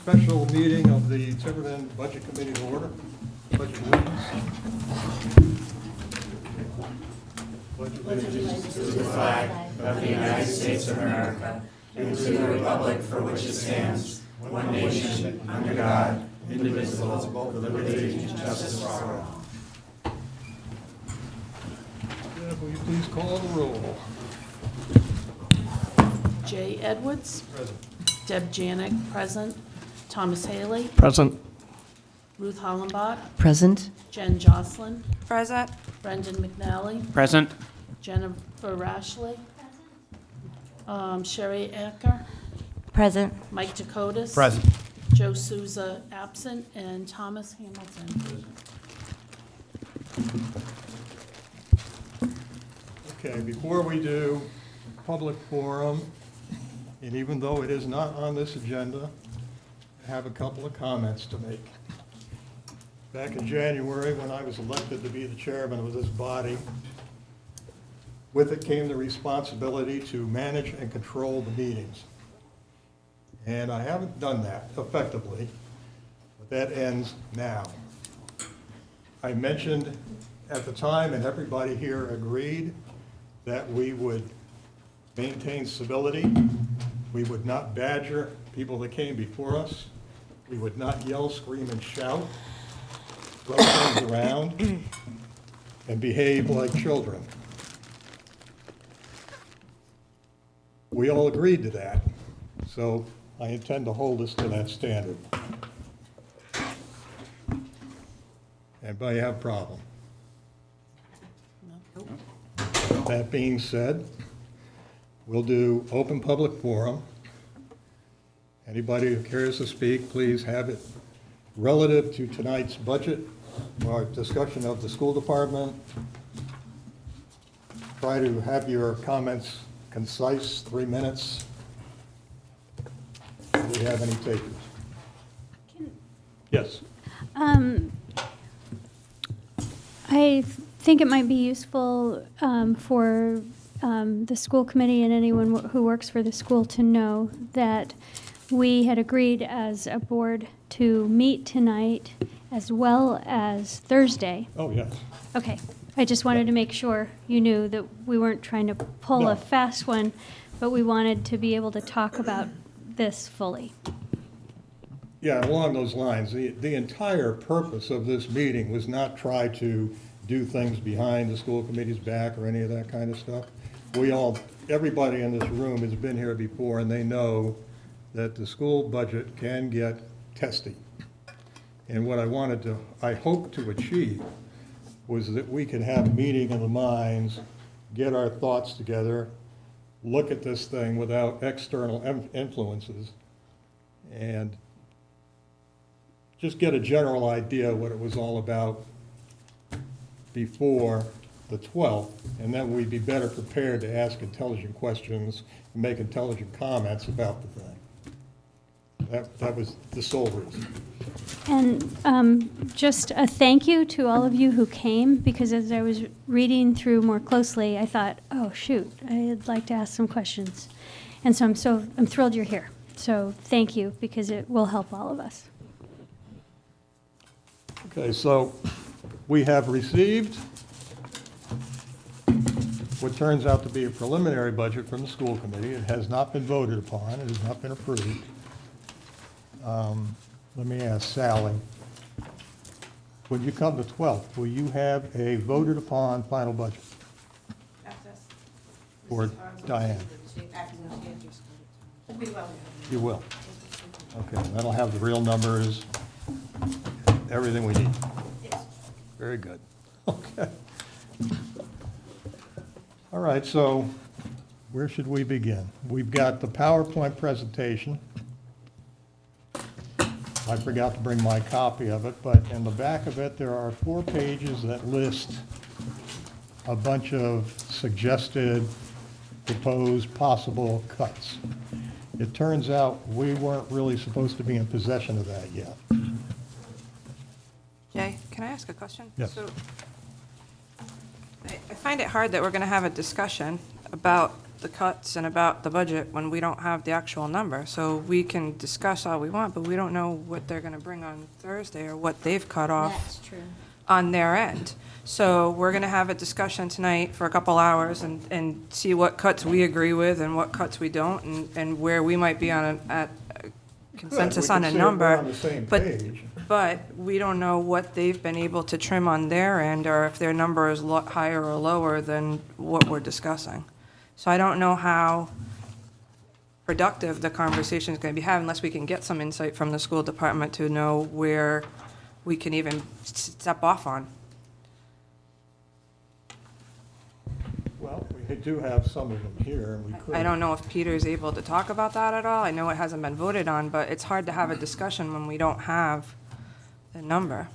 special meeting of the Tiverton Budget Committee to order. Budget allegiance. To the flag of the United States of America and to the republic for which it stands, one nation, under God, indivisible, with liberty and justice for all. Deb, will you please call the roll? Jay Edwards. Present. Deb Janik, present. Thomas Haley. Present. Ruth Hollenbach. Present. Jen Jocelyn. Present. Brendan McNally. Present. Jennifer Rashley. Sherry Ecker. Present. Mike Dakotas. Present. Joe Souza absent, and Thomas Hamilton. Okay, before we do public forum, and even though it is not on this agenda, I have a couple of comments to make. Back in January, when I was elected to be the chairman of this body, with it came the responsibility to manage and control the meetings. And I haven't done that effectively, but that ends now. I mentioned at the time, and everybody here agreed, that we would maintain civility. We would not badger people that came before us. We would not yell, scream, and shout, throw things around, and behave like children. We all agreed to that, so I intend to hold us to that standard. Anybody have a problem? That being said, we'll do open public forum. Anybody who cares to speak, please have it relative to tonight's budget or discussion of the school department. Try to have your comments concise, 3 minutes. Do we have any takers? Yes. I think it might be useful for the school committee and anyone who works for the school to know that we had agreed as a board to meet tonight as well as Thursday. Oh, yes. Okay, I just wanted to make sure you knew that we weren't trying to pull No. a fast one, but we wanted to be able to talk about this fully. Yeah, along those lines, the entire purpose of this meeting was not try to do things behind the school committee's back or any of that kind of stuff. Everybody in this room has been here before, and they know that the school budget can get testy. And what I hope to achieve was that we could have a meeting of the minds, get our thoughts together, look at this thing without external influences, and just get a general idea what it was all about before the 12th, and then we'd be better prepared to ask intelligent questions and make intelligent comments about the thing. That was the sole reason. And just a thank you to all of you who came, because as I was reading through more closely, I thought, oh, shoot, I'd like to ask some questions. And so I'm thrilled you're here. So thank you, because it will help all of us. Okay, so we have received what turns out to be a preliminary budget from the school committee. It has not been voted upon. It has not been approved. Let me ask Sally, when you come to 12th, will you have a voted upon final budget? Or Diane? You will? Okay, that'll have the real numbers, everything we need. Very good. Okay. All right, so where should we begin? We've got the PowerPoint presentation. I forgot to bring my copy of it, but in the back of it, there are 4 pages that list a bunch of suggested, proposed, possible cuts. It turns out we weren't really supposed to be in possession of that yet. Jay, can I ask a question? Yes. So I find it hard that we're going to have a discussion about the cuts and about the budget when we don't have the actual number. So we can discuss all we want, but we don't know what they're gonna bring on Thursday or what they've cut off That's true. on their end. So we're gonna have a discussion tonight for a couple hours and see what cuts we agree with and what cuts we don't, and where we might be on a consensus on a number. On the same But- page. But we don't know what they've been able to trim on their end, or if their number is higher or lower than what we're discussing. So I don't know how productive the conversation is going to be had unless we can get some insight from the school department to know where we can even step off on. Well, we do have some of them here, and we could. I don't know if Peter's able to talk about that at all. I know it hasn't been voted on, but it's hard to have a discussion when we don't have the number.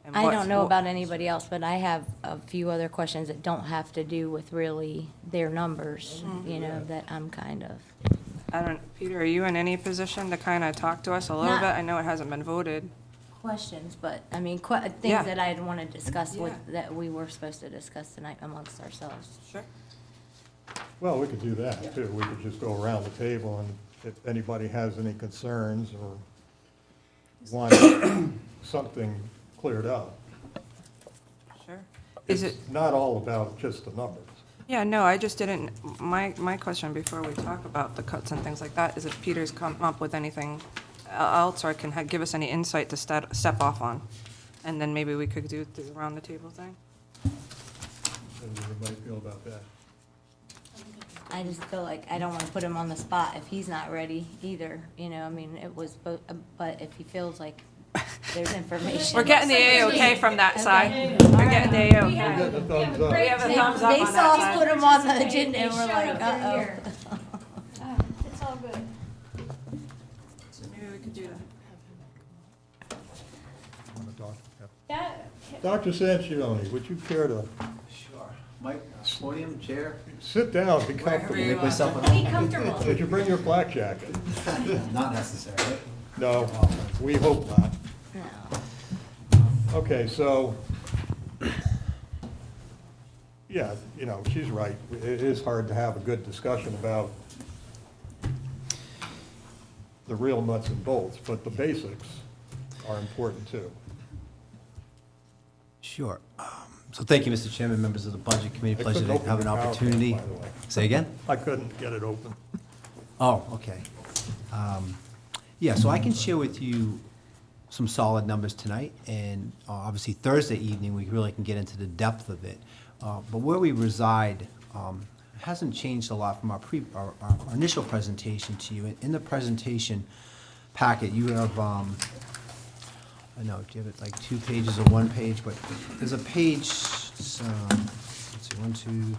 And I what- don't know about anybody else, but I have a few other questions that don't have to do with really their numbers, you know, that I'm kind of. Peter, are you in any position to kind of talk to us a little Not- bit? I know it hasn't been voted. Questions, but, I mean, Yeah. things that I'd want to discuss with, Yeah. that we were supposed to discuss tonight amongst ourselves. Sure. Well, we could do that, too. We could just go around the table, and if anybody has any concerns or want something cleared up. Sure. Is it, It's not all about just the numbers. yeah, no, I just didn't, my question before we talk about the cuts and things like that is if Peter's come up with anything else or can give us any insight to step off on. And then maybe we could do the around the table thing. How does everybody feel about that? I just feel like I don't want to put him on the spot if he's not ready either, you know, I mean, it was, but if he feels like there's information. We're getting the A-OK from that side. Okay. We're getting the We're A-OK. getting a thumbs up. We have a They thumbs up they on saw that us side. put him on the agenda and we're like, uh-oh. It's all good. So maybe we could do that. Want to talk? Yeah. Dr. Sanchioni, would you care to Sure. Mike, podium, chair? sit down, be Wherever comfortable? you Make myself at home? Comfortable. Did you bring your flak jacket? Not necessary. No, we hope not. No. Okay, so, yeah, you know, she's right. It is hard to have a good discussion about the real nuts and bolts, but the basics are important too. Sure. So thank you, Mr. Chairman, members of the Budget Committee. I Pleasure couldn't to have open an your PowerPoint, opportunity. by the way. Say again? I couldn't get it open. Oh, okay. Yeah, so I can share with you some solid numbers tonight, and obviously Thursday evening, we really can get into the depth of it. But where we reside hasn't changed a lot from our initial presentation to you. In the presentation packet, you have, I know, do you have it like 2 pages or 1 page? But there's a page, let's see, 1, 2,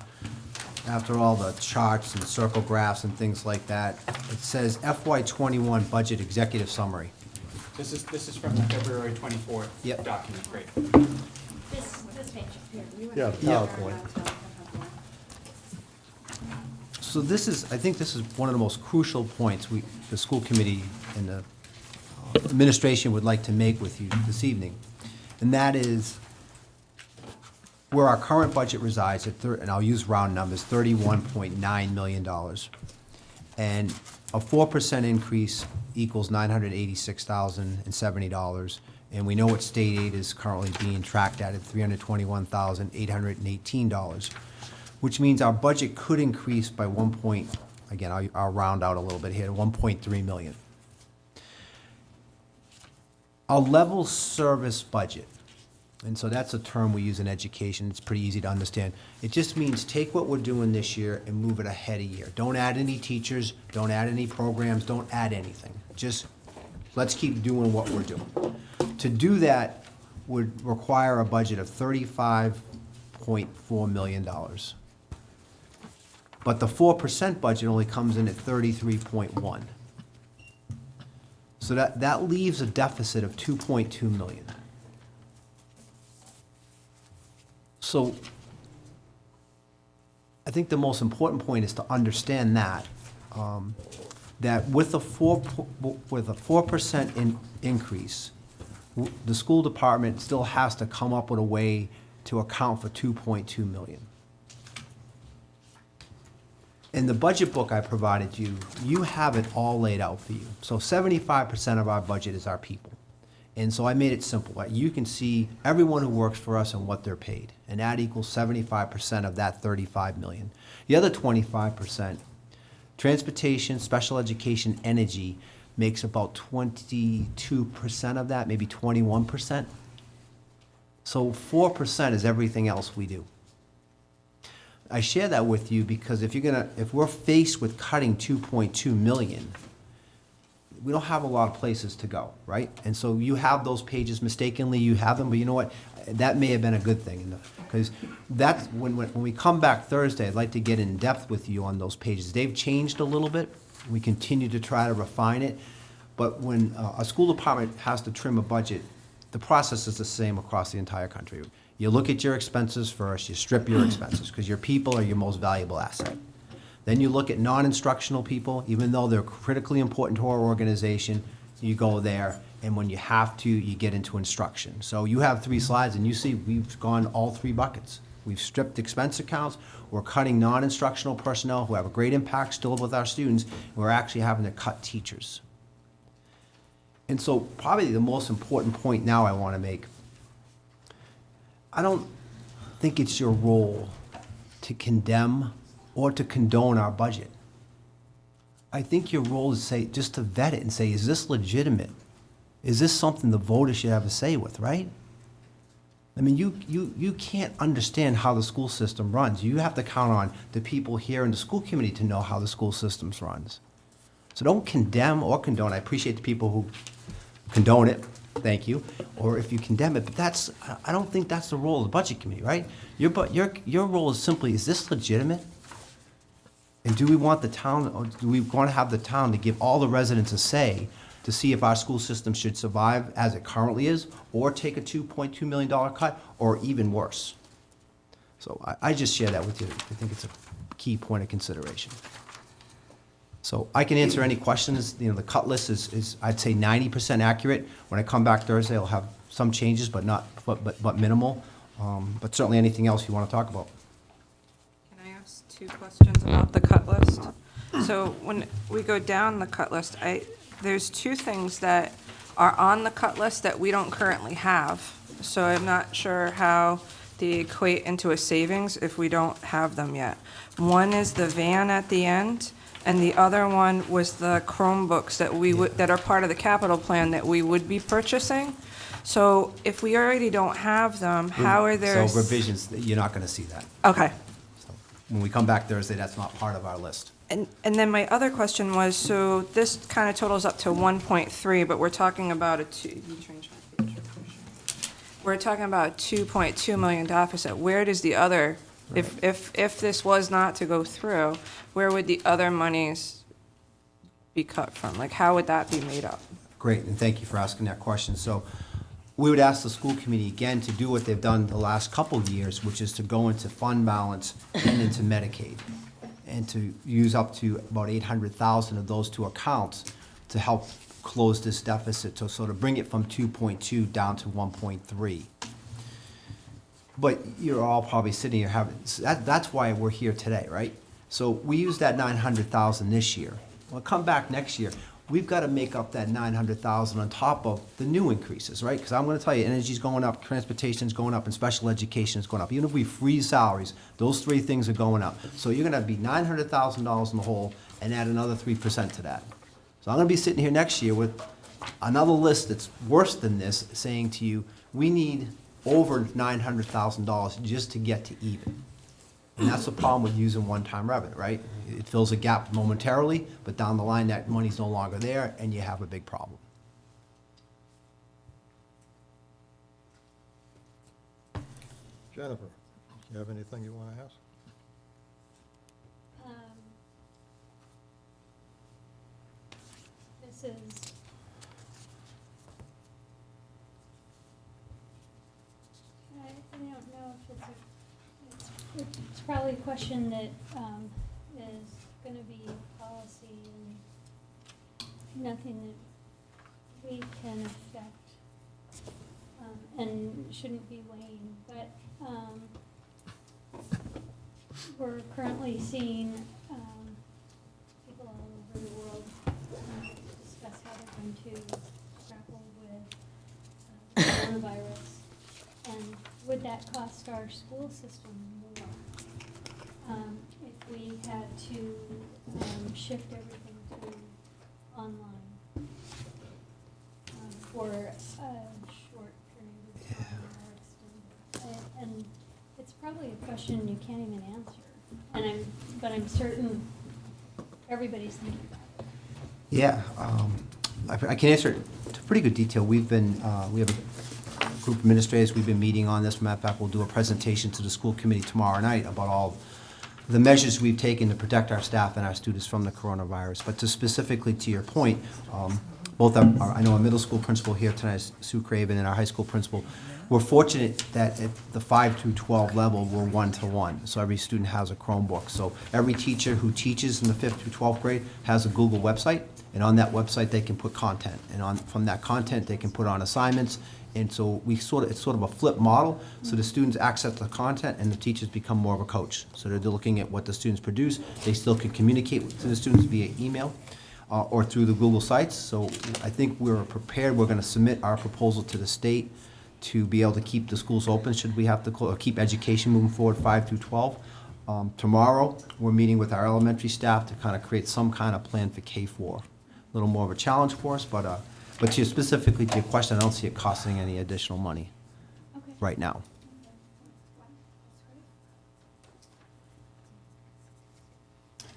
after all the charts and circle graphs and things like that, it says FY21 Budget Executive Summary. This is from the February 24th Yep. document, great. This page here. Yeah, Yeah. PowerPoint. So this is, I think this is one of the most crucial points the school committee and the administration would like to make with you this evening. And that is where our current budget resides at, and I'll use round numbers, $31.9 million. And a 4% increase equals $986,070. And we know what state aid is currently being tracked at $321,818, which means our budget could increase by again, I'll round out a little bit here, to 1.3 million. A level service budget, and so that's a term we use in education, it's pretty easy to understand. It just means take what we're doing this year and move it ahead a year. Don't add any teachers, don't add any programs, don't add anything. Just, let's keep doing what we're doing. To do that would require a budget of $35.4 million. But the 4% budget only comes in at 33.1. So that leaves a deficit of 2.2 million. So I think the most important point is to understand that, that with a 4% increase, the school department still has to come up with a way to account for 2.2 million. In the budget book I provided you, you have it all laid out for you. So 75% of our budget is our people. And so I made it simple. You can see everyone who works for us and what they're paid. And that equals 75% of that 35 million. The other 25%, transportation, special education, energy, makes about 22% of that, maybe 21%. So 4% is everything else we do. I share that with you because if we're faced with cutting 2.2 million, we don't have a lot of places to go, right? And so you have those pages mistakenly, you have them, but you know what? That may have been a good thing, because that's when we come back Thursday, I'd like to get in depth with you on those pages. They've changed a little bit. We continue to try to refine it. But when a school department has to trim a budget, the process is the same across the entire country. You look at your expenses first, you strip your expenses, because your people are your most valuable asset. Then you look at non-instructional people, even though they're critically important to our organization, you go there, and when you have to, you get into instruction. So you have 3 slides, and you see we've gone all 3 buckets. We've stripped expense accounts, we're cutting non-instructional personnel who have a great impact still with our students, and we're actually having to cut teachers. And so probably the most important point now I want to make, I don't think it's your role to condemn or to condone our budget. I think your role is just to vet it and say, is this legitimate? Is this something the voters should have a say with, right? I mean, you can't understand how the school system runs. You have to count on the people here in the school committee to know how the school system runs. So don't condemn or condone. I appreciate the people who condone it, thank you, or if you condemn it, but I don't think that's the role of the budget committee, right? Your role is simply, is this legitimate? And do we want the town, or do we want to have the town to give all the residents a say to see if our school system should survive as it currently is, or take a $2.2 million cut, or even worse? So I just share that with you. I think it's a key point of consideration. So I can answer any questions. You know, the cut list is I'd say 90% accurate. When I come back Thursday, I'll have some changes, but minimal. But certainly anything else you want to talk about. Can I ask 2 questions about the cut list? So when we go down the cut list, there's 2 things that are on the cut list that we don't currently have. So I'm not sure how they equate into a savings if we don't have them yet. One is the van at the end, and the other one was the Chromebooks that are part of the capital plan that we would be purchasing. So if we already don't have them, how are there? So revisions, you're not going to see that. Okay. So when we come back Thursday, that's not part of our list. And then my other question was, so this kind of totals up to 1.3, but we're talking about we're talking about a $2.2 million deficit. Where does the other, if this was not to go through, where would the other monies be cut from? Like, how would that be made up? Great, and thank you for asking that question. So we would ask the school committee again to do what they've done the last couple of years, which is to go into fund balance and into Medicaid, and to use up to about 800,000 of those 2 accounts to help close this deficit, to sort of bring it from 2.2 down to 1.3. But you're all probably sitting here having, that's why we're here today, right? So we use that 900,000 this year. We'll come back next year. We've got to make up that 900,000 on top of the new increases, right? Because I'm going to tell you, energy's going up, transportation's going up, and special education is going up. Even if we freeze salaries, those 3 things are going up. So you're going to be $900,000 in the hole and add another 3% to that. So I'm going to be sitting here next year with another list that's worse than this, saying to you, we need over $900,000 just to get to even. And that's the problem with using one-time revenue, right? It fills a gap momentarily, but down the line, that money's no longer there, and you have a big problem. Jennifer, do you have anything you want to ask? This is, I don't know if it's probably a question that is going to be policy and nothing that we can affect and shouldn't be weighing. But we're currently seeing people all over the world discuss how they're going to grapple with the coronavirus. And would that cost our school system more if we had to shift everything to online for a short period of time or extended? And it's probably a question you can't even answer. But I'm certain everybody's thinking about it. Yeah, I can answer it to pretty good detail. We have a group of administrators, we've been meeting on this. Matter of fact, we'll do a presentation to the school committee tomorrow night about all the measures we've taken to protect our staff and our students from the coronavirus. But specifically to your point, both I know our middle school principal here tonight, Sue Craven, and our high school principal, we're fortunate that at the 5 through 12 level, we're 1-to-1. So every student has a Chromebook. So every teacher who teaches in the 5th through 12th grade has a Google website, and on that website they can put content. And from that content they can put on assignments. And so it's sort of a flip model. So the students access the content and the teachers become more of a coach. So they're looking at what the students produce. They still can communicate to the students via email or through the Google Sites. So I think we're prepared. We're going to submit our proposal to the state to be able to keep the schools open should we have to or keep education moving forward 5 through 12. Tomorrow we're meeting with our elementary staff to kind of create some kind of plan for K-4. A little more of a challenge for us, but specifically to your question, I don't see it costing any additional money right now.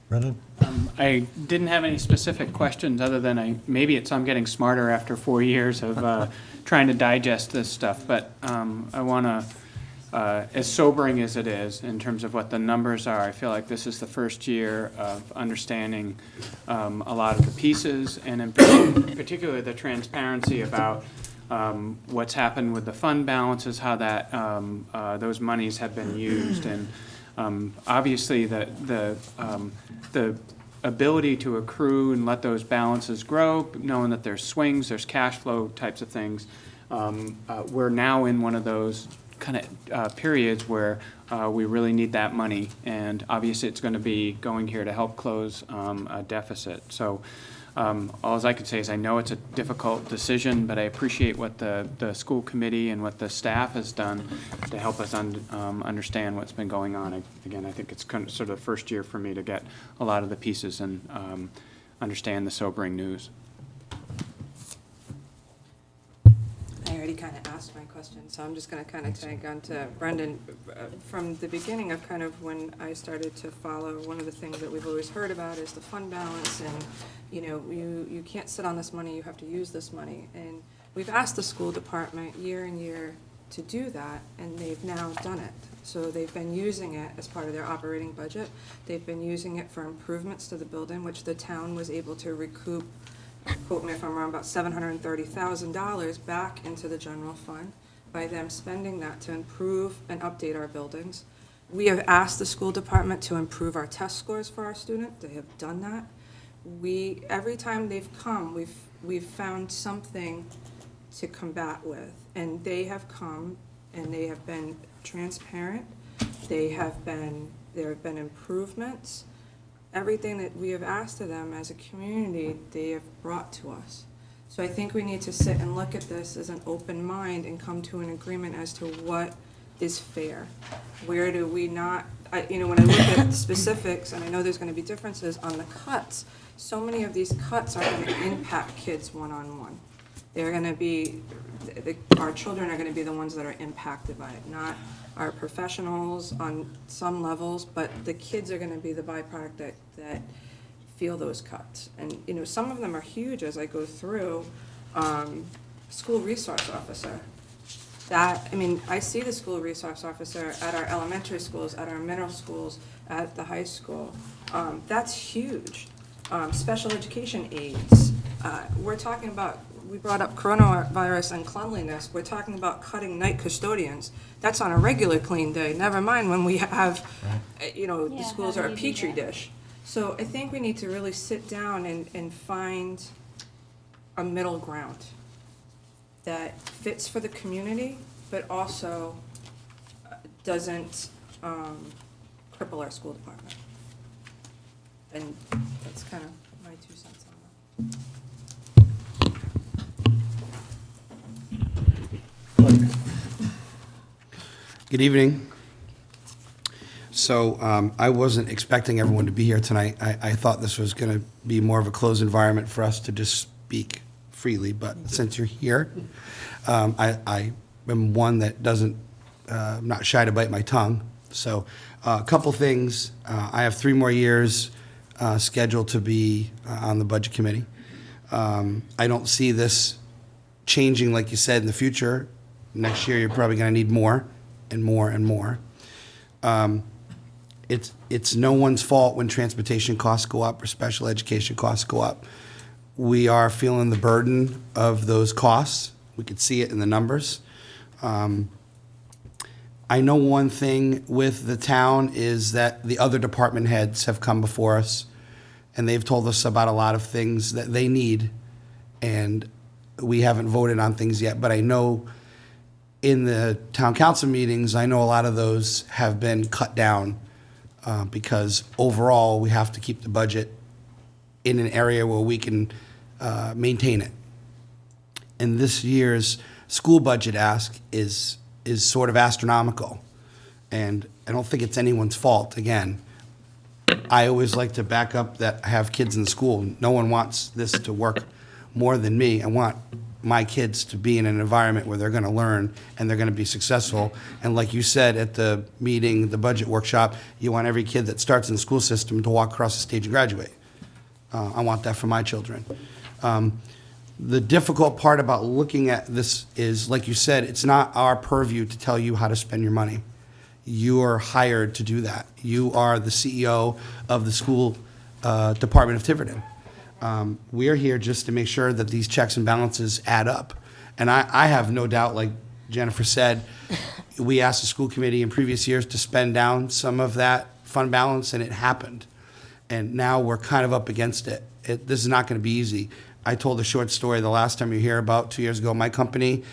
Brendan? I didn't have any specific questions other than I'm getting smarter after 4 years of trying to digest this stuff, but I want to, as sobering as it is in terms of what the numbers are, I feel like this is the first year of understanding a lot of the pieces, and in particular the transparency about what's happened with the fund balances, how that those monies have been used, and obviously the ability to accrue and let those balances grow, knowing that there's swings, there's cash flow types of things. We're now in one of those kind of periods where we really need that money, and obviously it's going to be going here to help close a deficit. So all I could say is I know it's a difficult decision, but I appreciate what the school committee and what the staff has done to help us understand what's been going on. Again, I think it's kind of sort of the first year for me to get a lot of the pieces and understand the sobering news. I already kind of asked my question, so I'm just going to kind of tag on to Brendan. From the beginning of kind of when I started to follow, one of the things that we've always heard about is the fund balance, and you can't sit on this money, you have to use this money. And we've asked the school department year and year to do that, and they've now done it. So they've been using it as part of their operating budget. They've been using it for improvements to the building, which the town was able to recoup, quote me if I'm wrong, about $730,000 back into the general fund by them spending that to improve and update our buildings. We have asked the school department to improve our test scores for our students. They have done that. Every time they've come, we've found something to combat with, and they have come and they have been transparent. There have been improvements. Everything that we have asked of them as a community, they have brought to us. So I think we need to sit and look at this as an open mind and come to an agreement as to what is fair. Where do we not, when I look at specifics, and I know there's going to be differences on the cuts, so many of these cuts are going to impact kids one-on-one. They're going to be, our children are going to be the ones that are impacted by it, not our professionals on some levels, but the kids are going to be the byproduct that feel those cuts. And some of them are huge as I go through. School resource officer. I see the school resource officer at our elementary schools, at our middle schools, at the high school. That's huge. Special education aides. We're talking about, we brought up coronavirus and cleanliness. We're talking about cutting night custodians. That's on a regular clean day, never mind when we have, the schools how are do a you do petri that? dish. So I think we need to really sit down and find a middle ground that fits for the community, but also doesn't cripple our school department. And that's kind of my 2 cents on that. Good evening. So I wasn't expecting everyone to be here tonight. I thought this was going to be more of a closed environment for us to just speak freely, but since you're here, I am one that doesn't, I'm not shy to bite my tongue. So a couple things. I have 3 more years scheduled to be on the Budget Committee. I don't see this changing, like you said, in the future. Next year, you're probably going to need more and more and more. It's no one's fault when transportation costs go up or special education costs go up. We are feeling the burden of those costs. We could see it in the numbers. I know one thing with the town is that the other department heads have come before us, and they've told us about a lot of things that they need, and we haven't voted on things yet, but I know in the town council meetings, I know a lot of those have been cut down because overall, we have to keep the budget in an area where we can maintain it. And this year's school budget ask is sort of astronomical, and I don't think it's anyone's fault. Again, I always like to back up that I have kids in school. No one wants this to work more than me. I want my kids to be in an environment where they're going to learn and they're going to be successful. And like you said at the meeting, the budget workshop, you want every kid that starts in the school system to walk across the stage and graduate. I want that for my children. The difficult part about looking at this is, like you said, it's not our purview to tell you how to spend your money. You are hired to do that. You are the CEO of the school department of Tiverton. We're here just to make sure that these checks and balances add up. And I have no doubt, like Jennifer said, we asked the school committee in previous years to spend down some of that fund balance, and it happened. And now we're kind of up against it. This is not going to be easy. I told a short story the last time you were here about 2 years ago. My company,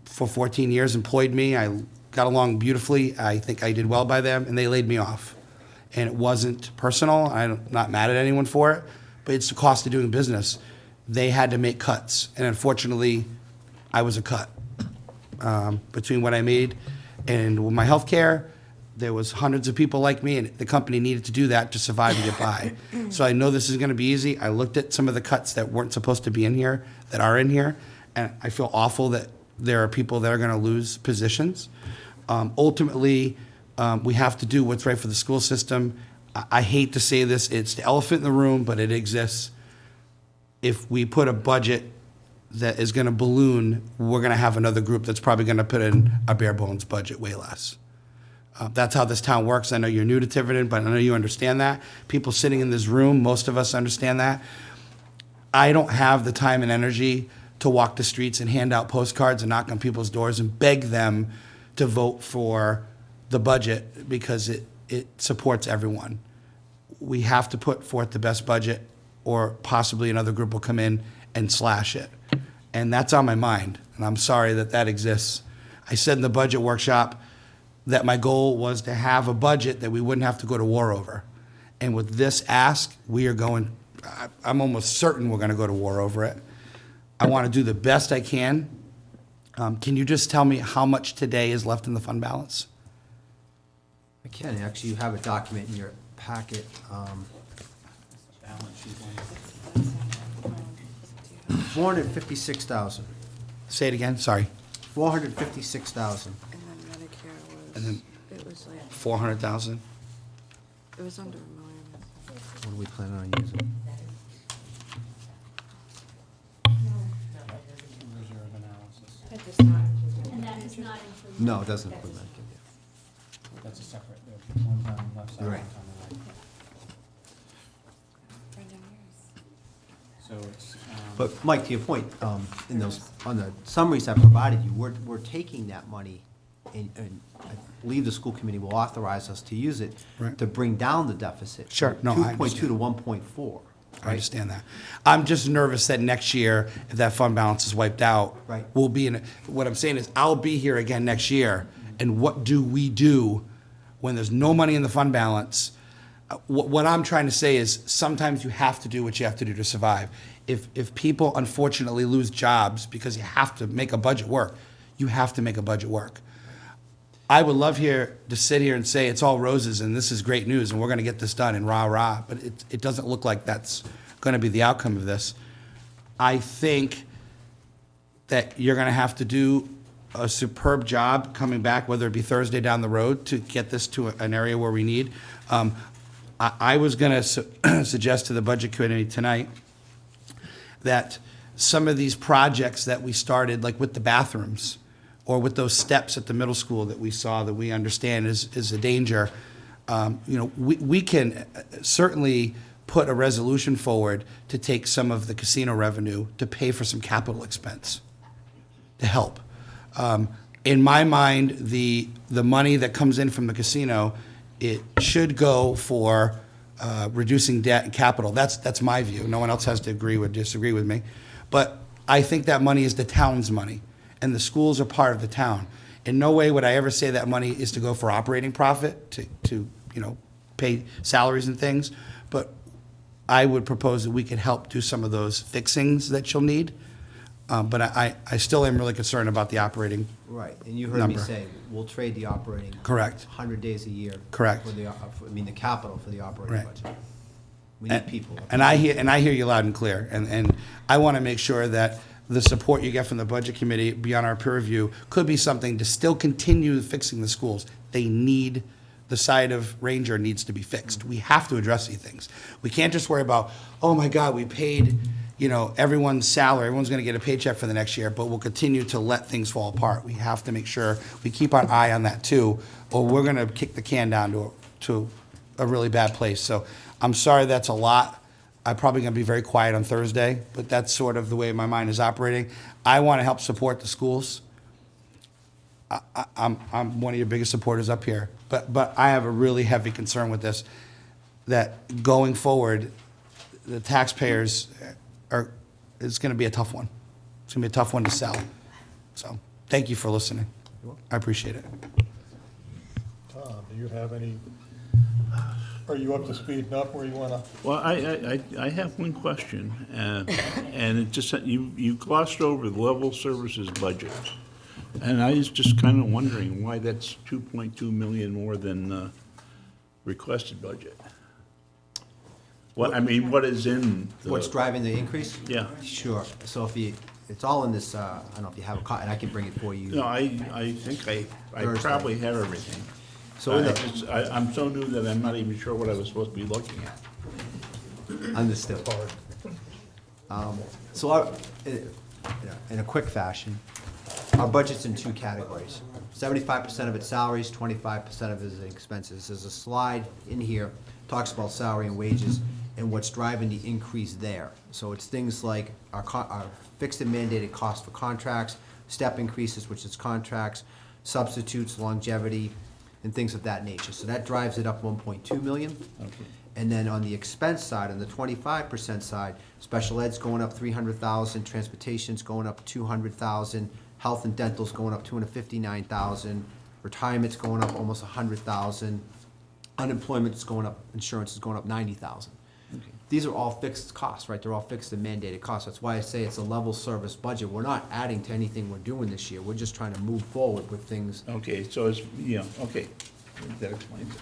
for 14 years, employed me. I got along beautifully. I think I did well by them, and they laid me off. And it wasn't personal. I'm not mad at anyone for it, but it's the cost of doing business. They had to make cuts, and unfortunately, I was a cut. Between what I made and with my health care, there was hundreds of people like me, and the company needed to do that to survive and get by. So I know this is going to be easy. I looked at some of the cuts that weren't supposed to be in here, that are in here, and I feel awful that there are people that are going to lose positions. Ultimately, we have to do what's right for the school system. I hate to say this, it's the elephant in the room, but it exists. If we put a budget that is going to balloon, we're going to have another group that's probably going to put in a bare bones budget, way less. That's how this town works. I know you're new to Tiverton, but I know you understand that. People sitting in this room, most of us understand that. I don't have the time and energy to walk the streets and hand out postcards and knock on people's doors and beg them to vote for the budget because it supports everyone. We have to put forth the best budget, or possibly another group will come in and slash it. And that's on my mind, and I'm sorry that that exists. I said in the budget workshop that my goal was to have a budget that we wouldn't have to go to war over. And with this ask, we are going, I'm almost certain we're going to go to war over it. I want to do the best I can. Can you just tell me how much today is left in the fund balance? I can, actually, you have a document in your packet. 456,000. Say it again, sorry. 456,000. And then Medicare And then was, it was like, 400,000? it was under $1 million. What are we planning on using? And that is not included. No, it doesn't include Medicare. That's a separate, one time left side, You're right. one time right. So it's, But Mike, to your point, in those, on the summaries I provided you, we're taking that money, and I believe the school committee will authorize us to use it Right. to bring down the deficit. Sure. No, I 2.2 to understand. 1.4. I understand that. I'm just nervous that next year, if that fund balance is wiped out, Right. we'll be in, what I'm saying is, I'll be here again next year, and what do we do when there's no money in the fund balance, what I'm trying to say is sometimes you have to do what you have to do to survive. If people unfortunately lose jobs because you have to make a budget work, you have to make a budget work. I would love here to sit here and say it's all roses and this is great news and we're going to get this done and rah rah, but it doesn't look like that's going to be the outcome of this. I think that you're going to have to do a superb job coming back, whether it be Thursday down the road, to get this to an area where we need. I was going to suggest to the Budget Committee tonight that some of these projects that we started, like with the bathrooms, or with those steps at the middle school that we saw, that we understand is a danger, we can certainly put a resolution forward to take some of the casino revenue to pay for some capital expense to help. In my mind, the money that comes in from the casino, it should go for reducing debt and capital. That's my view. No one else has to agree or disagree with me. But I think that money is the town's money, and the schools are part of the town. In no way would I ever say that money is to go for operating profit, to pay salaries and things. But I would propose that we could help do some of those fixings that you'll need. But I still am really concerned about the operating. Right, and you heard me Number. say, we'll trade the operating. Correct. 100 days a year. Correct. For the, the capital for the operating Right. budget. We need people. And I hear you loud and clear. And I want to make sure that the support you get from the Budget Committee beyond our peer review could be something to still continue fixing the schools. They need, the side of Ranger needs to be fixed. We have to address these things. We can't just worry about, oh my God, we paid, everyone's salary, everyone's going to get a paycheck for the next year, but we'll continue to let things fall apart. We have to make sure we keep our eye on that too, or we're going to kick the can down to a really bad place. So I'm sorry that's a lot. I'm probably going to be very quiet on Thursday, but that's sort of the way my mind is operating. I want to help support the schools. I'm one of your biggest supporters up here, but I have a really heavy concern with this, that going forward, the taxpayers it's going to be a tough one. It's going to be a tough one to sell. So thank you for listening. I appreciate it. Tom, do you have any, are you up to speed enough where you want to? Well, I have one question, and it just, you glossed over the level services budget. And I was just kind of wondering why that's 2.2 million more than requested budget. What is in the? What's driving the increase? Yeah. Sure. So it's all in this, I don't know if you have a copy, and I can bring it for you. No, I think I Thursday. probably have everything. So in I'm so new that I'm not even sure what I was supposed to be looking at. Understood. In a quick fashion, our budget's in two categories. 75% of it's salaries, 25% of it is expenses. There's a slide in here, talks about salary and wages and what's driving the increase there. So it's things like our fixed and mandated cost for contracts, step increases, which is contracts, substitutes, longevity, and things of that nature. So that drives it up 1.2 million. Okay. And then on the expense side, on the 25% side, special ed's going up 300,000, transportation's going up 200,000, health and dental's going up 259,000, retirement's going up almost 100,000, unemployment's going up, insurance is going up 90,000. Okay. These are all fixed costs, right? They're all fixed and mandated costs. That's why I say it's a level service budget. We're not adding to anything we're doing this year. We're just trying to move forward with things. Okay, so it's, okay, that explains it.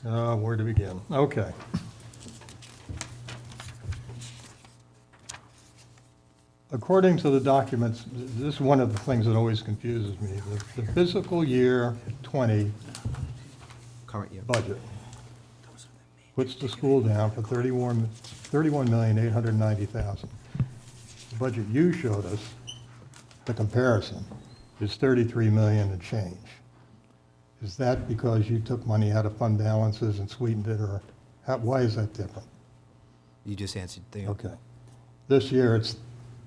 Where to begin? Okay. According to the documents, this is one of the things that always confuses me. The fiscal year 20 Current year. budget puts the school down for $31,890,000. The budget you showed us, the comparison, is $33 million and change. Is that because you took money out of fund balances and sweetened it, or why is that different? You just answered the. Okay. This year, it's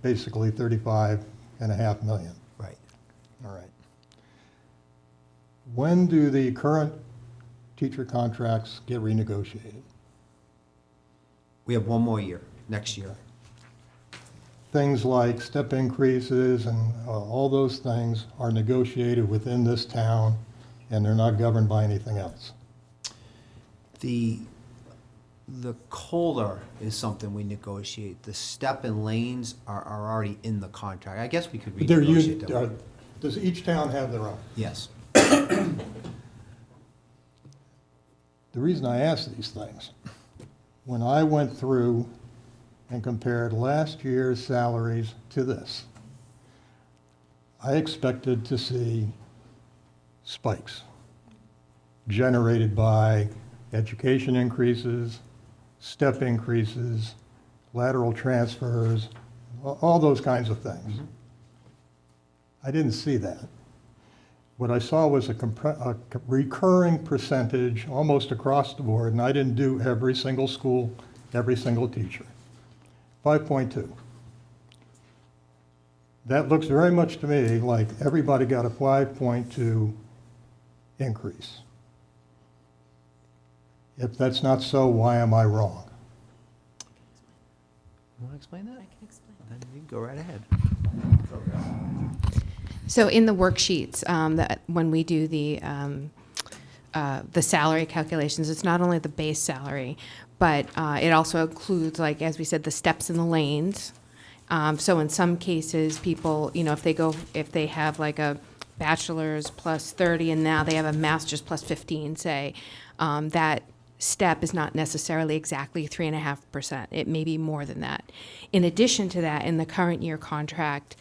basically 35.5 million. Right. All right. When do the current teacher contracts get renegotiated? We have one more year, next year. things like step increases and all those things are negotiated within this town, and they're not governed by anything else. The COLA is something we negotiate. The step and lanes are already in the contract. I guess we could But they're renegotiate them. does each town have their own? Yes. The reason I ask these things, when I went through and compared last year's salaries to this, I expected to see spikes generated by education increases, step increases, lateral transfers, all those kinds of things. I didn't see that. What I saw was a recurring percentage almost across the board, and I didn't do every single school, every single teacher. 5.2. That looks very much to me like everybody got a 5.2 increase. If that's not so, why am I wrong? You want to explain that? I can explain. Then you can go right ahead. So in the worksheets, that when we do the salary calculations, it's not only the base salary, but it also includes, like, as we said, the steps and the lanes. So in some cases, people, you know, if they have like a bachelor's plus 30 and now they have a master's plus 15, say, that step is not necessarily exactly 3.5%. It may be more than that. In addition to that, in the current year contract,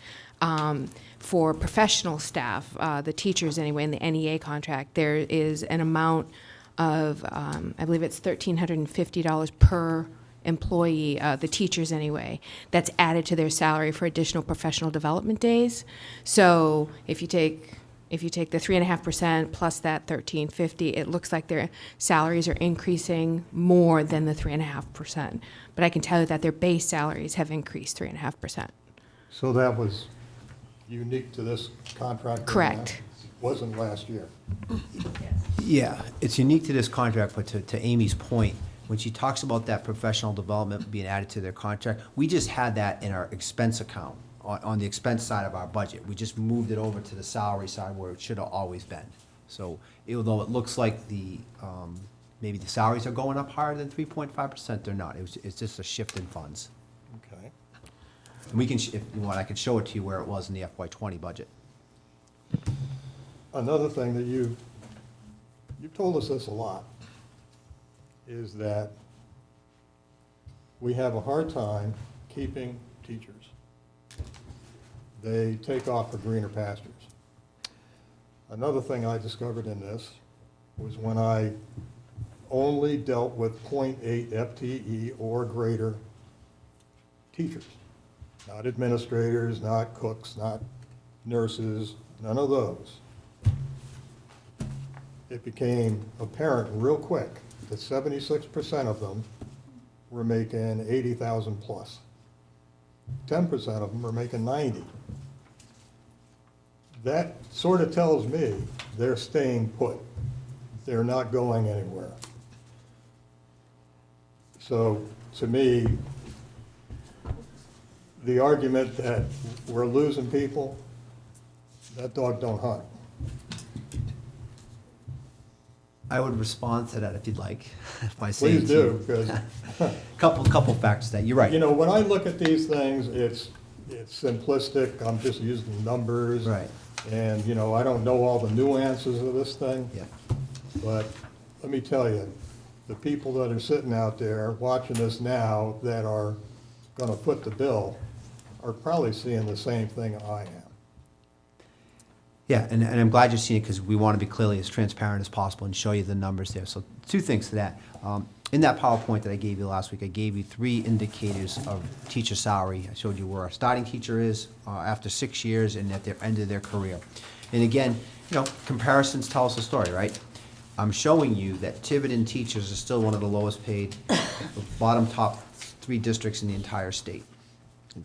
for professional staff, the teachers anyway, in the NEA contract, there is an amount of, I believe it's $1,350 per employee, the teachers anyway, that's added to their salary for additional professional development days. So if you take the 3.5% plus that $1,350, it looks like their salaries are increasing more than the 3.5%. But I can tell you that their base salaries have increased 3.5%. So that was unique to this contract? Correct. Wasn't last year? Yeah, it's unique to this contract, but to Amy's point, when she talks about that professional development being added to their contract, we just had that in our expense account, on the expense side of our budget. We just moved it over to the salary side where it should have always been. So although it looks like maybe the salaries are going up higher than 3.5%, they're not. It's just a shift in funds. Okay. And we can, if you want, I can show it to you where it was in the FY20 budget. Another thing that you've told us this a lot, is that we have a hard time keeping teachers. They take off for greener pastures. Another thing I discovered in this was when I only dealt with 0.8 FTE or greater teachers, not administrators, not cooks, not nurses, none of those. It became apparent real quick that 76% of them were making 80,000 plus. 10% of them were making 90. That sort of tells me they're staying put. They're not going anywhere. So to me, the argument that we're losing people, that dog don't hunt. I would respond to that if you'd like, by saying Please to you- do, because, Couple factors that, you're right. you know, when I look at these things, it's simplistic, I'm just using numbers. Right. And, you know, I don't know all the nuances of this thing. Yeah. But let me tell you, the people that are sitting out there watching this now that are gonna foot the bill are probably seeing the same thing I am. Yeah, and I'm glad you're seeing it, because we want to be clearly as transparent as possible and show you the numbers there. So 2 things to that. In that PowerPoint that I gave you last week, I gave you 3 indicators of teacher salary. I showed you where our starting teacher is after 6 years and at the end of their career. And again, you know, comparisons tell us a story, right? I'm showing you that Tiverton teachers are still one of the lowest paid, the bottom top 3 districts in the entire state.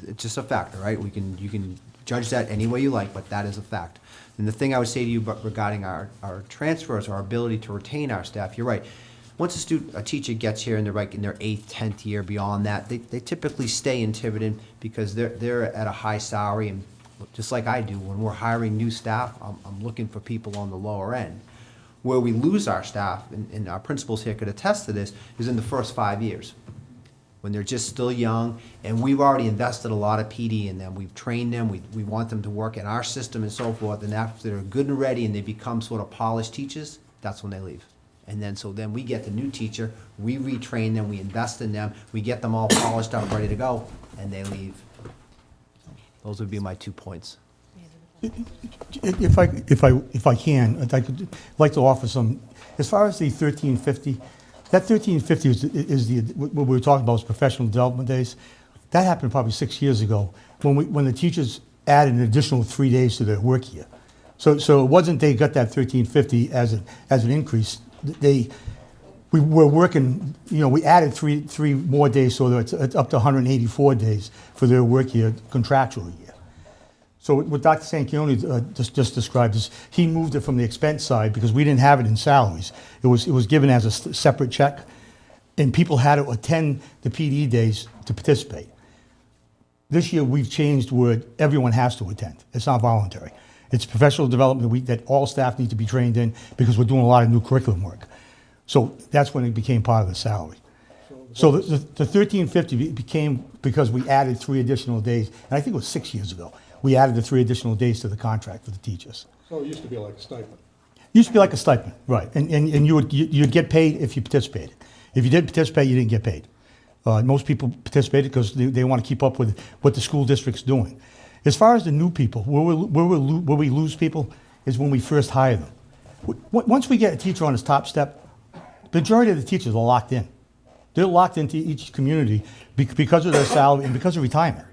It's just a factor, right? You can judge that any way you like, but that is a fact. And the thing I would say to you regarding our transfers, our ability to retain our staff, you're right. once a teacher gets here and they're like in their 8th, 10th year, beyond that, they typically stay in Tiverton because they're at a high salary, and just like I do, when we're hiring new staff, I'm looking for people on the lower end. Where we lose our staff, and our principals here could attest to this, is in the first 5 years, when they're just still young, and we've already invested a lot of PD in them. We've trained them, we want them to work in our system and so forth, and after they're good and ready and they become sort of polished teachers, that's when they leave. And then we get the new teacher, we retrain them, we invest in them, we get them all polished up, ready to go, and they leave. Those would be my 2 points. If I can, I'd like to offer some, as far as the 1350, that 1350 is what we were talking about was professional development days. That happened probably 6 years ago, when the teachers added an additional 3 days to their work year. So it wasn't they got that 1350 as an increase. We were working, we added three more days, so that it's up to 184 days for their work year, contractual year. So what Dr. Sanquioni just described is he moved it from the expense side because we didn't have it in salaries. It was given as a separate check, and people had to attend the PD days to participate. This year we've changed where everyone has to attend. It's not voluntary. It's professional development week that all staff need to be trained in because we're doing a lot of new curriculum work. So that's when it became part of the salary. So the 1350 became because we added 3 additional days, and I think it was 6 years ago. We added the 3 additional days to the contract for the teachers. So it used to be like a stipend. Used to be like a stipend, right? And you'd get paid if you participated. If you didn't participate, you didn't get paid. Most people participated because they want to keep up with what the school district's doing. As far as the new people, where we lose people is when we first hire them. Once we get a teacher on his top step, the majority of the teachers are locked in. They're locked into each community because of their salary and because of retirement.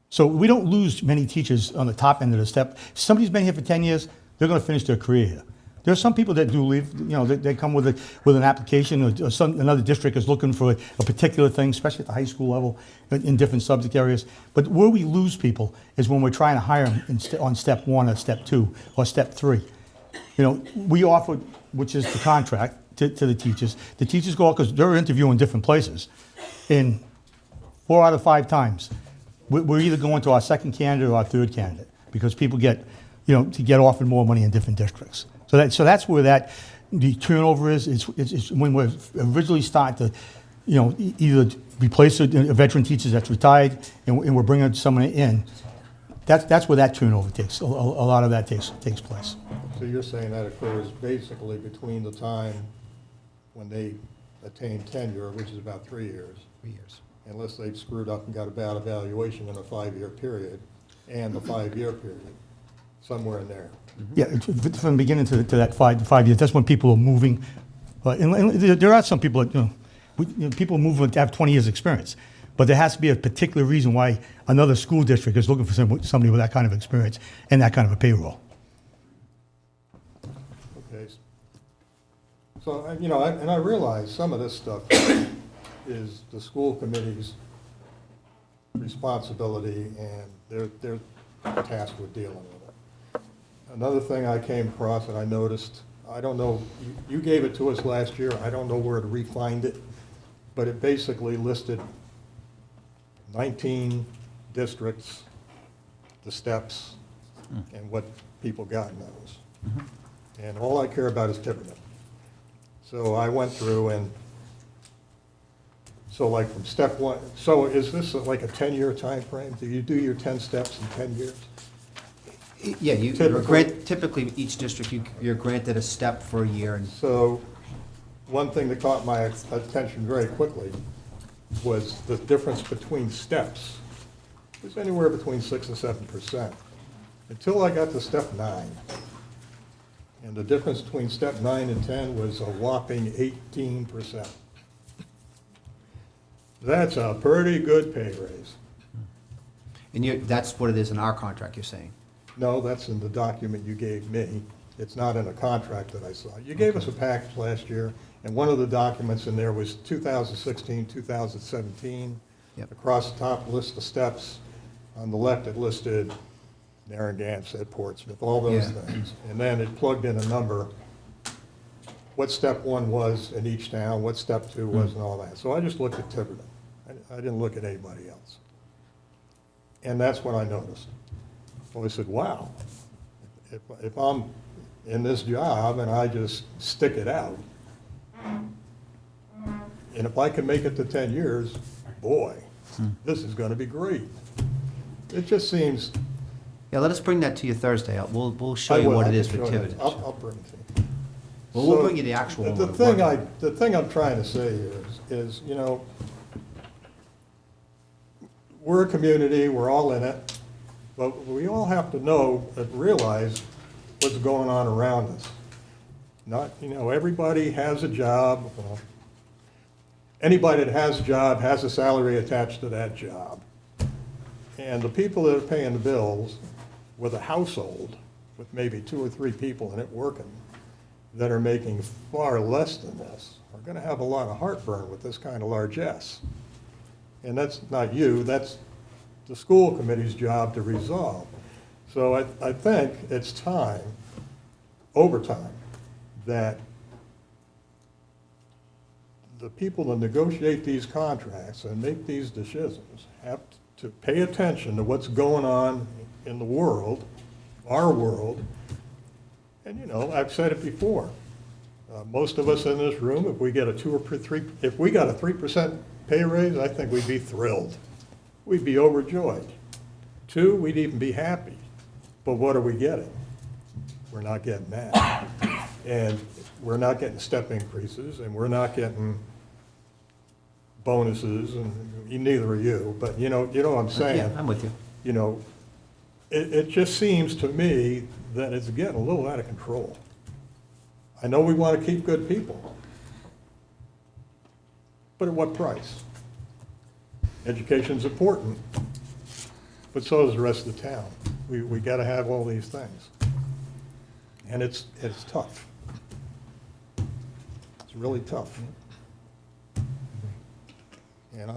So we don't lose many teachers on the top end of the step. If somebody's been here for 10 years, they're going to finish their career here. There are some people that do leave. They come with an application, or another district is looking for a particular thing, especially at the high school level, in different subject areas. But where we lose people is when we're trying to hire them on step 1 or step 2 or step 3. We offer, which is the contract, to the teachers. The teachers go out because they're interviewing different places. And 4 out of 5 times, we're either going to our second candidate or our third candidate because people get offered more money in different districts. So that's where the turnover is. It's when we're originally starting to, either replace a veteran teacher that's retired and we're bringing someone in. That's where that turnover takes. A lot of that takes place. So you're saying that occurs basically between the time when they attain tenure, which is about 3 years. 3 years. Unless they've screwed up and got a bad evaluation in a 5-year period, and the 5-year period, somewhere in there. Yeah, from the beginning to that 5 years, that's when people are moving. And there are some people that, people move to have 20 years experience. But there has to be a particular reason why another school district is looking for somebody with that kind of experience and that kind of a payroll. Okay. So, I realize some of this stuff is the school committee's responsibility, and they're tasked with dealing with it. Another thing I came across and I noticed, I don't know, you gave it to us last year, I don't know where to re-find it, but it basically listed 19 districts, the steps, and what people got in those. And all I care about is Tiverton. So I went through and, so like from step 1, so is this like a 10-year time frame? Do you do your 10 steps in 10 years? Yeah, typically each district, you're granted a step for a year. And So one thing that caught my attention very quickly was the difference between steps. It was anywhere between 6 and 7%, until I got to step 9. And the difference between step 9 and 10 was a whopping 18%. That's a pretty good pay raise. And that's what it is in our contract, you're saying? No, that's in the document you gave me. It's not in a contract that I saw. You gave us a package last year, and one of the documents in there was 2016, 2017. Yep. Across the top, list of steps. On the left, it listed Narragansett, Portsmouth, all those Yeah. things. And then it plugged in a number what step one was in each town, what step two was and all that. So I just looked at Tiverton. I didn't look at anybody else. And that's what I noticed. So I said, wow, if I'm in this job and I just stick it out, and if I can make it to 10 years, boy, this is going to be great. It just seems. Yeah, let us bring that to you Thursday. We'll show I you will, what I it can is for show you. Tiverton. I'll bring it to you. Well, we'll So, bring you the actual one. The we're working on. thing I'm trying to say here is, you know, we're a community, we're all in it, but we all have to know and realize what's going on around us. Not, you know, everybody has a job. Anybody that has a job has a salary attached to that job. And the people that are paying the bills with a household, with maybe 2 or 3 people in it working, that are making far less than this, are gonna have a lot of heartburn with this kind of largesse. And that's not you, that's the school committee's job to resolve. So I think it's time, over time, that the people that negotiate these contracts and make these decisions have to pay attention to what's going on in the world, our world. And, you know, I've said it before, most of us in this room, if we get a 2 or 3, if we got a 3% pay raise, I think we'd be thrilled. We'd be overjoyed. 2, we'd even be happy. But what are we getting? We're not getting that. And we're not getting step increases, and we're not getting bonuses, and neither are you, but you know what I'm saying? Yeah, I'm with you. You know, it just seems to me that it's getting a little out of control. I know we want to keep good people, but at what price? Education's important, but so is the rest of the town. We got to have all these things. And it's tough. It's really tough. And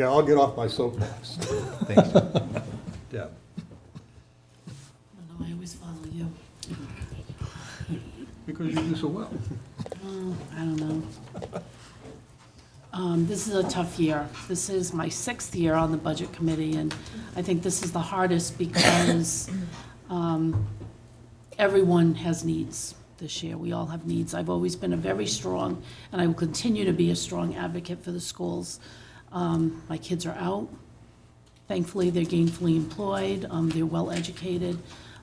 I'll get off my soapbox. Thanks. Deb. I always follow you. Because you do so well. Oh, I don't know. This is a tough year. This is my 6th year on the Budget Committee, and I think this is the hardest because everyone has needs this year. We all have needs. I've always been a very strong, and I will continue to be a strong advocate for the schools. My kids are out. Thankfully, they're gainfully employed. They're well-educated.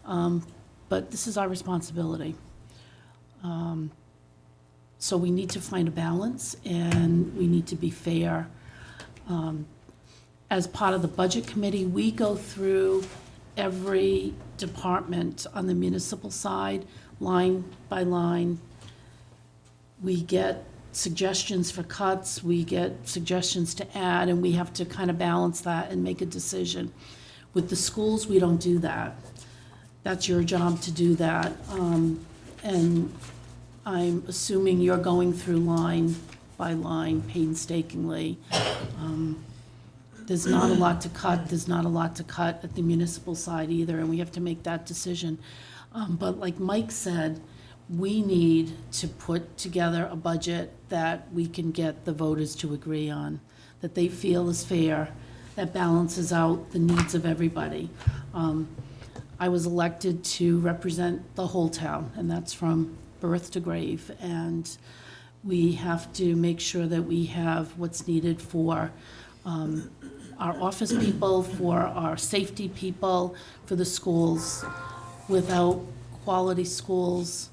But this is our responsibility. So we need to find a balance, and we need to be fair. As part of the Budget Committee, we go through every department on the municipal side, line by line. We get suggestions for cuts, we get suggestions to add, and we have to kind of balance that and make a decision. With the schools, we don't do that. That's your job to do that. And I'm assuming you're going through line by line painstakingly. There's not a lot to cut, there's not a lot to cut at the municipal side either, and we have to make that decision. But like Mike said, we need to put together a budget that we can get the voters to agree on, that they feel is fair, that balances out the needs of everybody. I was elected to represent the whole town, and that's from birth to grave, and we have to make sure that we have what's needed for our office people, for our safety people, for the schools. Without quality schools,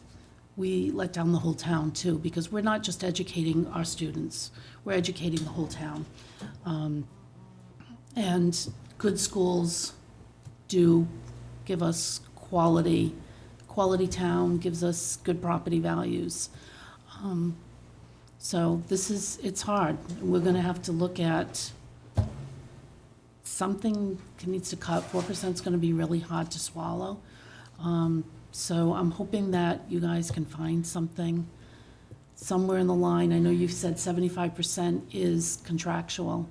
we let down the whole town too, because we're not just educating our students, we're educating the whole town. And good schools do give us quality town, gives us good property values. So it's hard. We're gonna have to look at something needs to cut. 4% is gonna be really hard to swallow. So I'm hoping that you guys can find something somewhere in the line. I know you've said 75% is contractual,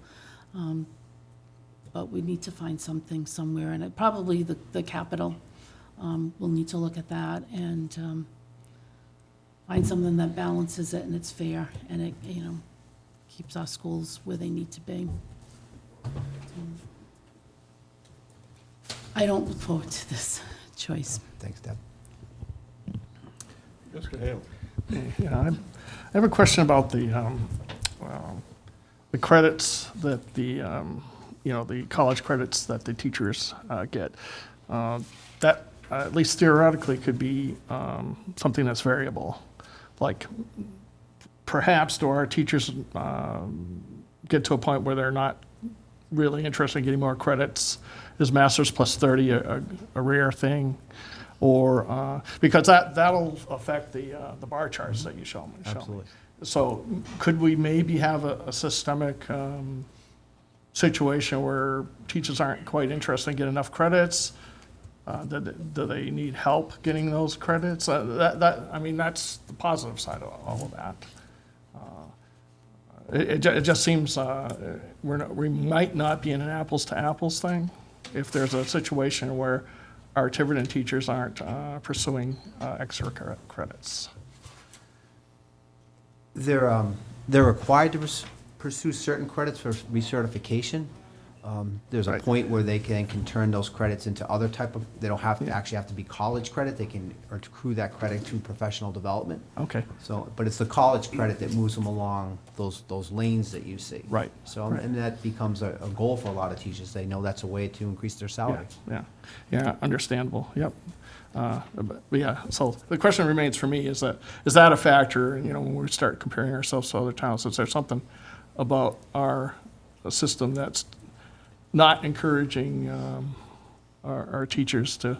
but we need to find something somewhere, and probably the capital we'll need to look at that and find something that balances it and it's fair and it, keeps our schools where they need to be. I don't look forward to this choice. Thanks, Deb. Mr. Hale. Yeah, I have a question about the credits that the college credits that the teachers get. That, at least theoretically, could be something that's variable. Like, perhaps do our teachers get to a point where they're not really interested in getting more credits? Is Masters plus 30 a rare thing? Or, because that'll affect the bar charts that you show me. Absolutely. So could we maybe have a systemic situation where teachers aren't quite interested in getting enough credits? Do they need help getting those credits? I mean, that's the positive side of all of that. It just seems we might not be in an apples to apples thing if there's a situation where our Tiverton teachers aren't pursuing extra credits. They're required to pursue certain credits for recertification. There's a Right. point where they can turn those credits into other type of, they don't have to actually have to be college credit, they can accrue that credit to professional development. Okay. So, but it's the college credit that moves them along those lanes that you see. Right, So, right. and that becomes a goal for a lot of teachers. They know that's a way to increase their salary. Yeah, understandable, yep. But yeah, so the question remains for me is that a factor, when we start comparing ourselves to other towns? Is there something about our system that's not encouraging our teachers to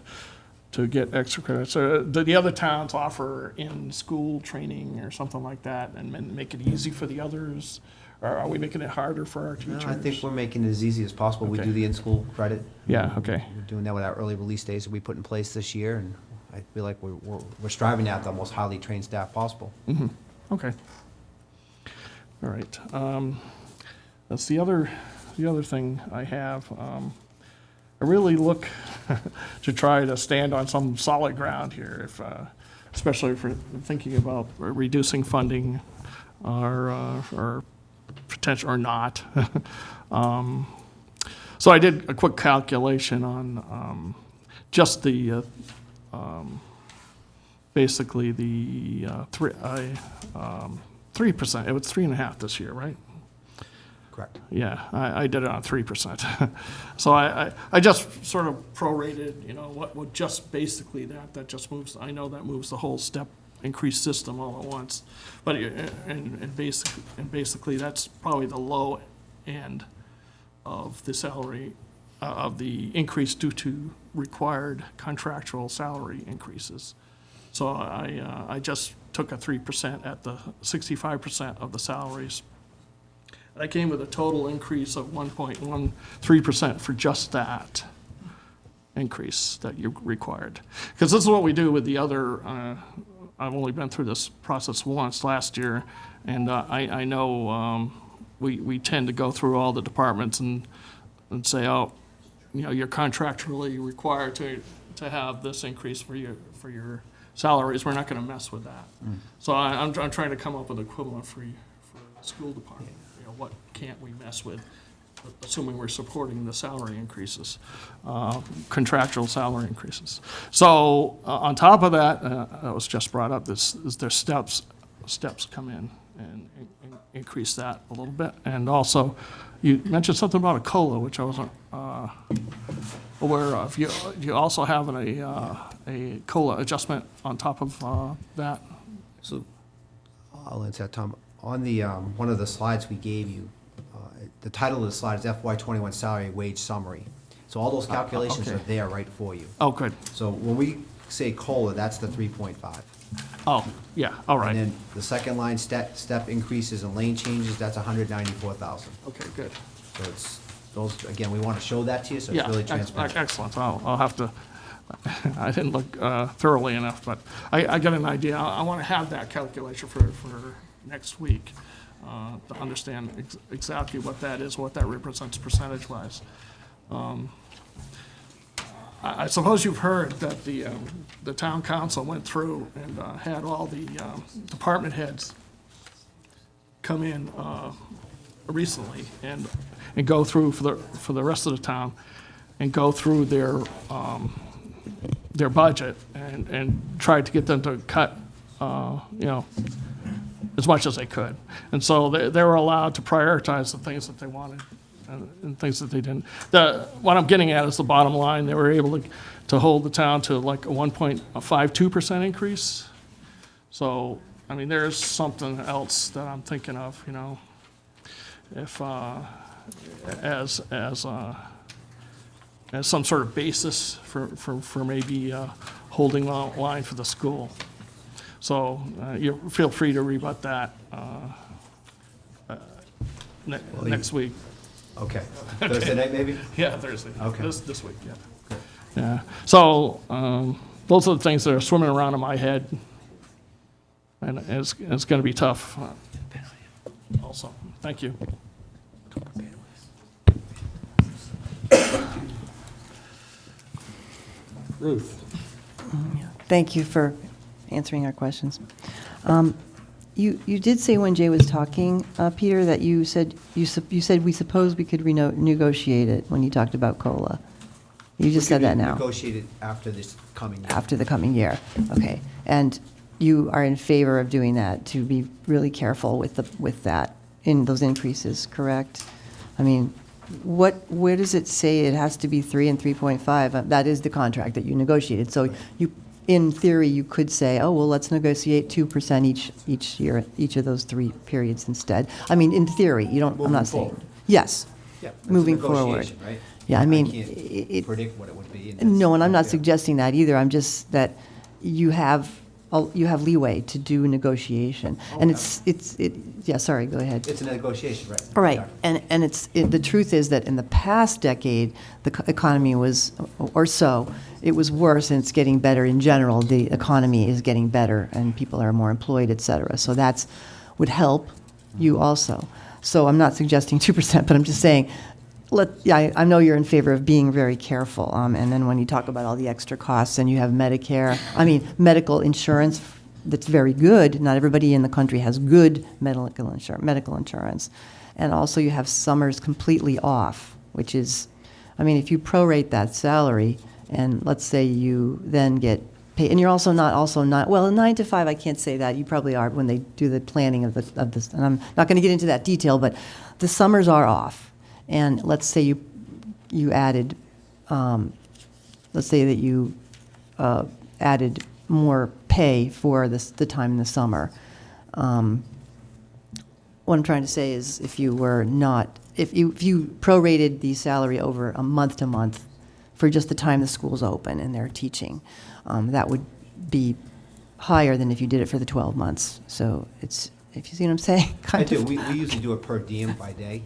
get extra credits? Do the other towns offer in-school training or something like that and make it easy for the others? Or are we making it harder for our No, teachers? I think we're making it as easy as possible. We Okay. do the in-school credit. Yeah, okay. We're doing that with our early release days that we put in place this year, and I feel like we're striving to have the most highly trained staff possible. Mm-hmm. Okay. All right. That's the other thing I have. I really look to try to stand on some solid ground here, especially if we're thinking about reducing funding or potential or not. So I did a quick calculation on just the basically the 3%. It was 3.5 this year, right? Correct. Yeah, I did it on 3%. So I just sort of prorated, what just basically that just moves. I know that moves the whole step increase system all at once, but and basically that's probably the low end of the salary of the increase due to required contractual salary increases. So I just took a 3% at the 65% of the salaries. I came with a total increase of 1.13% for just that increase that you required. Because this is what we do with the other, I've only been through this process once last year, and I know we tend to go through all the departments and say, oh, you're contractually required to have this increase for your salaries. We're not going to mess with that. So I'm trying to come up with equivalent for the school department. What can't we mess with, assuming we're supporting the salary increases, contractual salary increases. So on top of that, that was just brought up, there's steps come in and increase that a little bit. And also, you mentioned something about a COLA, which I wasn't aware of. You also have a COLA adjustment on top of that? So I'll answer that, Tom. On the one of the slides we gave you, the title of the slide is FY21 salary wage summary. So all those calculations okay. are there right for you. Oh, good. So when we say COLA, that's the 3.5. Oh, yeah, all right. And then the second line, step increases and lane changes, that's 194,000. Okay, good. So it's those, again, we want to show that to you, so it's Yeah, really transparent. excellent. I'll have to, I didn't look thoroughly enough, but I got an idea. I want to have that calculation for next week to understand exactly what that is, what that represents percentage-wise. I suppose you've heard that the town council went through and had all the department heads come in recently and go through for the rest of the town and go through their budget and tried to get them to cut, as much as they could. And so they were allowed to prioritize the things that they wanted and things that they didn't. What I'm getting at is the bottom line. They were able to hold the town to like a 1.52% increase. So, I mean, there's something else that I'm thinking of, if, as some sort of basis for maybe holding the line for the school. So you feel free to rebut that next week. Okay. Thursday night, maybe? Yeah, Thursday. Okay. This week, yeah. Yeah. So those are the things that are swimming around in my head, and it's going to be tough. Also, thank you. Ruth. Thank you for answering our questions. You did say when Jay was talking, Peter, that you said we suppose we could renegotiate it when you talked about COLA. You just said that now. Negotiate it after this coming year. After the coming year, okay. And you are in favor of doing that, to be really careful with that, in those increases, correct? I mean, where does it say it has to be 3 and 3.5? That is the contract that you negotiated. So in theory, you could say, oh, well, let's negotiate 2% each year, each of those 3 periods instead. I mean, in theory, I'm not saying. Yes. Yeah, it's a moving forward. negotiation, right? Yeah, I mean. Can't predict what it would be. No, and I'm not fair. suggesting that either. I'm just that you have leeway to do negotiation. And yeah, sorry, go ahead. It's a negotiation, right? Right, Yeah. and the truth is that in the past decade, the economy was, it was worse, and it's getting better in general. The economy is getting better, and people are more employed, et cetera. So that's, would help you also. So I'm not suggesting 2%, but I'm just saying, I know you're in favor of being very careful. And then when you talk about all the extra costs, and you have medical insurance, that's very good. Not everybody in the country has good medical insurance. And also you have summers completely off, which is, if you prorate that salary, and let's say you then get paid, and you're also not, well, 9 to 5, I can't say that. You probably are when they do the planning of this. And I'm not going to get into that detail, but the summers are off. And let's say you added, let's say that you added more pay for the time in the summer. What I'm trying to say is, if you prorated the salary over a month to month for just the time the school's open and they're teaching, that would be higher than if you did it for the 12 months. So if you see what I'm saying? I do. We usually do it per diem by day.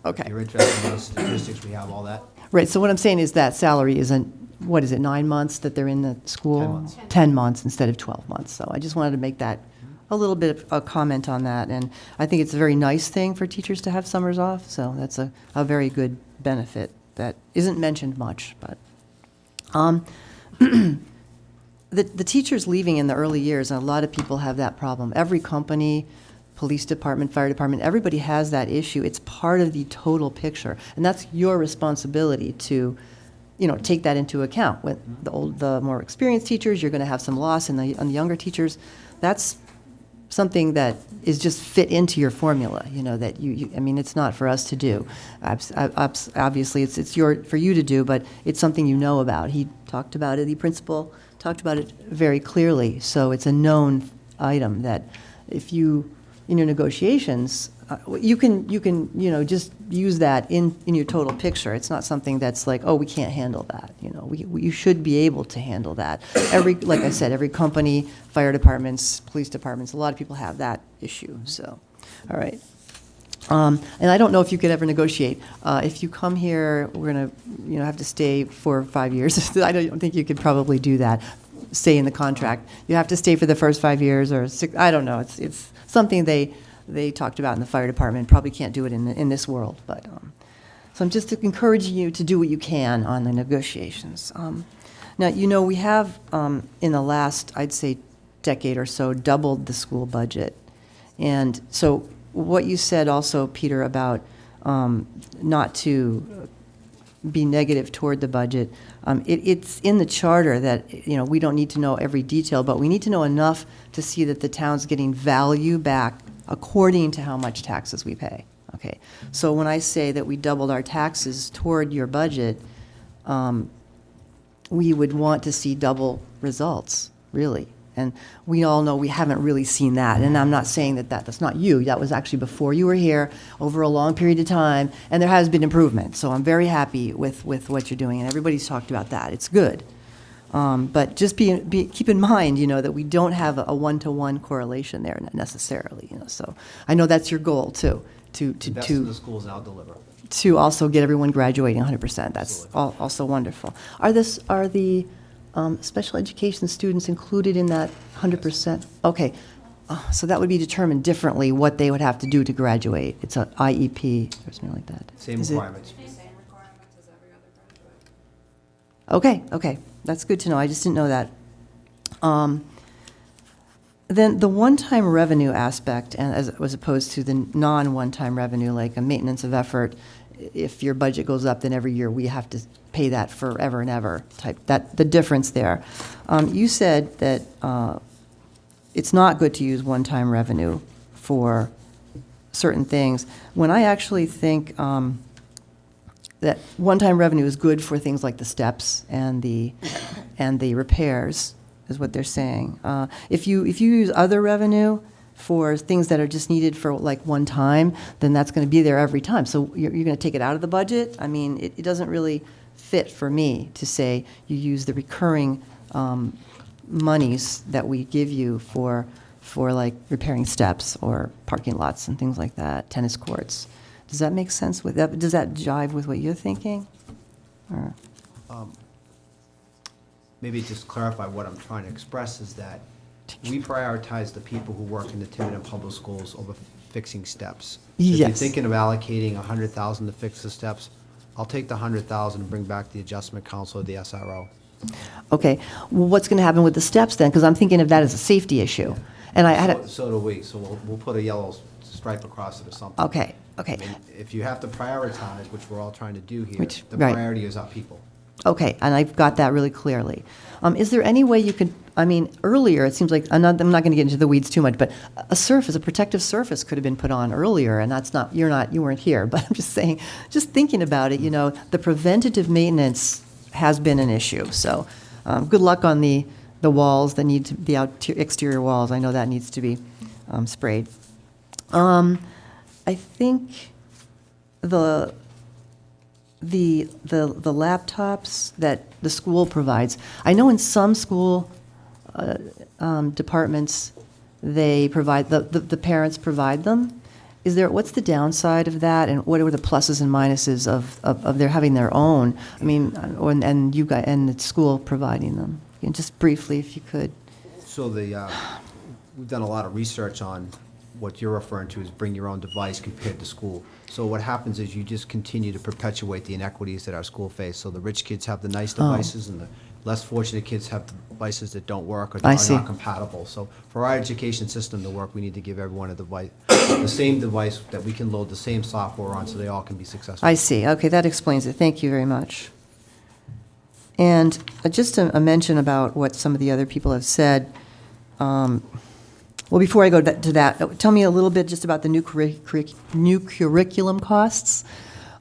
Okay. If you're interested in those statistics, we have all that. Right, so what I'm saying is that salary isn't, 9 months that they're in the school? 10 months. 10 months instead of 12 months. So I just wanted to make that, a little bit of a comment on that. And I think it's a very nice thing for teachers to have summers off, so that's a very good benefit that isn't mentioned much. But the teachers leaving in the early years, and a lot of people have that problem. Every company, police department, fire department, everybody has that issue. It's part of the total picture, and that's your responsibility to, take that into account. With the more experienced teachers, you're going to have some loss, and on the younger teachers, that's something that is just fit into your formula. That it's not for us to do. Obviously, it's for you to do, but it's something you know about. He talked about it. The principal talked about it very clearly. So it's a known item that if you, in your negotiations, you can just use that in your total picture. It's not something that's like, oh, we can't handle that. You should be able to handle that. Like I said, every company, fire departments, police departments, a lot of people have that issue. So, all right. And I don't know if you could ever negotiate. If you come here, we're going to, have to stay 4 or 5 years. I don't think you could probably do that. Stay in the contract. You have to stay for the first 5 years or 6. I don't know. It's something they talked about in the fire department. Probably can't do it in this world, but So I'm just encouraging you to do what you can on the negotiations. Now, we have, in the last, I'd say, decade or so, doubled the school budget. And so what you said also, Peter, about not to be negative toward the budget, it's in the charter that, we don't need to know every detail, but we need to know enough to see that the town's getting value back according to how much taxes we pay. Okay, so when I say that we doubled our taxes toward your budget, we would want to see double results, really. And we all know we haven't really seen that. And I'm not saying that's not you. That was actually before you were here over a long period of time. And there has been improvement. So I'm very happy with what you're doing. And everybody's talked about that. It's good. But just keep in mind, that we don't have a one-to-one correlation there necessarily. So I know that's your goal too. Invest in the schools and out-deliver. To also get everyone graduating 100%. That's also wonderful. Are the special education students included in that 100%? Okay, so that would be determined differently what they would have to do to graduate. It's an IEP or something like that. Same Is it? requirements. Okay, that's good to know. I just didn't know that. Then the one-time revenue aspect, and as opposed to the non-one-time revenue, like a maintenance of effort, if your budget goes up, then every year we have to pay that forever and ever type. The difference there. You said that it's not good to use one-time revenue for certain things. When I actually think that one-time revenue is good for things like the steps and the repairs, is what they're saying. If you use other revenue for things that are just needed for like one time, then that's going to be there every time. So you're going to take it out of the budget? I mean, it doesn't really fit for me to say you use the recurring monies that we give you for like repairing steps or parking lots and things like that, tennis courts. Does that make sense with that? Does that jive with what you're thinking? Or? Maybe just clarify what I'm trying to express is that we prioritize the people who work in the Tiverton Public Schools over fixing steps. So if you're Yes. thinking of allocating $100,000 to fix the steps, I'll take the $100,000 and bring back the adjustment council or the SRO. Okay, well, what's going to happen with the steps then? Because I'm thinking of that as a safety issue. And I had, So do we, so we'll put a yellow stripe across it or something. okay. I mean, if you have to prioritize, which we're all trying to do here, Which- the right. priority is our people. Okay, and I've got that really clearly. Is there any way you could, earlier, it seems like, I'm not going to get into the weeds too much, but a protective surface could have been put on earlier, and that's not, you weren't here, but I'm just saying, just thinking about it, the preventative maintenance has been an issue, so good luck on the walls that need to, the exterior walls, I know that needs to be sprayed. I think the laptops that the school provides, I know in some school departments, they provide, the parents provide them. What's the downside of that, and what are the pluses and minuses of their having their own? And you guys, and the school providing them? And just briefly, if you could. So we've done a lot of research on what you're referring to as bring your own device compared to school. So what happens is you just continue to perpetuate the inequities that our school face. So the rich kids have the nice devices, and the less fortunate kids have devices that don't work or I are see. not compatible. So for our education system to work, we need to give everyone a device, the same device that we can load the same software on, so they all can be successful. I see. Okay, that explains it. Thank you very much. And just a mention about what some of the other people have said. Well, before I go to that, tell me a little bit just about the new curriculum costs.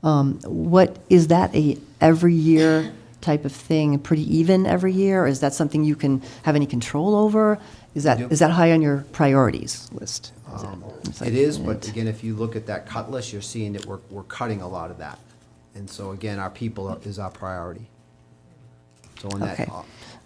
What is that, a every year type of thing, pretty even every year, or is that something you can have any control over? Is that high on your priorities list? It is, but again, if you look at that cut list, you're seeing that we're cutting a lot of that. And so again, our people is our priority. So in that, Okay.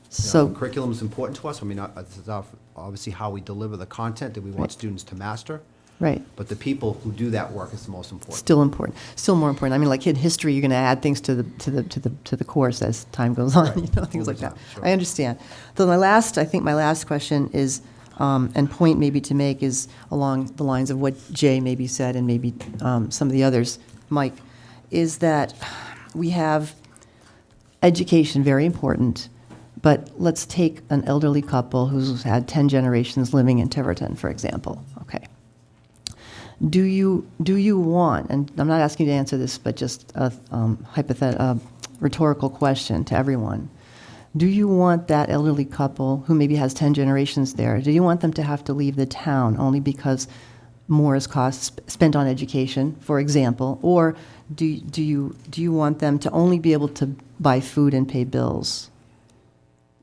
so curriculum is important to us. I mean, it's obviously how we deliver the content that we want Right. students to master. Right. But the people who do that work is the most important. Still important, still more important. Like in history, you're going to add things to the course as time goes on, Right. things like Over that. time, sure. I understand. So my last question is, and point maybe to make is along the lines of what Jay maybe said and maybe some of the others, Mike, is that we have education, very important, but let's take an elderly couple who's had 10 generations living in Tiverton, for example, okay? Do you want, and I'm not asking you to answer this, but just a rhetorical question to everyone. Do you want that elderly couple who maybe has 10 generations there, do you want them to have to leave the town only because more is spent on education, for example, or do you want them to only be able to buy food and pay bills?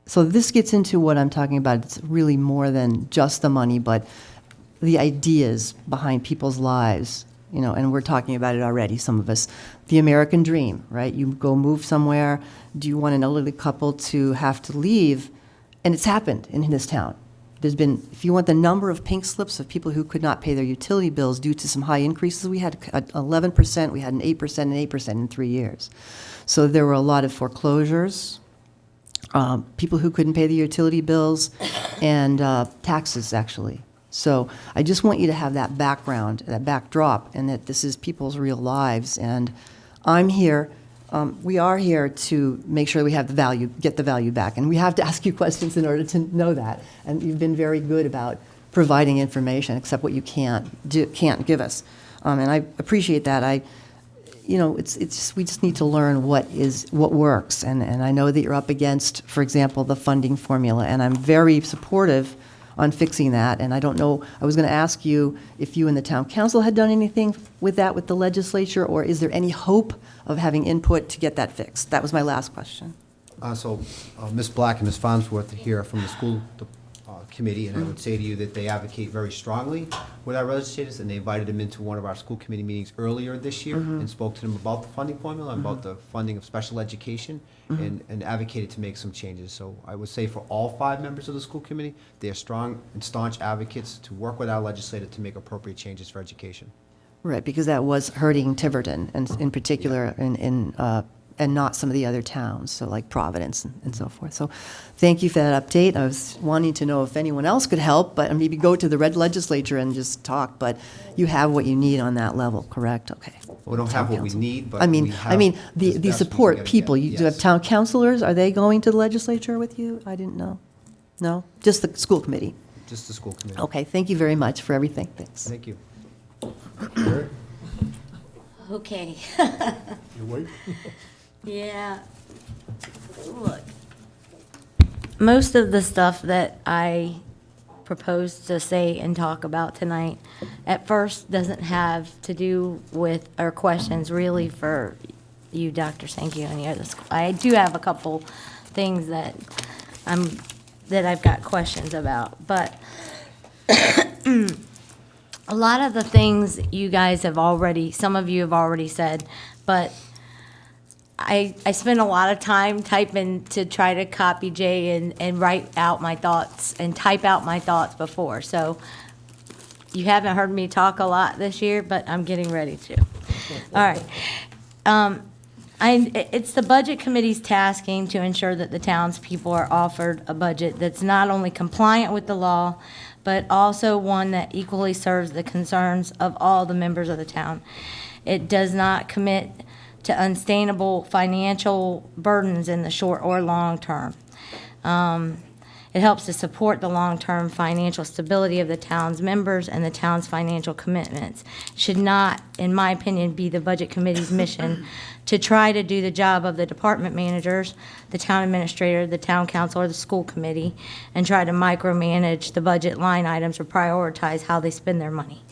So this gets into what I'm talking about. It's really more than just the money, but the ideas behind people's lives, you know, and we're talking about it already, some of us. The American dream, right? You go move somewhere. Do you want an elderly couple to have to leave? And it's happened in this town. There's been, if you want the number of pink slips of people who could not pay their utility bills due to some high increases, we had 11%, we had an 8% and 8% in 3 years. So there were a lot of foreclosures, people who couldn't pay the utility bills, and taxes, actually. So I just want you to have that background, that backdrop, and that this is people's real lives. And I'm here, we are here to make sure we have the value, get the value back. And we have to ask you questions in order to know that. And you've been very good about providing information, except what you can't give us. And I appreciate that. You know, we just need to learn what works. And I know that you're up against, for example, the funding formula. And I'm very supportive on fixing that, and I don't know, I was going to ask you if you and the town council had done anything with that with the legislature, or is there any hope of having input to get that fixed? That was my last question. So Ms. Black and Ms. Farnsworth are here from the school committee, and I would say to you that they advocate very strongly with our legislators, and they invited them into one of our school committee meetings earlier this year and spoke to them about the funding formula and about the funding of special education and advocated to make some changes. So I would say for all 5 members of the school committee, they are strong and staunch advocates to work with our legislator to make appropriate changes for education. Right, because that was hurting Tiverton, and in particular, and not some of the other towns, so like Providence and so forth. So thank you for that update. I was wanting to know if anyone else could help, but maybe go to the red legislature and just talk, but you have what you need on that level, correct? Okay. We don't have what we need, but I mean, we have the support people, you do have town councilors, are they going to the legislature with you? I didn't know. No? Just the school committee? Just the school committee. Okay, thank you very much for everything. Thanks. Thank you. Okay. You wait. Yeah. Look, most of the stuff that I proposed to say and talk about tonight at first doesn't have to do with our questions really for you, Dr. Sankey, and the other school. I do have a couple things that I've got questions about, but a lot of the things you guys have already, some of you have already said, but I spend a lot of time typing to try to copy Jay and write out my thoughts and type out my thoughts before. So you haven't heard me talk a lot this year, but I'm getting ready to. All right. It's the Budget Committee's tasking to ensure that the townspeople are offered a budget that's not only compliant with the law, but also one that equally serves the concerns of all the members of the town. It does not commit to unsustainable financial burdens in the short or long term. It helps to support the long-term financial stability of the town's members and the town's financial commitments. Should not, in my opinion, be the Budget Committee's mission to try to do the job of the department managers, the town administrator, the town council, or the school committee, and try to micromanage the budget line items or prioritize how they spend their money,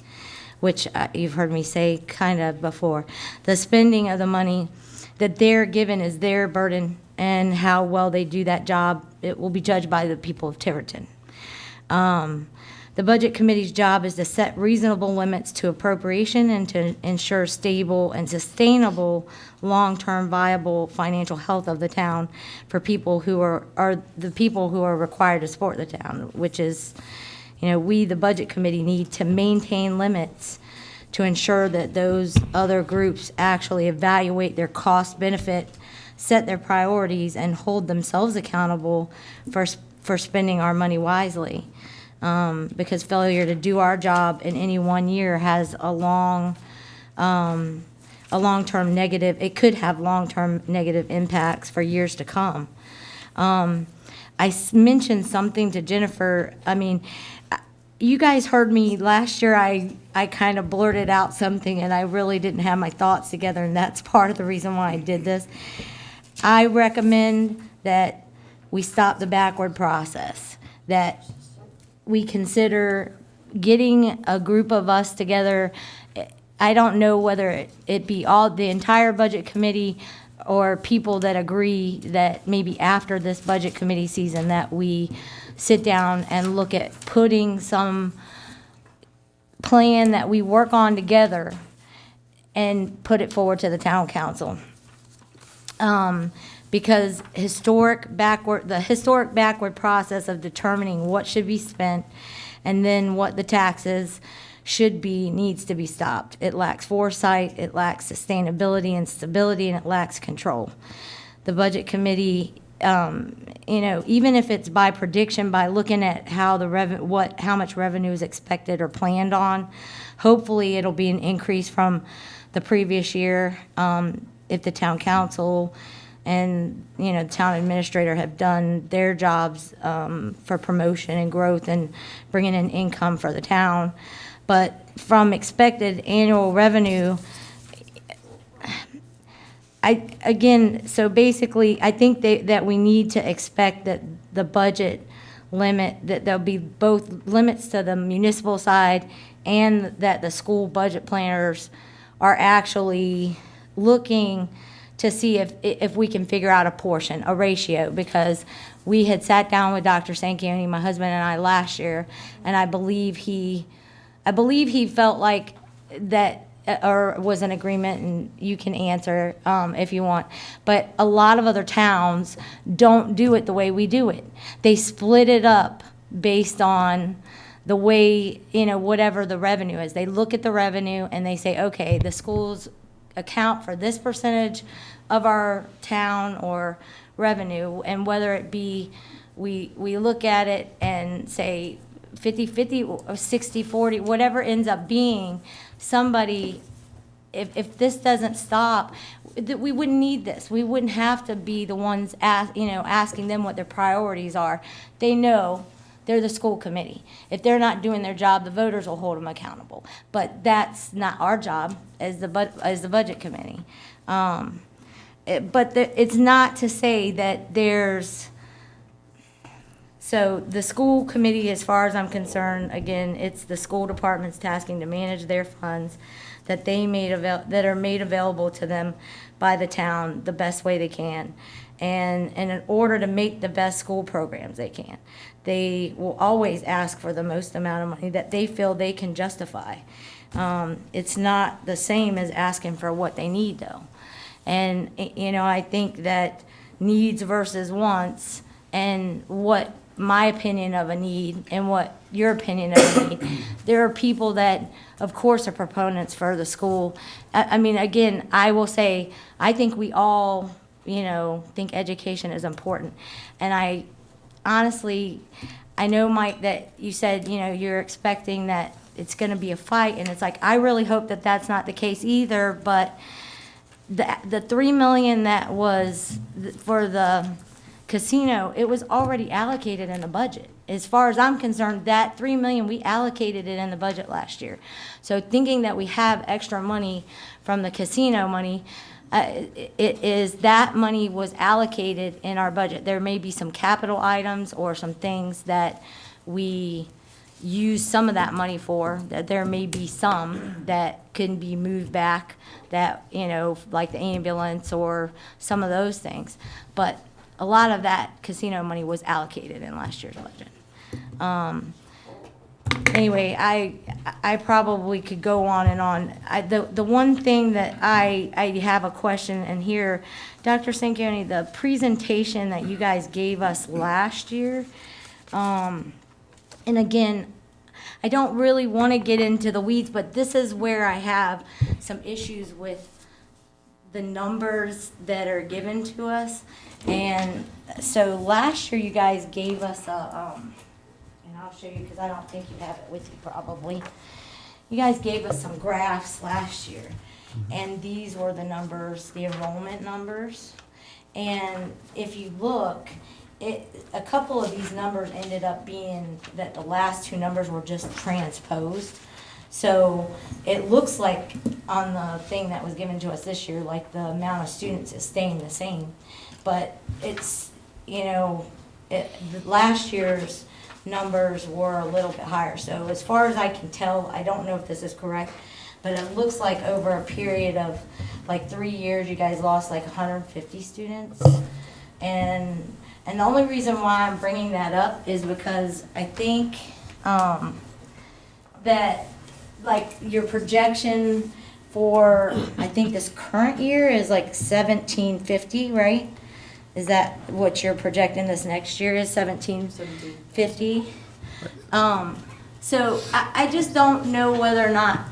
which you've heard me say kind of before. The spending of the money that they're given is their burden, and how well they do that job, it will be judged by the people of Tiverton. The Budget Committee's job is to set reasonable limits to appropriation and to ensure stable and sustainable, long-term viable financial health of the town for people who are the people who are required to support the town, which is, we, the Budget Committee, need to maintain limits to ensure that those other groups actually evaluate their cost benefit, set their priorities, and hold themselves accountable for spending our money wisely. Because failure to do our job in any one year has a long a long-term negative, it could have long-term negative impacts for years to come. Mentioned something to Jennifer. I mean, you guys heard me last year, I kind of blurted out something and I really didn't have my thoughts together, and that's part of the reason why I did this. I recommend that we stop the backward process, that we consider getting a group of us together. I don't know whether it be all, the entire budget committee, or people that agree that maybe after this budget committee season that we sit down and look at putting some plan that we work on together and put it forward to the town council. Because the historic backward process of determining what should be spent and then what the taxes should be needs to be stopped. It lacks foresight, it lacks sustainability and stability, and it lacks control. The budget committee, even if it's by prediction, by looking at how how much revenue is expected or planned on, hopefully it'll be an increase from the previous year. If the town council and the town administrator have done their jobs for promotion and growth and bringing in income for the town. But from expected annual revenue, so basically, I think that we need to expect that the budget limit, that there'll be both limits to the municipal side and that the school budget planners are actually looking to see if we can figure out a portion, a ratio, because we had sat down with Dr. Sanquioni, my husband and I, last year, and I believe he felt like that, or was in agreement, and you can answer if you want, but a lot of other towns don't do it the way we do it. They split it up based on the way, whatever the revenue is. They look at the revenue and they say, okay, the schools account for this percentage of our town or revenue, and whether it be, we look at it and say 50-50 or 60-40, whatever ends up being, somebody, if this doesn't stop, we wouldn't need this. We wouldn't have to be the ones asking them what their priorities are. They know. They're the school committee. If they're not doing their job, the voters will hold them accountable. But that's not our job as the budget committee. It's not to say that there's. So the school committee, as far as I'm concerned, again, it's the school department's tasking to manage their funds that that are made available to them by the town the best way they can. And in order to make the best school programs they can, they will always ask for the most amount of money that they feel they can justify. It's not the same as asking for what they need, though. And, I think that needs versus wants, and what my opinion of a need and what your opinion of a need, there are people that, of course, are proponents for the school. Again, I will say, I think we all think education is important. And I honestly, I know, Mike, that you said, you're expecting that it's going to be a fight. And it's like, I really hope that that's not the case either. But the $3 million that was for the casino, it was already allocated in the budget. As far as I'm concerned, that $3 million, we allocated it in the budget last year. So thinking that we have extra money from the casino money, that money was allocated in our budget. There may be some capital items or some things that we use some of that money for, that there may be some that can be moved back, that, like the ambulance or some of those things. But a lot of that casino money was allocated in last year's budget. Anyway, I probably could go on and on. The one thing that I have a question, and here, Dr. Sanquioni, the presentation that you guys gave us last year, and again, I don't really want to get into the weeds, but this is where I have some issues with the numbers that are given to us. And so last year you guys gave us and I'll show you because I don't think you have it with you probably. You guys gave us some graphs last year. and these were the numbers, the enrollment numbers. And if you look, a couple of these numbers ended up being that the last two numbers were just transposed. So it looks like on the thing that was given to us this year, like the amount of students is staying the same. But it's, last year's numbers were a little bit higher. So as far as I can tell, I don't know if this is correct, but it looks like over a period of like 3 years, you guys lost like 150 students. And the only reason why I'm bringing that up is because I think that like your projection for, I think this current year is like 1750, right? Is that what you're projecting this next year is, 1750? So I just don't know whether or not,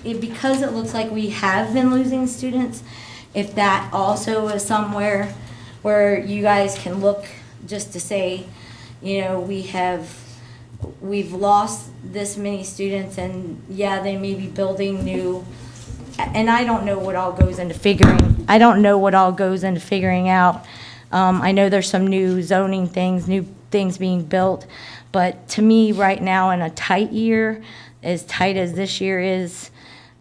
because it looks like we have been losing students, if that also is somewhere where you guys can look just to say, we've lost this many students, and yeah, they may be building new, and I don't know what all goes into figuring out. I know there's some new zoning things, new things being built, but to me, right now, in a tight year, as tight as this year is,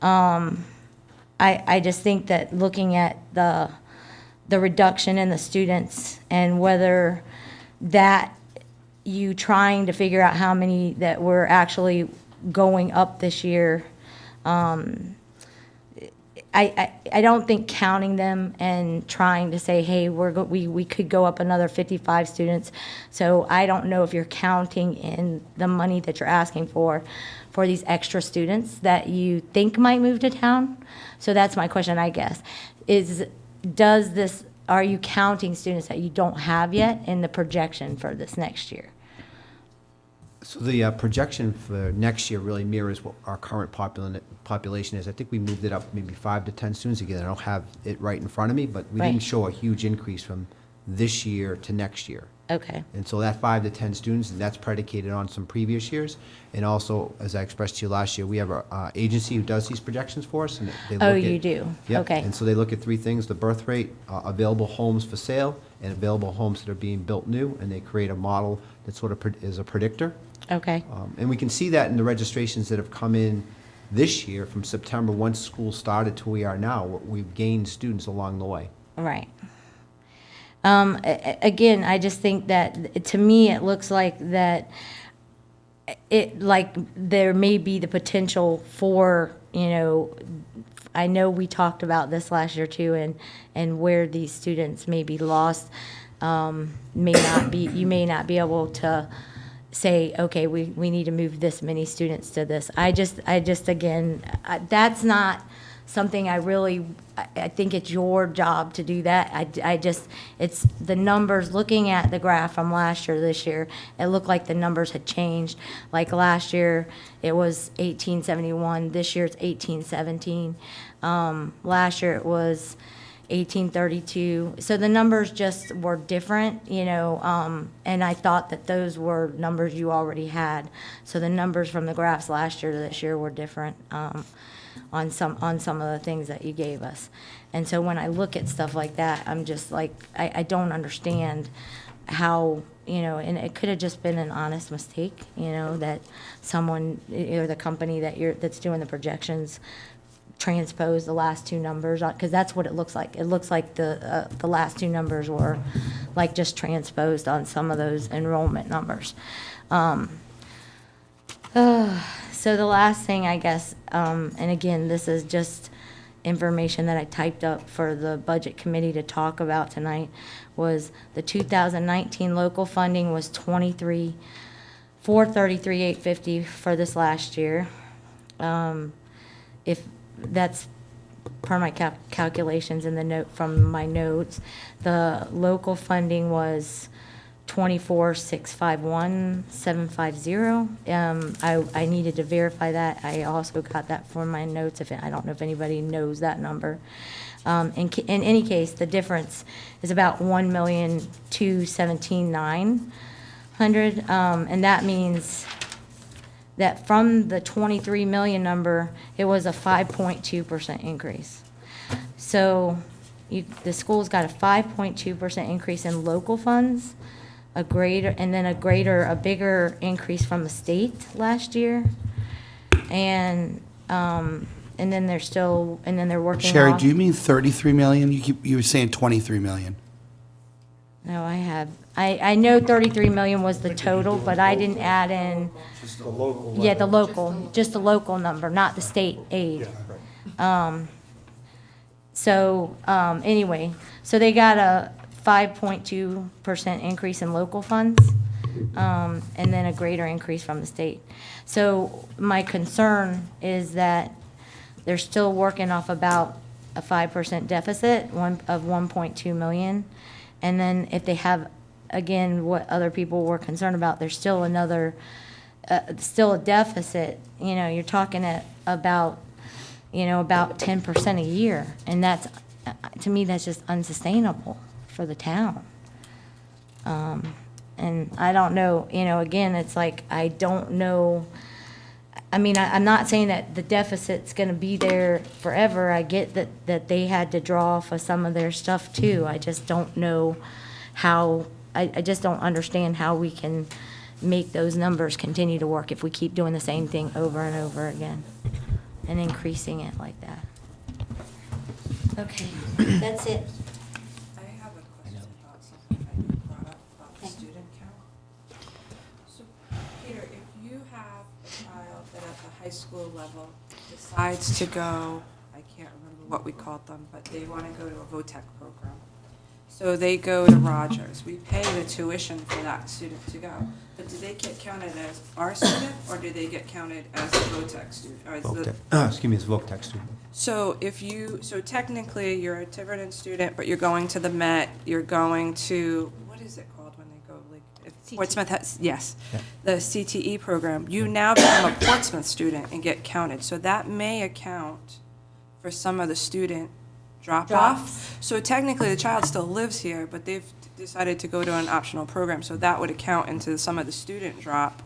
I just think that looking at the reduction in the students and whether that you trying to figure out how many that were actually going up this year, I don't think counting them and trying to say, hey, we could go up another 55 students. So I don't know if you're counting in the money that you're asking for these extra students that you think might move to town. So that's my question, I guess, are you counting students that you don't have yet in the projection for this next year? So the projection for next year really mirrors what our current population is. I think we moved it up maybe 5 to 10 students again. I don't have it right in front of me, but we Right. didn't show a huge increase from this year to next year. Okay. And so that 5 to 10 students, and that's predicated on some previous years. And also, as I expressed to you last year, we have an agency who does these projections for us. And they look Oh, at, you do? Yep. Okay. And so they look at 3 things: the birth rate, available homes for sale, and available homes that are being built new. And they create a model that sort of is a predictor. Okay. And we can see that in the registrations that have come in this year from September, once school started to where we are now. We've gained students along the way. Right. Again, I just think that, to me, it looks like that there may be the potential for, I know we talked about this last year too, and where these students may be lost, you may not be able to say, okay, we need to move this many students to this. I just again, that's not something I think it's your job to do that. It's the numbers, looking at the graph from last year, this year, it looked like the numbers had changed. Like last year, it was 1871, this year it's 1817. Last year it was 1832. So the numbers just were different, and I thought that those were numbers you already had. So the numbers from the graphs last year to this year were different on some of the things that you gave us. And so when I look at stuff like that, I'm just like, I don't understand how, and it could have just been an honest mistake, that someone, or the company that's doing the projections transpose the last 2 numbers, because that's what it looks like. It looks like the last 2 numbers were like just transposed on some of those enrollment numbers. So the last thing, I guess, and again, this is just information that I typed up for the budget committee to talk about tonight, was the 2019 local funding was $433,850 for this last year. If that's per my calculations in the note from my notes, the local funding was 24,651,750. I needed to verify that. I also got that from my notes. I don't know if anybody knows that number. In any case, the difference is about 1,217,900, and that means that from the 23 million number, it was a 5.2% increase. So the school's got a 5.2% increase in local funds, a bigger increase from the state last year. And then they're working Sherry, off- do you mean 33 million? You were saying 23 million. No, I know 33 million was the total, but I didn't add in, Just the local. yeah, just the local number, not the state aid. Anyway, so they got a 5.2% increase in local funds, and then a greater increase from the state. So my concern is that they're still working off about a 5% deficit, of 1.2 million. And then if they have, again, what other people were concerned about, there's still still a deficit. You're talking about 10% a year. And to me, that's just unsustainable for the town. And I don't know, again, it's like, I don't know. I mean, I'm not saying that the deficit's gonna be there forever. I get that they had to draw off of some of their stuff too. I just don't know how, I just don't understand how we can make those numbers continue to work if we keep doing the same thing over and over again and increasing it like that. Okay, that's it. I have a question about something that you brought up about the student count. So, Peter, if you have a child that at the high school level decides to go, I can't remember what we called them, but they want to go to a VOTEC program. So they go to Rogers. We pay the tuition for that student to go. But do they get counted as our student, or do they get counted as the VOTEC student? Or as the- Excuse me, it's VOTEC student. So so technically, you're a Tiverton student, but you're going to the Met, you're going to, what is it called when they go, like, if Portsmouth has, yes, the CTE program. You now become a Portsmouth student and get counted. So that may account for some of the student drop-off. So technically, the child still lives here, but they've decided to go to an optional program. So that would account into some of the student drop,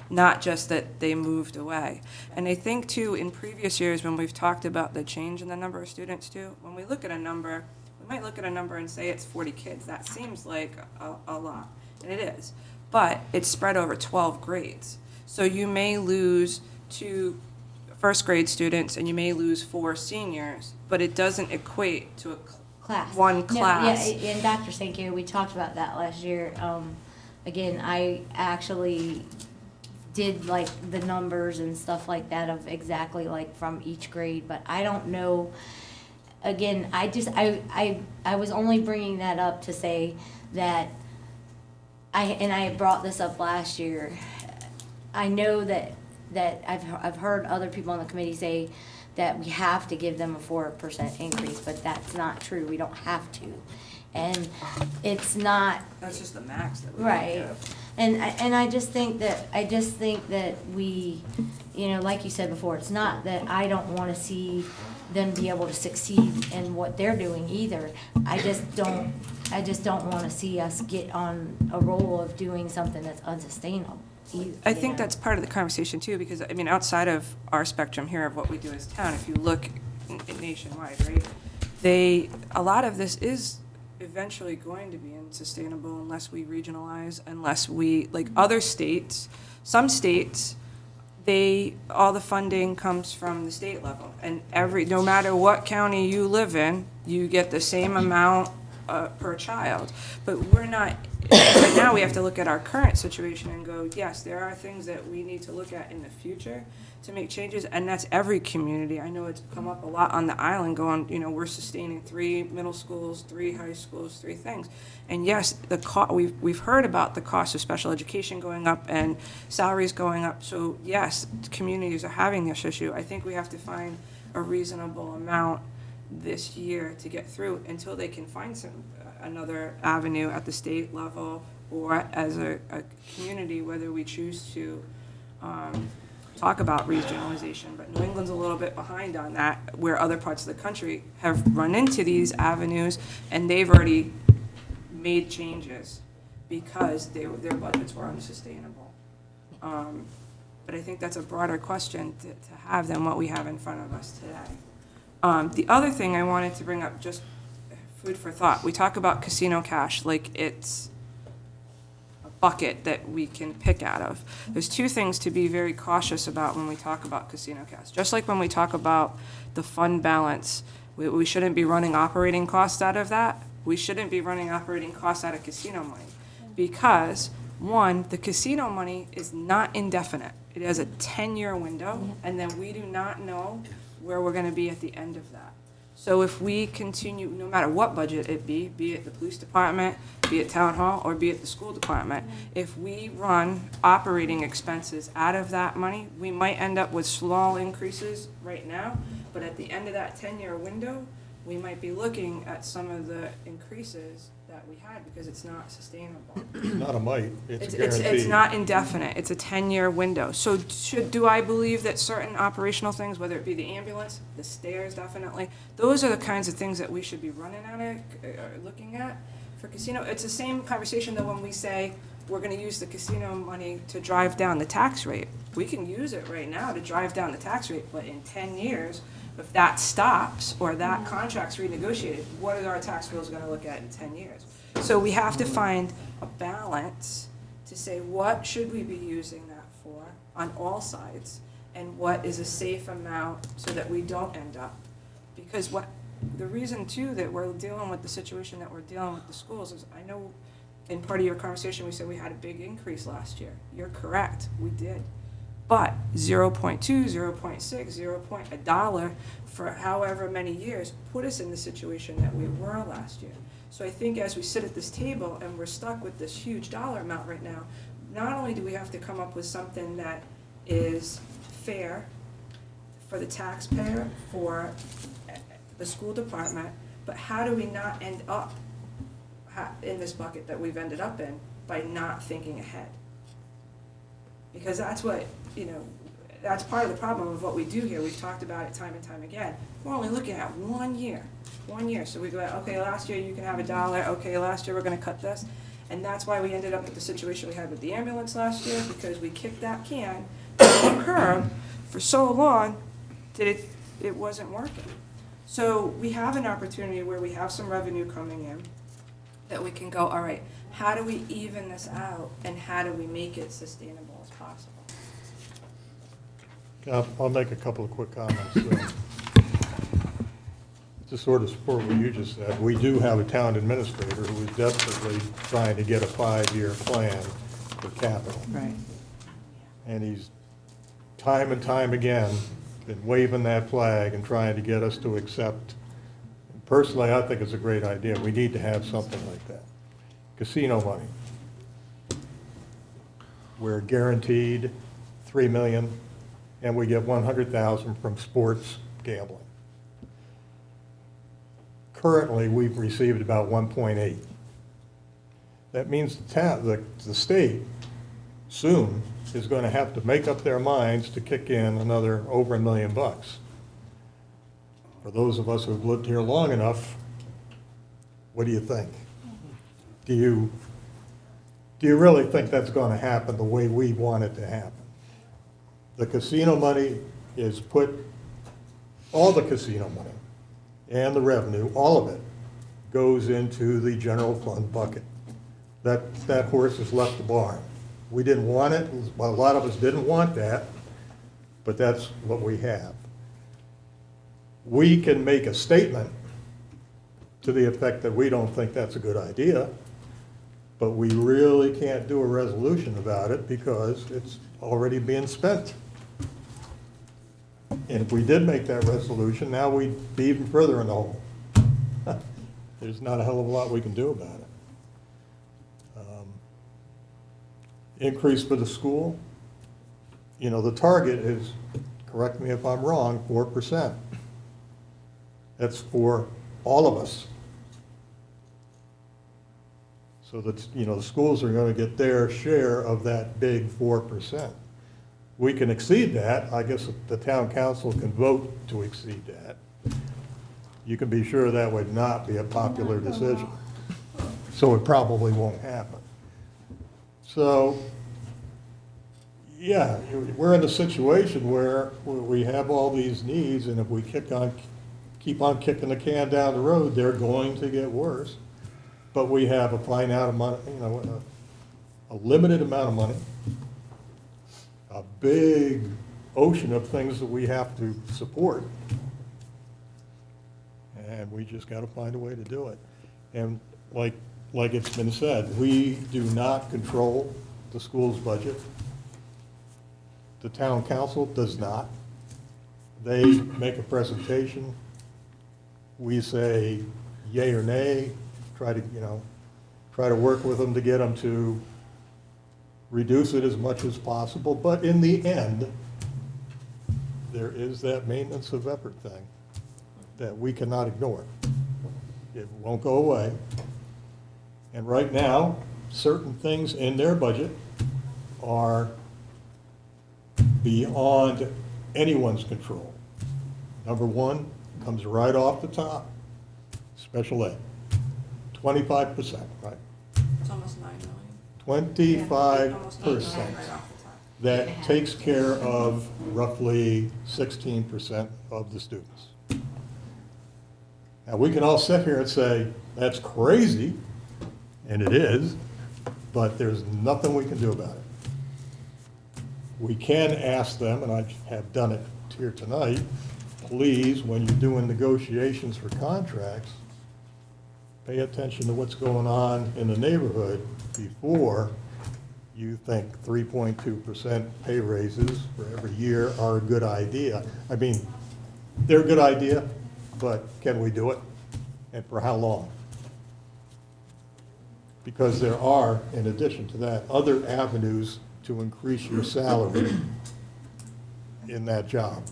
not just that they moved away. And I think, too, in previous years, when we've talked about the change in the number of students, too, when we look at a number, we might look at a number and say it's 40 kids. That seems like a lot, and it is. But it's spread over 12 grades. So you may lose 2 first grade students, and you may lose 4 seniors, but it doesn't equate to a one class. Yeah, and Dr. Sankier, we talked about that last year. Again, I actually did like the numbers and stuff like that of exactly like from each grade, but I don't know. Again, I was only bringing that up to say that I brought this up last year. I know that I've heard other people on the committee say that we have to give them a 4% increase, but that's not true. We don't have to. And it's not. That's just the max that we right. give. And I just think that we, like you said before, it's not that I don't want to see them be able to succeed in what they're doing either. I just don't want to see us get on a roll of doing something that's unsustainable. I think that's part of the conversation too, because I mean, outside of our spectrum here of what we do as town, if you look nationwide, right, a lot of this is eventually going to be unsustainable unless we regionalize, unless we, like other states, some states, all the funding comes from the state level, and no matter what county you live in, you get the same amount per child. But we're not, right now we have to look at our current situation and go, yes, there are things that we need to look at in the future to make changes, and that's every community. I know it's come up a lot on the island going, we're sustaining 3 middle schools, 3 high schools, 3 things. And yes, we've heard about the cost of special education going up and salaries going up. So yes, communities are having this issue. I think we have to find a reasonable amount this year to get through until they can find another avenue at the state level or as a community, whether we choose to talk about regionalization. But New England's a little bit behind on that, where other parts of the country have run into these avenues and they've already made changes because their budgets were unsustainable. but I think that's a broader question to have than what we have in front of us today. The other thing I wanted to bring up, just food for thought, we talk about casino cash like it's a bucket that we can pick out of. There's two things to be very cautious about when we talk about casino cash. Just like when we talk about the fund balance, we shouldn't be running operating costs out of that. We shouldn't be running operating costs out of casino money. Because, one, the casino money is not indefinite. It has a 10-year window, and then we do not know where we're gonna be at the end of that. So if we continue, no matter what budget it be it the police department, be it town hall, or be it the school department, if we run operating expenses out of that money, we might end up with small increases right now, but at the end of that 10-year window, we might be looking at some of the increases that we had because it's not sustainable. Not a might, it's a It's guarantee. not indefinite, it's a 10-year window. So do I believe that certain operational things, whether it be the ambulance, the stairs definitely, those are the kinds of things that we should be running at it, or looking at for casino? It's the same conversation though when we say we're gonna use the casino money to drive down the tax rate. We can use it right now to drive down the tax rate, but in 10 years, if that stops or that contract's renegotiated, what are our tax bills gonna look at in 10 years? So we have to find a balance to say, what should we be using that for on all sides? And what is a safe amount so that we don't end up? Because the reason too that we're dealing with the situation that we're dealing with the schools is, I know in part of your conversation, we said we had a big increase last year. You're correct, we did. But 0.2, 0.6, a dollar for however many years put us in the situation that we were last year. So I think as we sit at this table and we're stuck with this huge dollar amount right now, not only do we have to come up with something that is fair for the taxpayer, for the school department, but how do we not end up in this bucket that we've ended up in by not thinking ahead? Because that's what, that's part of the problem of what we do here. We've talked about it time and time again. We're only looking at 1 year. So we go, okay, last year you can have $1. Okay, last year we're gonna cut this. And that's why we ended up with the situation we had with the ambulance last year, because we kicked that can down the curb for so long that it wasn't working. So we have an opportunity where we have some revenue coming in that we can go, all right, how do we even this out and how do we make it sustainable as possible? I'll make a couple of quick comments. To sort of support what you just said, we do have a town administrator who is desperately trying to get a 5-year plan for capital. Right. And he's, time and time again, been waving that flag and trying to get us to accept. Personally, I think it's a great idea. We need to have something like that. Casino money. We're guaranteed $3 million, and we get $100,000 from sports gambling. Currently, we've received about 1.8. That means the state soon is going to have to make up their minds to kick in another over $1 million. For those of us who've lived here long enough, what do you think? Do you really think that's going to happen the way we want it to happen? The casino money is all the casino money and the revenue, all of it, goes into the general fund bucket. That horse has left the barn. We didn't want it, well, a lot of us didn't want that, but that's what we have. We can make a statement to the effect that we don't think that's a good idea, but we really can't do a resolution about it because it's already being spent. And if we did make that resolution, now we'd be even further in the hole. There's not a hell of a lot we can do about it. Increase for the school, the target is, correct me if I'm wrong, 4%. That's for all of us. So that, the schools are going to get their share of that big 4%. We can exceed that. I guess the town council can vote to exceed that. You can be sure that would not be a popular decision. So it probably won't happen. So, yeah, we're in a situation where we have all these needs, and if we keep on kicking the can down the road, they're going to get worse. But we have a finite amount, a limited amount of money, a big ocean of things that we have to support, and we just got to find a way to do it. And like it's been said, we do not control the school's budget. The town council does not. They make a presentation. We say yay or nay, try to work with them to get them to reduce it as much as possible. But in the end, there is that maintenance of effort thing that we cannot ignore. It won't go away. And right now, certain things in their budget are beyond anyone's control. Number one comes right off the top, special ed, 25%, right? It's almost 9 million. 25%. That takes care of roughly 16% of the students. Now, we can all sit here and say, that's crazy, and it is, but there's nothing we can do about it. We can ask them, and I have done it here tonight, please, when you're doing negotiations for contracts, pay attention to what's going on in the neighborhood before you think 3.2% pay raises for every year are a good idea. I mean, they're a good idea, but can we do it? And for how long? Because there are, in addition to that, other avenues to increase your salary in that job.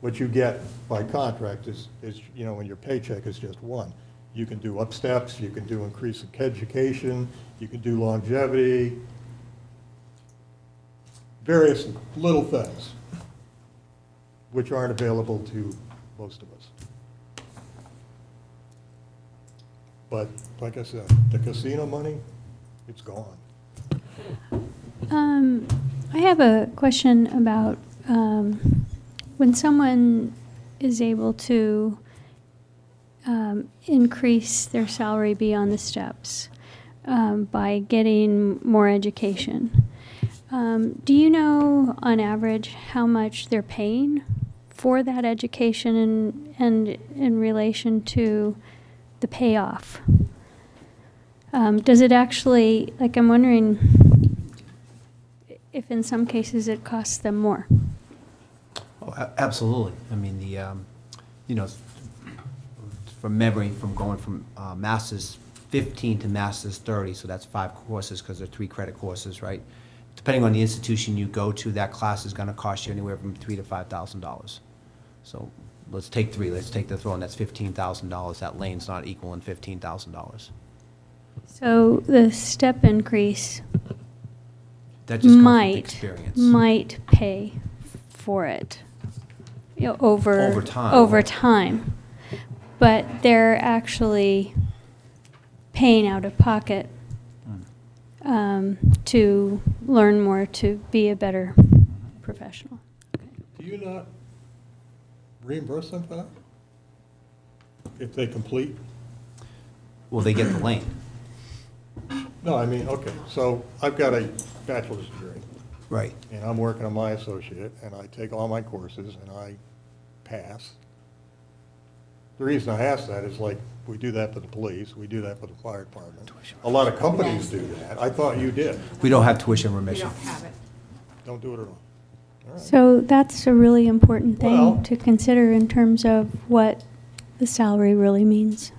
What you get by contract is when your paycheck is just one. You can do up steps, you can do increase in education, you can do longevity, various little things which aren't available to most of us. But like I said, the casino money, it's gone. I have a question about when someone is able to increase their salary beyond the steps by getting more education. Do you know, on average, how much they're paying for that education and in relation to the payoff? Does it actually, like, I'm wondering if in some cases it costs them more? Oh, absolutely. I mean, from memory, from going from Masters 15 to Masters 30, so that's 5 courses because they're 3 credit courses, right? Depending on the institution you go to, that class is going to cost you anywhere from $3,000 to $5,000. So let's take 3. Let's take the throw, and that's $15,000. That lane's not equaling $15,000. So the step increase That just comes with experience. might pay for it, over time. Over time, but they're actually paying out of pocket to learn more, to be a better professional. Do you not reimburse them for that? If they complete? Well, they get the lane. No, I mean, okay, so I've got a bachelor's degree. Right. And I'm working on my associate, and I take all my courses, and I pass. The reason I ask that is, like, we do that for the police, we do that for the fire department. A lot of companies do that. I thought you did. We don't have tuition remission. Don't do it at all. All right. So that's a really important Well- thing to consider in terms of what the salary really means.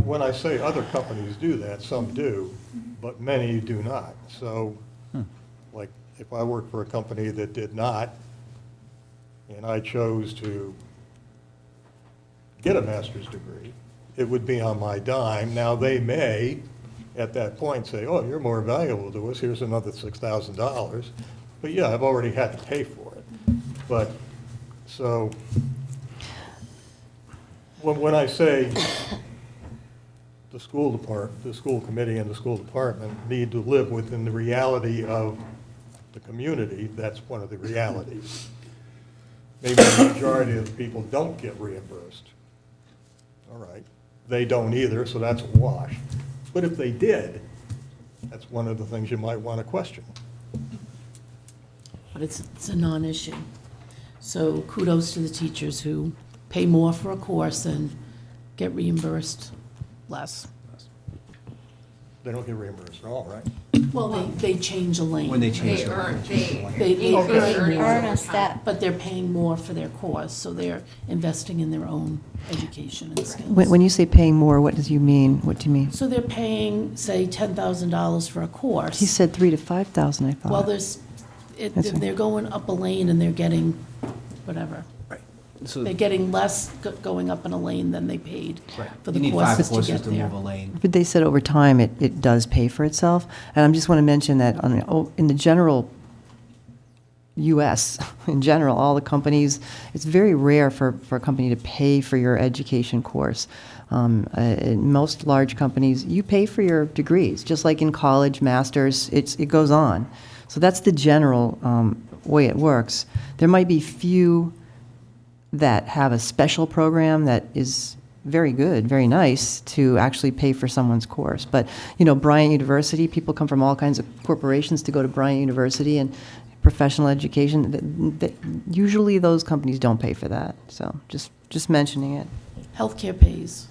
When I say other companies do that, some do, but many do not. So, like, if I worked for a company that did not, and I chose to get a master's degree, it would be on my dime. Now, they may, at that point, say, oh, you're more valuable to us, here's another $6,000. But yeah, I've already had to pay for it. But, so, when I say the school committee and the school department need to live within the reality of the community. That's one of the realities. Maybe the majority of the people don't get reimbursed. All right. They don't either, so that's a wash. But if they did, that's one of the things you might want to question. But it's a non-issue. So kudos to the teachers who pay more for a course and get reimbursed less. They don't get reimbursed at all, right? Well, they change a lane. When they change They the earn, lane. They earn more. Earn a step. But they're paying more for their course, so they're investing in their own education and skills. When you say paying more, what do you mean? What do you mean? So they're paying, say, $10,000 for a course. He said 3,000 to 5,000, I thought. Well, That's right. they're going up a lane and they're getting whatever. Right. So, They're getting less going up in a lane than they paid right. for You the need 5 courses to courses get to there. move a lane. But they said over time, it does pay for itself. And I just want to mention that in the general US, in general, all the companies, it's very rare for a company to pay for your education course. In most large companies, you pay for your degrees, just like in college, masters, it goes on. So that's the general way it works. There might be few that have a special program that is very good, very nice to actually pay for someone's course. But, Bryant University, people come from all kinds of corporations to go to Bryant University and professional education. Usually those companies don't pay for that. So just mentioning it. Healthcare pays.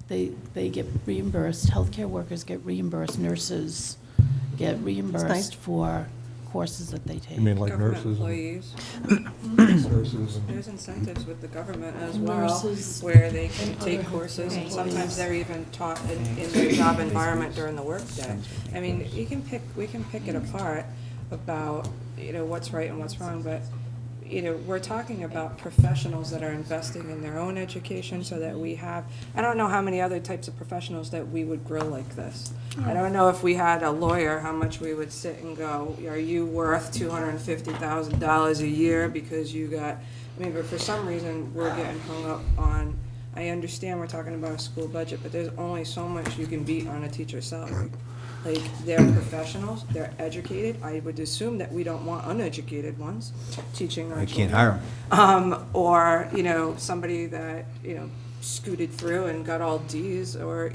They get reimbursed. Healthcare workers get reimbursed. Nurses get reimbursed for courses that they take. You mean like Government nurses? employees. Nurses and There's incentives with the government as well, Nurses where they can and take other courses, and employees. sometimes they're even taught in their job environment during the workday. I mean, we can pick it apart about, what's right and what's wrong, but, we're talking about professionals that are investing in their own education so that we have, I don't know how many other types of professionals that we would grow like this. I don't know if we had a lawyer, how much we would sit and go, are you worth $250,000 a year because you got, but for some reason, we're getting hung up on, I understand we're talking about a school budget, but there's only so much you can beat on a teacher's salary. Like, they're professionals, they're educated. I would assume that we don't want uneducated ones teaching our I children. can't hire them. Or, somebody that, scooted through and got all Ds, or,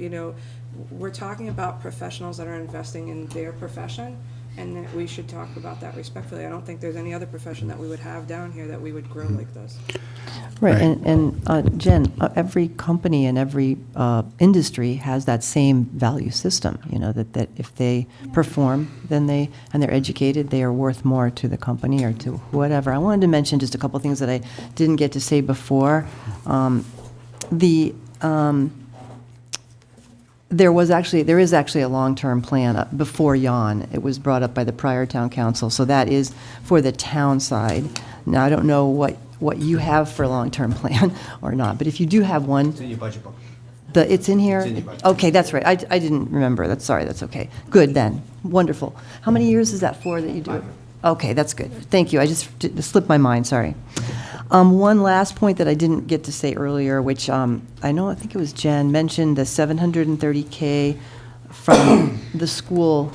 we're talking about professionals that are investing in their profession, and that we should talk about that respectfully. I don't think there's any other profession that we would have down here that we would grow like this. Right, and Jen, every company and every industry has that same value system, that if they perform, then and they're educated, they are worth more to the company or to whatever. I wanted to mention just a couple things that I didn't get to say before. There is actually a long-term plan before Yon. It was brought up by the prior town council, so that is for the town side. Now, I don't know what you have for a long-term plan or not, but if you do have one, It's in your budget book. it's in here? It's in your budget. Okay, that's right. I didn't remember. That's okay. Good then. Wonderful. How many years is that for that you do it? Okay, that's good. Thank you. I just it slipped my mind, sorry. One last point that I didn't get to say earlier, which I think it was Jen, mentioned the $730K from the school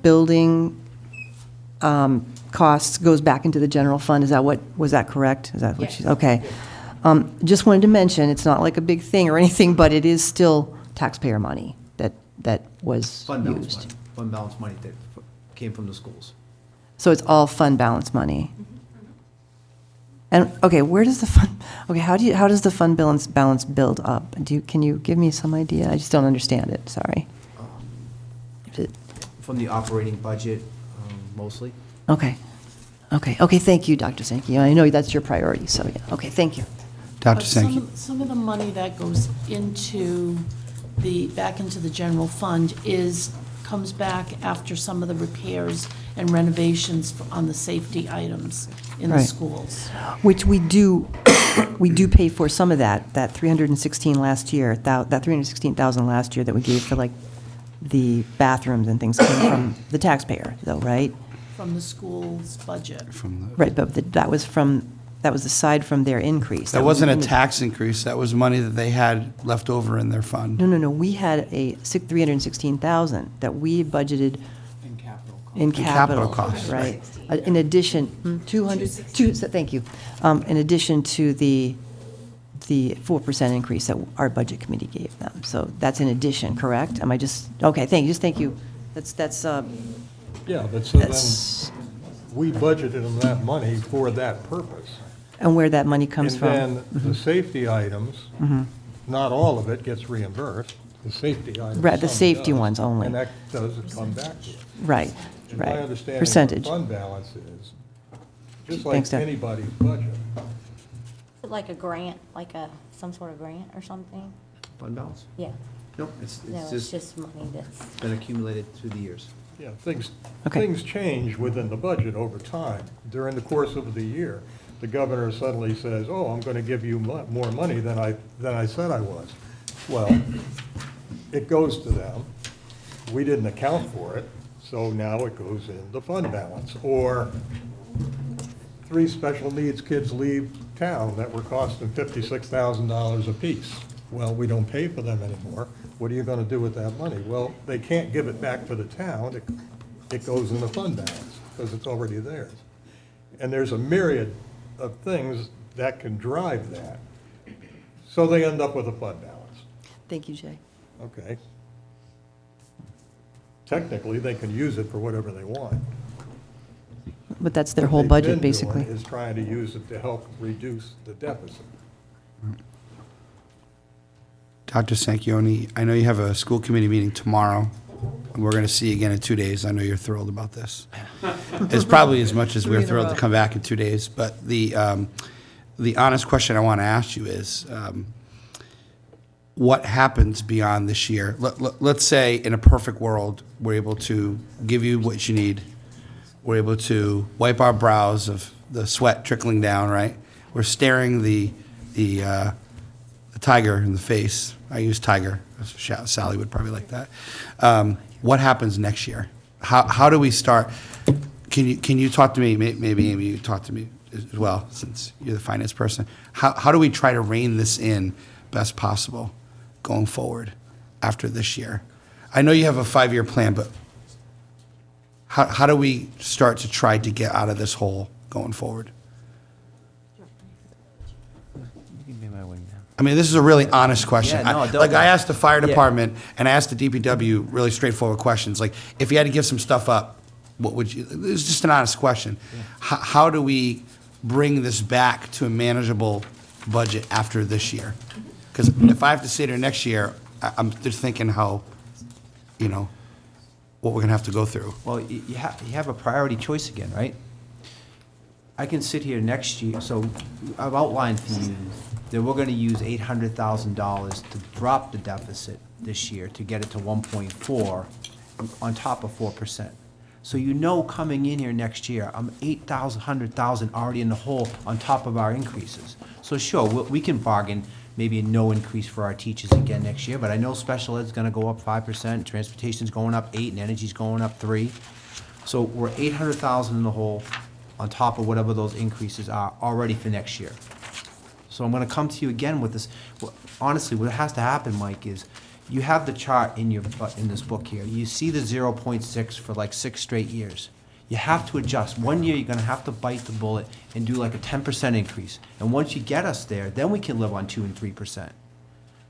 building costs goes back into the general fund. Was that correct? Is that what she's, okay. Just wanted to mention, it's not like a big thing or anything, but it is still taxpayer money that was Fund balance used. money. Fund balance money that came from the schools. So it's all fund balance money. And, okay, where does the fund, how does the fund balance build up? Can you give me some idea? I just don't understand it, sorry. From the operating budget, mostly. Okay, thank you, Dr. Sankey. I know that's your priority, so, yeah, okay, thank you. Dr. But Sankey. some of the money that goes back into the general fund comes back after some of the repairs and renovations on the safety items in the Right. schools. Which we do pay for some of that 316 last year, that 316,000 last year that we gave for like the bathrooms and things came from the taxpayer though, right? From the school's budget. Right, but that was from That was aside from their increase. That was wasn't a in- tax increase, that was money that they had left over in their fund. No, we had a 316,000 that we budgeted in capital capital, costs, right? In addition, 200, thank you. In addition to the 4% increase that our budget committee gave them. So that's in addition, correct? Am I just, okay, thank you. That's, Yeah, but so then, that's, we budgeted them that money for that purpose. and where that money comes from. And then the safety items, not all of it gets reimbursed, the safety items. Right, the some safety does, ones only. And that does come back to us. Right, And my right. understanding of Percentage. the fund balance is, just Thanks, like Deb. anybody's budget, Like a grant, like some sort of grant or something? Fund balance? Yeah, Nope, it's no, it's just just money that's. been accumulated through the years. yeah, things, Okay. things change within the budget over time. During the course of the year, the governor suddenly says, oh, I'm going to give you more money than I said I was. Well, it goes to them. We didn't account for it, so now it goes in the fund balance. Or 3 special needs kids leave town that were costing $56,000 apiece. Well, we don't pay for them anymore. What are you going to do with that money? Well, they can't give it back to the town. It goes in the fund balance because it's already theirs. And there's a myriad of things that can drive that. So they end up with a fund balance. Thank you, Jay. Okay. Technically, they can use it for whatever they want. But that's their What whole they've budget, been doing basically. is trying to use it to help reduce the deficit. Dr. Sanquioni, I know you have a school committee meeting tomorrow, and we're going to see you again in 2 days. I know you're thrilled about this. It's probably as much as we're thrilled to come back in 2 days, but the honest question I want to ask you is, what happens beyond this year? Let's say, in a perfect world, we're able to give you what you need. We're able to wipe our brows of the sweat trickling down, right? We're staring the tiger in the face. I use tiger. Sally would probably like that. What happens next year? How do we start? Can you talk to me? Maybe Amy, you talk to me as well, since you're the finance person. How do we try to rein this in best possible going forward after this year? I know you have a 5-year plan, but how do we start to try to get out of this hole going forward? I mean, this is a really honest question. Yeah, no, don't- Like, I asked the fire Yeah. department, and I asked the DPW really straightforward questions, like, if you had to give some stuff up, what would you, it's just an honest question. How do we bring this back to a manageable budget after this year? Because if I have to sit here next year, I'm just thinking how, what we're gonna have to go through. Well, you have a priority choice again, right? I can sit here next year, so I've outlined for you that we're gonna use $800,000 to drop the deficit this year to get it to 1.4 on top of 4%. So coming in here next year, I'm 100,000 already in the hole on top of our increases. So sure, we can bargain maybe a no increase for our teachers again next year, but I know special ed's gonna go up 5%, transportation's going up 8%, and energy's going up 3%. So we're 800,000 in the hole on top of whatever those increases are already for next year. So I'm gonna come to you again with this. Honestly, what has to happen, Mike, is you have the chart in this book here. You see the 0.6 for like 6 straight years. You have to adjust. One year, you're gonna have to bite the bullet and do like a 10% increase. And once you get us there, then we can live on 2 and 3%.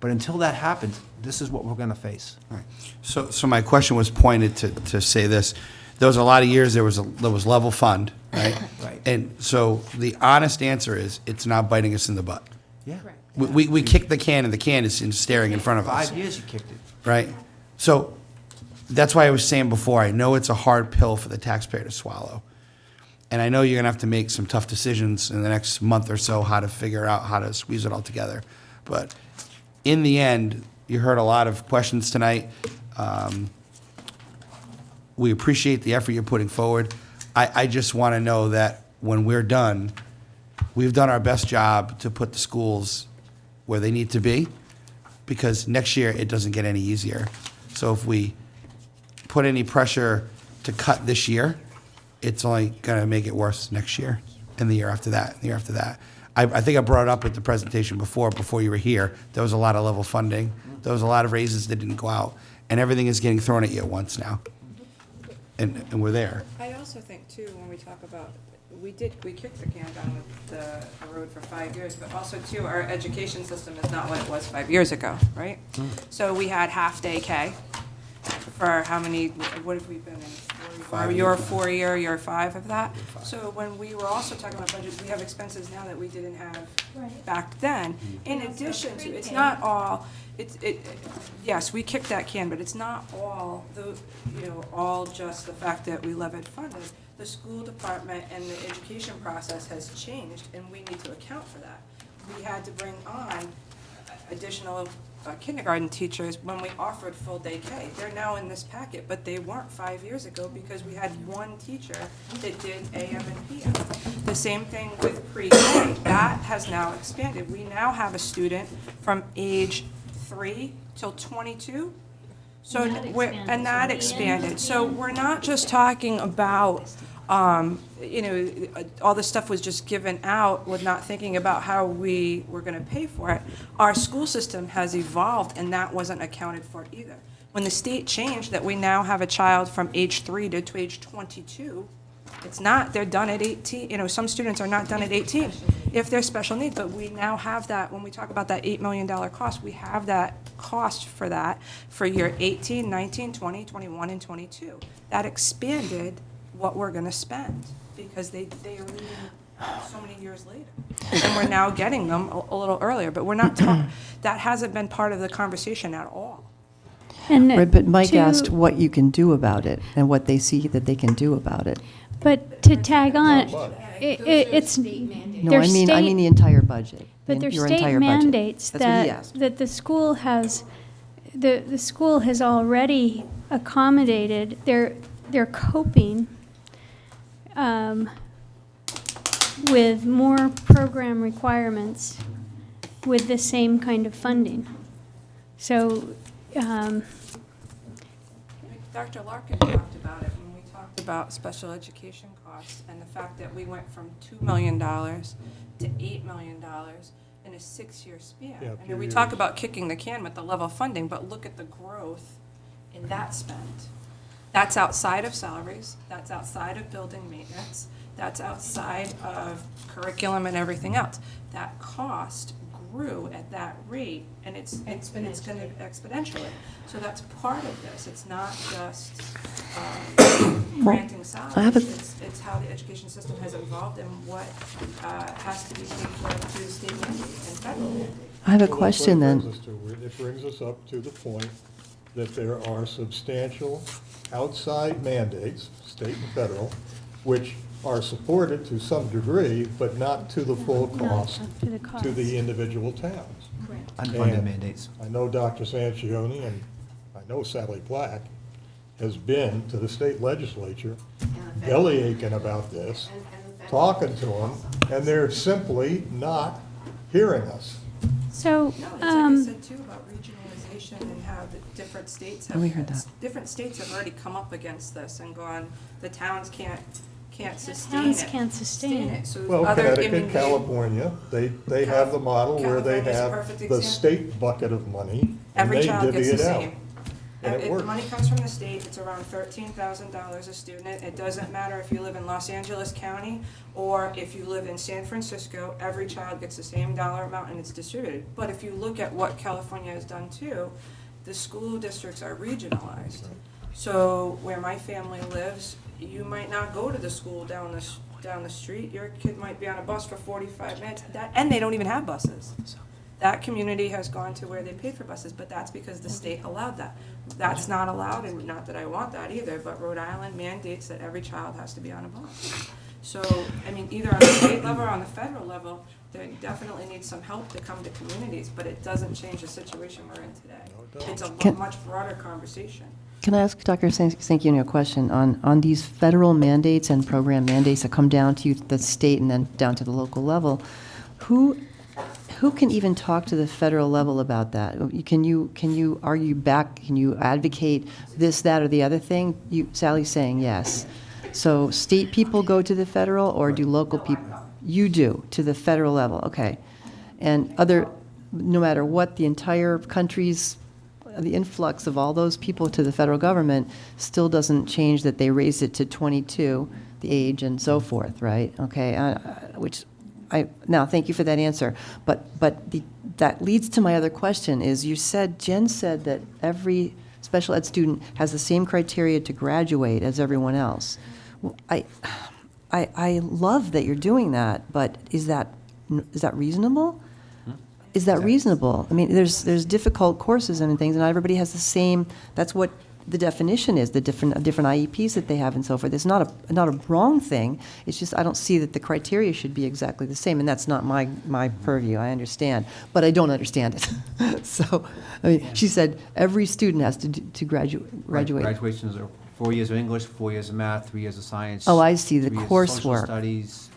But until that happens, this is what we're gonna face. All right. So my question was pointed to say this. There was a lot of years there was level fund, right? Right. And so the honest answer is, it's not biting us in the butt. Yeah. We kicked the can, and the can is staring in front of us. 5 years you kicked it. Right? So that's why I was saying before, I know it's a hard pill for the taxpayer to swallow. And I know you're going to have to make some tough decisions in the next month or so how to figure out how to squeeze it all together. But in the end, you heard a lot of questions tonight. We appreciate the effort you're putting forward. I just want to know that when we're done, we've done our best job to put the schools where they need to be, because next year it doesn't get any easier. So if we put any pressure to cut this year, it's only going to make it worse next year. and the year after that, and the year after that. I think I brought it up at the presentation before you were here. There was a lot of level funding. There was a lot of raises that didn't go out, and everything is getting thrown at you at once now. And we're there. I also think too, when we talk about, we kicked the can down the road for 5 years, but also too, our education system is not what it was 5 years ago, right? So we had half-day K for how many, what have we been in? 5 You're years. 4 year, you're 5 of that. So when we were also talking about budgets, we have expenses now that we didn't have back then. In addition to, it's not all, yes, we kicked that can, but it's not all, all just the fact that we levied funded. The school department and the education process has changed, and we need to account for that. We had to bring on additional kindergarten teachers when we offered full-day K. They're now in this packet, but they weren't 5 years ago because we had one teacher that did AM and PM. The same thing with pre-K. That has now expanded. We now have a student from age 3 till 22. So, and that expanded. So we're not just talking about, all this stuff was just given out with not thinking about how we were going to pay for it. Our school system has evolved, and that wasn't accounted for either. When the state changed that we now have a child from age 3 to age 22, it's not, they're done at 18. Some students are not done at 18 if they're special needs, but we now have that, when we talk about that $8 million cost, we have that cost for that for year 18, 19, 20, 21, and 22. That expanded what we're going to spend because they are leaving so many years later. And we're now getting them a little earlier, but we're not, that hasn't been part of the conversation at all. And Right, but Mike to- asked what you can do about it and what they see that they can do about it. But to tag on, it's, No, their I mean state- the entire budget. but there's your state entire budget. mandates That's what he asked. that the school has, the school has already accommodated, they're coping with more program requirements with the same kind of funding. So, Dr. Larkin talked about it when we talked about special education costs and the fact that we went from $2 million to $8 million in a 6-year span. Yeah, I mean, we talk about kicking the can with the level funding, but look at the growth in that spend. That's outside of salaries, that's outside of building maintenance, that's outside of curriculum and everything else. That cost grew at that rate, and it's going to exponentially. So that's part of this. It's not just granting salaries. It's how the education system has evolved and what has to be paid for through the state mandate and federal mandate. I have a Well, question that's then. what it brings us up to the point that there are substantial outside mandates, state and federal, which are supported to some degree, but not to the full cost to the cost. to the individual towns. Unfunded And mandates. I know Dr. Sanchioni and I know Sally Black has been to the state legislature, belly aching about this, talking to them, and they're simply not hearing us. so, No, it's like I said too about regionalization and how the different states have. Oh, we heard that. Different states have already come up against this and gone, the towns can't sustain it. towns can't sustain it. So Well, other- I Connecticut, mean, California, they have the model where they California's a have perfect the example. state bucket of money, and Every they child divvy gets the it out. same. And it If the works. money comes from the state, it's around $13,000 a student. It doesn't matter if you live in Los Angeles County or if you live in San Francisco, every child gets the same dollar amount and it's distributed. But if you look at what California has done too, the school districts are regionalized. So where my family lives, you might not go to the school down the street. Your kid might be on a bus for 45 minutes, and they don't even have buses. That community has gone to where they pay for buses, but that's because the state allowed that. That's not allowed, and not that I want that either, but Rhode Island mandates that every child has to be on a bus. So, I mean, either on the state level or on the federal level, there definitely needs some help to come to communities, but it doesn't change the situation we're in today. It's a much broader conversation. Can I ask Dr. Sanchioni a question on these federal mandates and program mandates that come down to the state and then down to the local level? Who can even talk to the federal level about that? Can you argue back? Can you advocate this, that, or the other thing? Sally's saying yes. So state people go to the federal, or do local people? You do, to the federal level, okay. And no matter what, the entire country's, the influx of all those people to the federal government still doesn't change that they raised it to 22, the age and so forth, right? Okay, now, thank you for that answer. But that leads to my other question is Jen said that every special ed student has the same criteria to graduate as everyone else. Well, I love that you're doing that, but is that reasonable? Is that reasonable? I mean, there's difficult courses and things, and not everybody has the same, that's what the definition is, the different IEPs that they have and so forth. It's not a wrong thing, it's just I don't see that the criteria should be exactly the same, and that's not my purview, I understand, but I don't understand it. So, I mean, she said every student has to graduate. Right, graduations are 4 years of English, 4 years of math, 3 years of science. Oh, I see, the 3 years of social coursework. studies,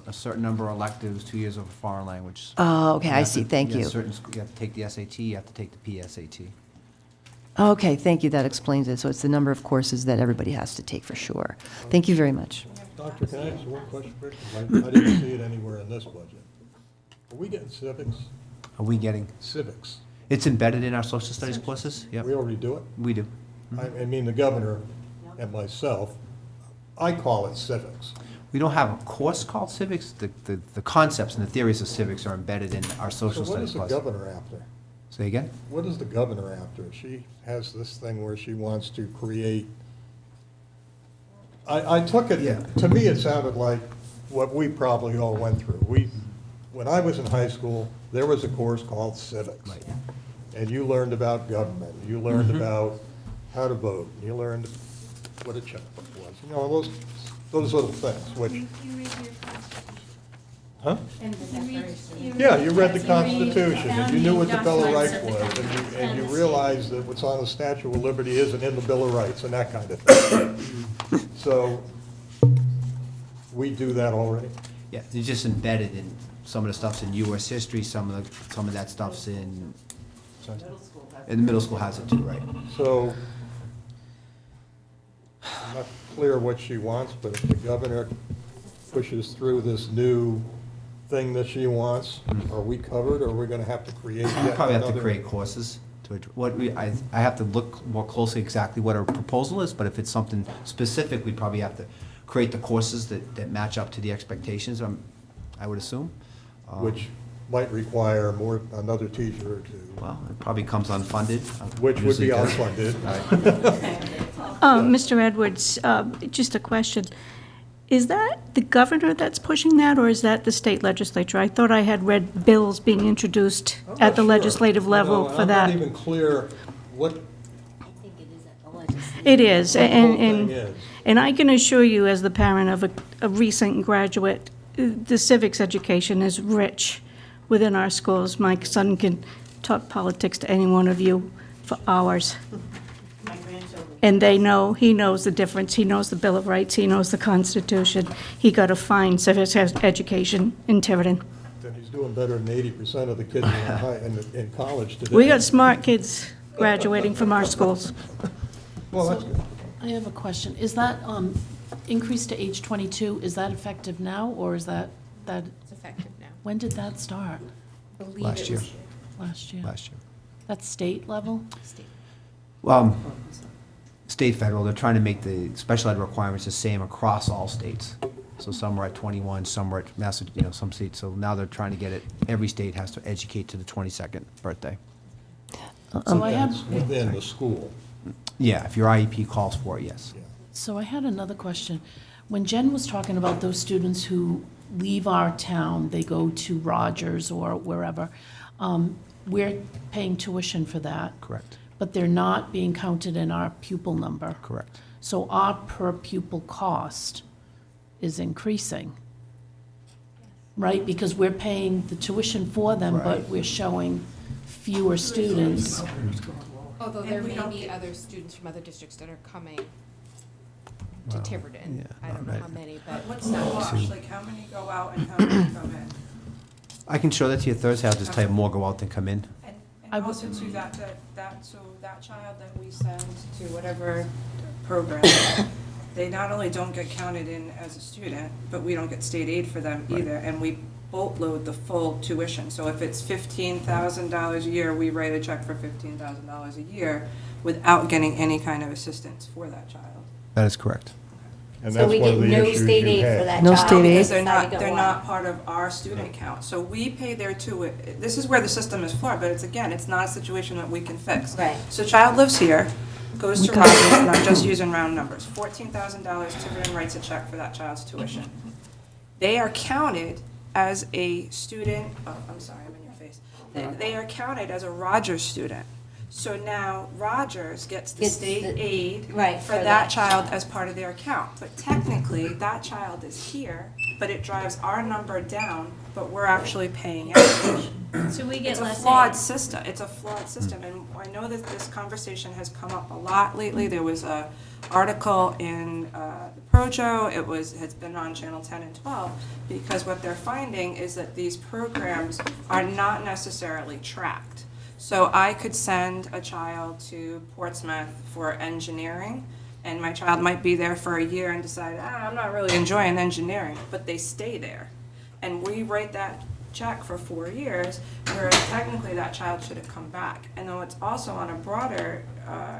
a certain number of electives, 2 years of a foreign language. Oh, okay, You I have see, to- thank you. You have to take the SAT, you have to take the PSAT. Okay, thank you, that explains it. So it's the number of courses that everybody has to take for sure. Thank you very much. Doctor, can I ask you one question, Rick? 'Cause I didn't see it anywhere in this budget. Are we getting civics? Are we getting, Civics. it's embedded in our social studies courses? Yep, We already do it? we do. I mean, the governor and myself, I call it civics. We don't have a course called civics. The concepts and the theories of civics are embedded in our So social what studies is the class. governor after? Say again? What is the governor after? She has this thing where she wants to create, I took it, Yeah. to me, it sounded like what we probably all went through. When I was in high school, there was a course called civics. Right. And you learned about government, you learned about how to vote, you learned what a checkbook was, you know, those little things, which. Huh? Yeah, you read the Constitution, and you knew what the Bill of Rights was, and you realized that what's on the Statue of Liberty isn't in the Bill of Rights, and that kind of thing. So, we do that already? Yeah, it's just embedded in, some of the stuff's in US history, some of that stuff's in, and the middle school has it too, right? So, I'm not clear what she wants, but if the governor pushes through this new thing that she wants, are we covered, or are we gonna have to create We yet probably have to another- create courses to, I have to look more closely exactly what our proposal is, but if it's something specific, we'd probably have to create the courses that match up to the expectations, I would assume. Which might require another teacher or two, Well, it probably comes unfunded. which would be Usually does. unfunded. Mr. Edwards, just a question. Is that the governor that's pushing that, or is that the state legislature? I thought I had read bills being introduced I'm at not the sure. legislative level No, for that. I'm not even clear what It is, the whole thing is. and I can assure you, as the parent of a recent graduate, the civics education is rich within our schools. My son can talk politics to any one of you for hours. And he knows the difference, he knows the Bill of Rights, he knows the Constitution. He got a fine civics education in Tiverton. Then he's doing better than 80% of the kids in college today. We got smart kids graduating from our schools. Well, that's good. I have a question. Is that increase to age 22, is that effective now, or is that, It's effective now. when did that start? Last year. Last year? Last year. That's state level? Well, state, federal, they're trying to make the special ed requirements the same across all states. So some are at 21, some are at Massachusetts, some states, so now they're trying to get it, every state has to educate to the 22nd birthday. So I had, That's within the school. Yeah, if your IEP calls for it, yes. so I had another question. When Jen was talking about those students who leave our town, they go to Rogers or wherever, we're paying tuition for that. Correct, But they're not being counted in our pupil number. correct. So our per pupil cost is increasing, right? Because we're paying the tuition for them, but Right. we're showing fewer students. Although there may be other students from other districts that are coming to Tiverton. yeah, I don't know how many, but. What's the wash? Like, how many go out and how many come in? I can show that to you Thursday, I'll just tell you more go out than come in. I would- Also to that child that we send to whatever program, they not only don't get counted in as a student, but we don't get state aid for them either, and we boatload the full tuition. So if it's $15,000 a year, we write a check for $15,000 a year without getting any kind of assistance for that child. That is correct. And So that's we one get of the no issues state you aid for had. that No child. state aid? Because Decided to they're go not out. part of our student count. So we pay their this is where the system is flawed, but it's not a situation that we can fix. Right. So child lives here, goes to Rogers, and I'm just using round numbers, $14,000, Tiverton writes a check for that child's tuition. They are counted as a student, oh, I'm sorry, I'm in your face. They are counted as a Rogers student. So now Rogers gets the Gets state the- aid right, for that child as part of their account. But technically, that child is here, but it drives our number down, but we're actually paying out. So we get It's a less flawed aid. system, it's a flawed system, and I know that this conversation has come up a lot lately. There was a article in the Projo, has been on Channel 10 and 12, because what they're finding is that these programs are not necessarily tracked. So I could send a child to Portsmouth for engineering, and my child might be there for a year and decide, I'm not really enjoying engineering, but they stay there. And we write that check for 4 years, whereas technically that child should have come back. And though it's also on a broader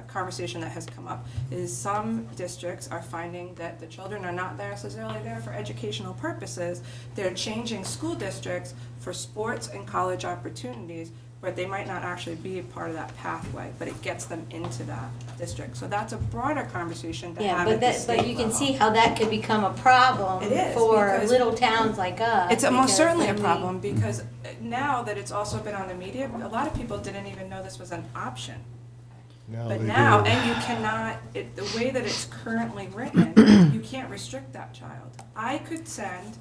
conversation that has come up, is some districts are finding that the children are not necessarily there for educational purposes. They're changing school districts for sports and college opportunities, but they might not actually be a part of that pathway, but it gets them into that district. So that's a broader conversation to Yeah, have but at the that, but state you can level. see how that could become a problem It is, for because little towns like us. It's most because certainly a then we- problem, because now that it's also been on the media, a lot of people didn't even know this was an option. But they now, do. and you cannot, the way that it's currently written, you can't restrict that child. I could send,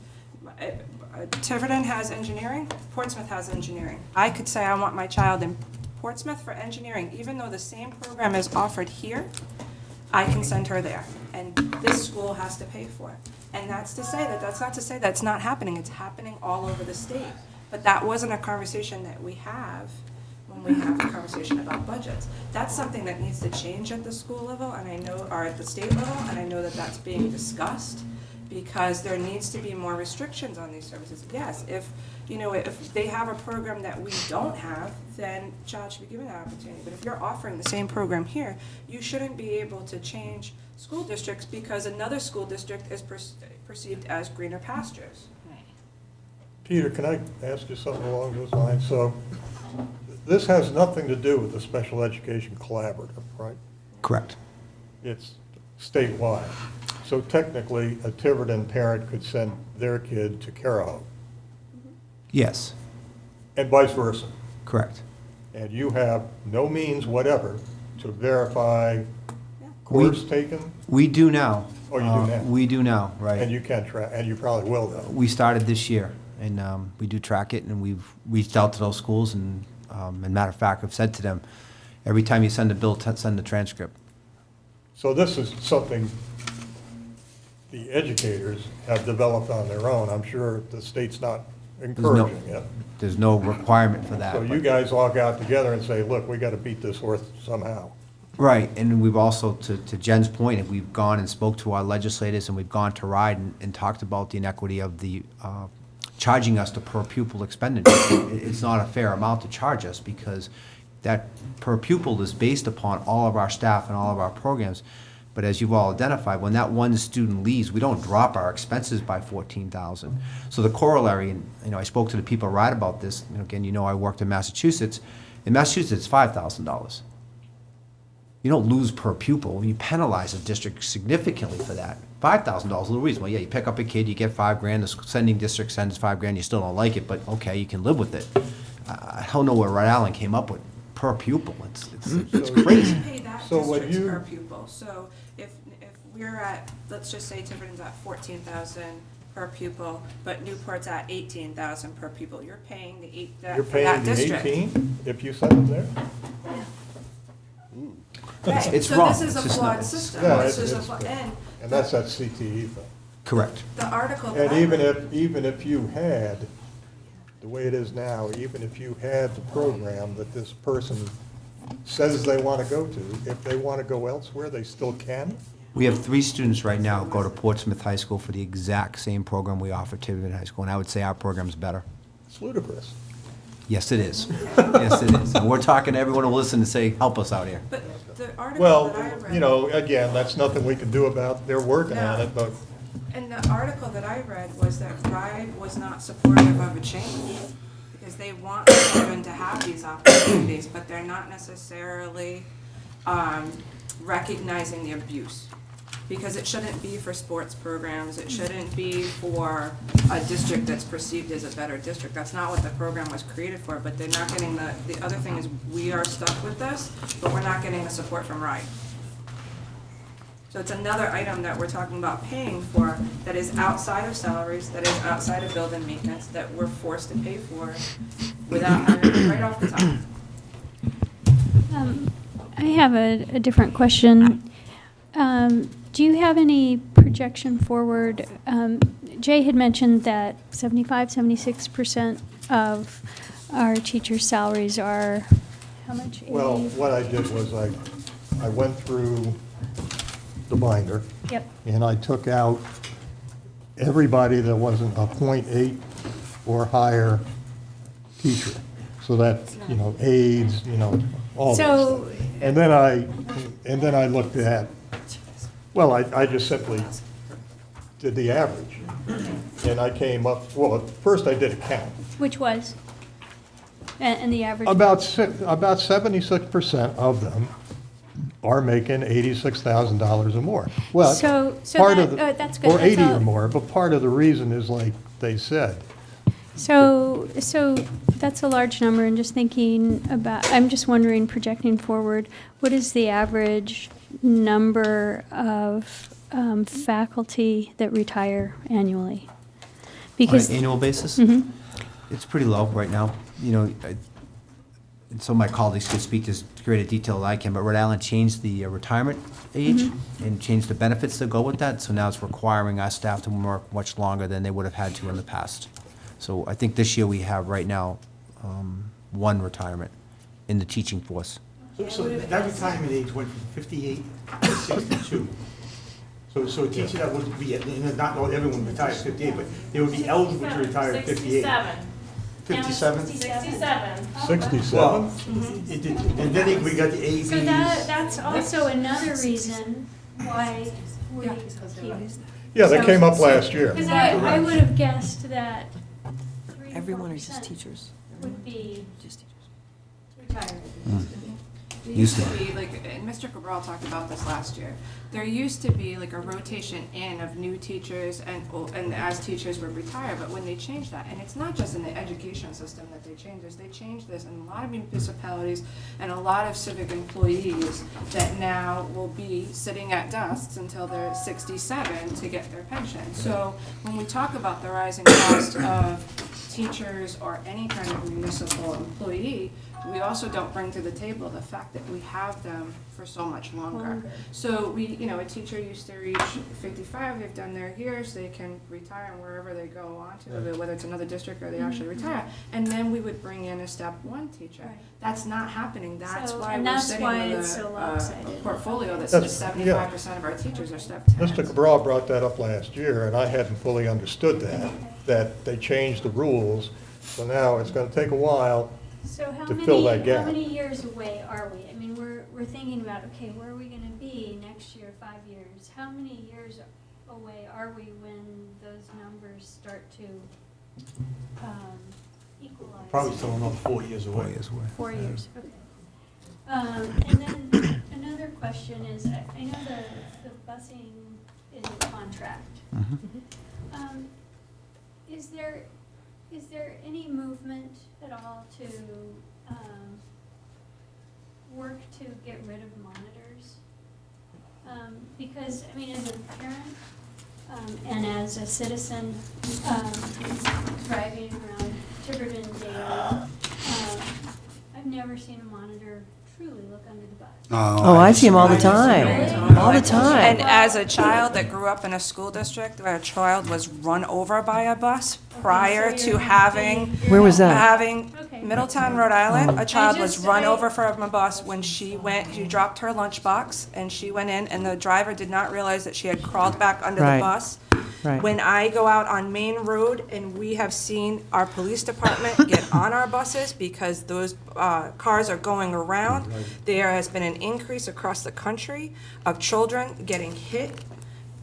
Tiverton has engineering, Portsmouth has engineering. I could say I want my child in Portsmouth for engineering, even though the same program is offered here, I can send her there. And this school has to pay for it. And that's not to say that's not happening, it's happening all over the state. But that wasn't a conversation that we have when we have a conversation about budgets. That's something that needs to change at the school level, and I know, or at the state level, and I know that that's being discussed, because there needs to be more restrictions on these services. Yes, if they have a program that we don't have, then child should be given that opportunity. But if you're offering the same program here, you shouldn't be able to change school districts because another school district is perceived as greener pastures. Peter, can I ask you something along those lines? So this has nothing to do with the Special Education Collaborative, right? Correct. It's statewide. So technically, a Tiverton parent could send their kid to Carahoe, Yes, and vice versa. correct. And you have no means whatever to verify course taken? We do now. Oh, you do now? We do now, right. And you can track, and you probably will though. We started this year, and we do track it, and we've reached out to those schools, and matter of fact, I've said to them, every time you send a bill, send the transcript. So this is something the educators have developed on their own. I'm sure the state's not encouraging it. There's no requirement for that. So you but- guys all got together and say, look, we got to beat this horse somehow. Right, and we've also, to Jen's point, we've gone and spoke to our legislators, and we've gone to RIDE and talked about the inequity of the charging us the per pupil expenditure. It's not a fair amount to charge us, because that per pupil is based upon all of our staff and all of our programs. But as you've all identified, when that one student leaves, we don't drop our expenses by 14,000. So the corollary, and I spoke to the people at RIDE about this. Again, I worked in Massachusetts. In Massachusetts, it's $5,000. You don't lose per pupil. You penalize a district significantly for that. $5,000 is a little reason. Well, yeah, you pick up a kid, you get $5,000. The sending district sends $5,000. You still don't like it, but okay, you can live with it. I don't know where Rhode Island came up with per pupil. It's crazy. We pay that So what districts you- per pupil. So if we're at, let's just say Tiverton's at 14,000 per pupil, but Newport's at 18,000 per pupil, you're paying You're for that paying the district. 18 if you send them there? Right. It's wrong. So this is It's a just flawed not- system. Yeah, This is it's- and And that's that CTE thing. Correct. the article that And I even if you had, the way it is now, even if you had the program that this person says they want to go to, if they want to go elsewhere, they still can? We have 3 students right now who go to Portsmouth High School for the exact same program we offer at Tiverton High School, and I would say our program's better. It's ludicrous. Yes, it is. Yes, it is. And we're talking to everyone who listens and say, help us out here. But the article Well, that I read. you know, again, that's nothing we can do about, they're working on it, but And the article that I read was that RIDE was not supportive of a change, because they want children to have these opportunities, but they're not necessarily recognizing the abuse. Because it shouldn't be for sports programs, it shouldn't be for a district that's perceived as a better district. That's not what the program was created for, but they're not getting the other thing is, we are stuck with this, but we're not getting the support from RIDE. So it's another item that we're talking about paying for that is outside of salaries, that is outside of building maintenance, that we're forced to pay for without having it right off the top. I have a different question. Do you have any projection forward? Jay had mentioned that 76% of our teachers' salaries are, how much? well, what I did was I went through the binder. Yep. And I took out everybody that wasn't a .8 or higher teacher. So that, you know, aides, you know, all this. So, And then I looked at, well, I just simply did the average. And I came up, well, first I did a count. which was? And the average? About 76% of them are making $86,000 or more. Well, So part that- of the- that's good. Or That's 80 all. or more, but part of the reason is like they said. So that's a large number, and just thinking about, I'm just wondering, projecting forward, what is the average number of faculty that retire annually? Because On an annual basis? Mhm. It's pretty low right now. You know, and some of my colleagues could speak to this greater detail than I can, but Rhode Island changed the retirement age and changed the benefits that go with that, so now it's requiring our staff to work much longer than they would have had to in the past. So I think this year we have right now 1 retirement in the teaching force. So that retirement age went from 58 to 62. So a teacher that would be, not everyone retires at 58, but they would be eligible to retire at 58. 57? 67? Well, and then we got the ABs. So that's also another reason why we keep. Yeah, that came up last year. Because I would have guessed that 3 to 4% Everyone are just teachers. would be Just teachers. retired. There used to be, like, and Mr. Cabral talked about this last year, there used to be like a rotation in of new teachers and as teachers would retire, but when they changed that, and it's not just in the education system that they changed this, they changed this in a lot of municipalities and a lot of civic employees that now will be sitting at desks until they're 67 to get their pension. So when we talk about the rising cost of teachers or any kind of municipal employee, we also don't bring to the table the fact that we have them for so much longer. So a teacher used to reach 55, they've done their years, they can retire wherever they go on to, whether it's another district or they actually retire. And then we would bring in a step 1 teacher. Right. That's not happening. That's So- why and we're that's sitting why with it's so a lopsided. portfolio that That's- says 75% of our teachers are step 10. Mr. Cabral brought that up last year, and I hadn't fully understood that they changed the rules. So now it's going to take a while So how to fill that how gap. many years away are we? I mean, we're thinking about, okay, where are we gonna be next year, 5 years? How many years away are we when those numbers start to equalize? Probably still another 4 years away. 4 years away. 4 years, okay. And then another question is, I know the busing is a contract. Is there any movement at all to work to get rid of monitors? Because, I mean, as a parent and as a citizen driving around Tiverton daily, I've never seen a monitor Oh, I see them all the time, all the And time. as a child that grew up in a school district where a child was run over by a bus prior to having. Where was that? Having Middletown, Rhode Island, a child was run over from a bus when she dropped her lunchbox and she went in and the driver did not realize that she had crawled back under the Right. bus. Right. When I go out on Main Road and we have seen our police department get on our buses because those cars are going around, there has been an increase across the country of children getting hit,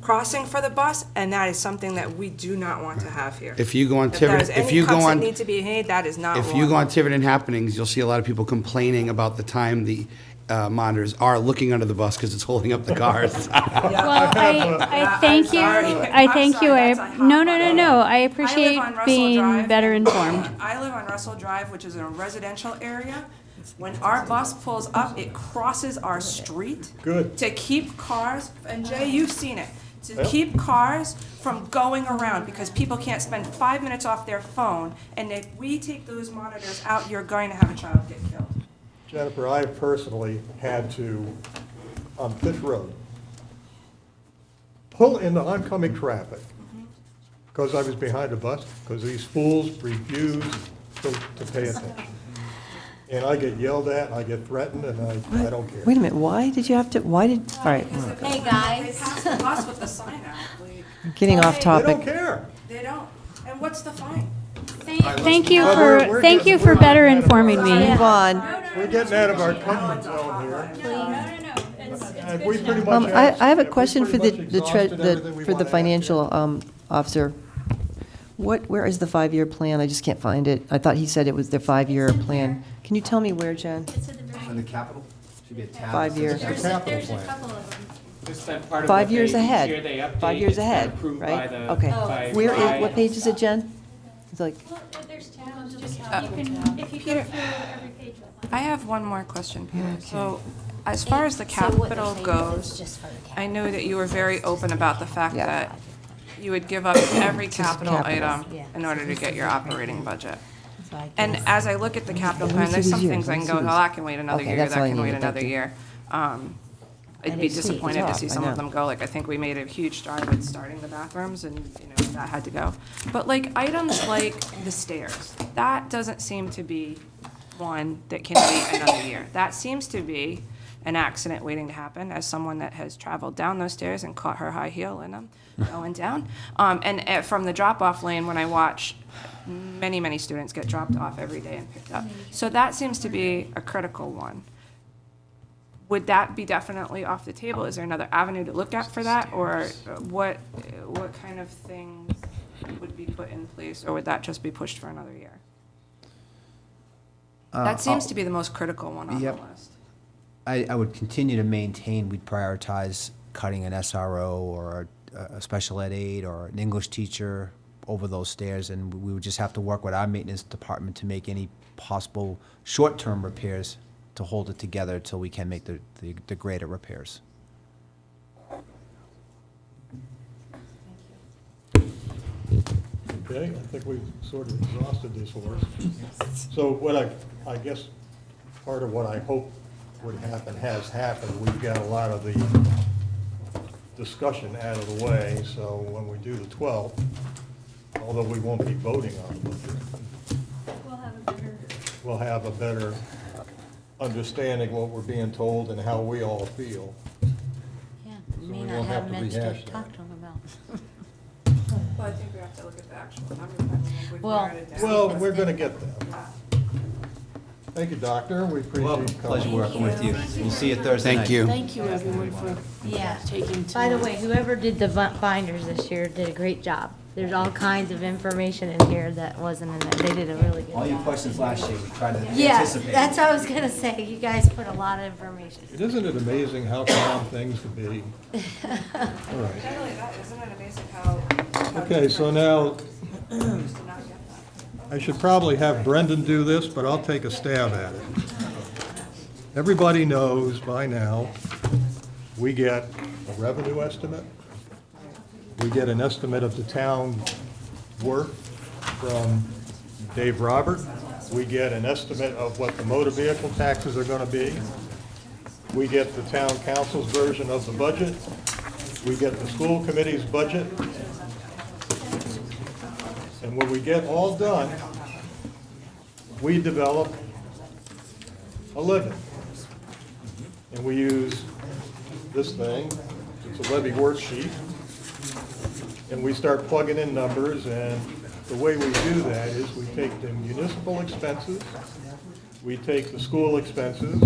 crossing for the bus, and that is something that we do not want to have here. If you go on If there's Tiverton, if any you go cuts that on, need to be made, that is not if one. you go on Tiverton happenings, you'll see a lot of people complaining about the time the monitors are looking under the bus because it's holding up the cars. Well, I thank you, I thank you, no, I appreciate Russell being Drive. better informed. I live on Russell Drive, which is in a residential area. When our bus pulls up, it crosses our street. Good. To keep cars, and Jay, you've seen it, to Yep. keep cars from going around because people can't spend 5 minutes off their phone. And if we take those monitors out, you're going to have a child get killed. Jennifer, I personally had to, on Fifth Road, pull into oncoming traffic because I was behind a bus, because these fools refused to pay attention. And I get yelled at, I get threatened, and I don't care. Wait a minute, why did you have to, why did, all right, Hey, guys. They pass the bus with the sign out. Like, getting off They don't topic. care. they don't. And what's the fine? Thank you Well, for, we're thank you for getting- better informing me. Move on. We're getting out of our comfort zone here. And we pretty much I have a we question for pretty the, much the, tre- exhausted everything we for the wanna ask financial, officer. Where is the 5-year plan? I just can't find it. I thought he said it was their 5-year plan. Can you tell me where, Jen? On the capital, should be a tab. 5 year. The capital plan. Just that part of 5 what years they- each ahead. year they update, 5 years it's been ahead, approved by right? the- Okay. by Where is, Friday. what page is it, Jen? It's like, Peter, I have one more question, Peter. So, as far as the capital goes, I know that you were very open about the fact Yeah. that you would give up every capital capital. item in order to get your operating budget. So I And guess- as I look at the capital Let me plan, see there's these some years. things I Let can me go, see oh, these. that can wait another Okay, year, that's that all I can wait needed. another Thank you. year. I'd And be it's cheap. disappointed to It's see off, I some of know. them go, like, I think we made a huge stride with starting the bathrooms and, that had to go. But like, items like the stairs, that doesn't seem to be one that can wait another year. That seems to be an accident waiting to happen, as someone that has traveled down those stairs and caught her high heel in them going down. And from the drop-off lane, when I watch many, many students get dropped off every day and picked up. So that seems to be a critical one. Would that be definitely off the table? Is there another avenue to look at for that? Or what kind of things would be put in place? Or would that just be pushed for another year? That seems to be the most critical one on the Yep. list. I would continue to maintain, we'd prioritize cutting an SRO or a special ed aide or an English teacher over those stairs, and we would just have to work with our maintenance department to make any possible short-term repairs to hold it together till we can make the greater repairs. Okay, I think we've sort of exhausted this horse. So what I guess, part of what I hope would happen has happened. We've got a lot of the discussion out of the way, so when we do the 12th, although we won't be voting on it, we'll have a better understanding what we're being told and how we all feel. Yeah, So may we not won't have have to much to rehash talk that. to them about. Well, I think we have to look at the actual numbers. I mean, we've Well- narrowed it down. Well, we're going to get there. Thank you, Doctor. We appreciate you coming. Pleasure working with you. We'll see you Thursday night. Thank you. Thank you, everyone, for Yeah. taking By the time. way, whoever did the binders this year did a great job. There's all kinds of information in here that wasn't in there. They did a really good All your job. questions last year, we tried to Yeah, anticipate. that's what I was gonna say. You guys put a lot of information. Isn't it amazing how calm things can be? All right. Not only that, isn't it amazing how Okay, so now, used to not get that? I should probably have Brendan do this, but I'll take a stab at it. Everybody knows by now, we get a revenue estimate. We get an estimate of the town worth from Dave Robert. We get an estimate of what the motor vehicle taxes are gonna be. We get the town council's version of the budget. We get the school committee's budget. And when we get all done, we develop a levy. And we use this thing, it's a levy worksheet, and we start plugging in numbers, and the way we do that is we take the municipal expenses, we take the school expenses,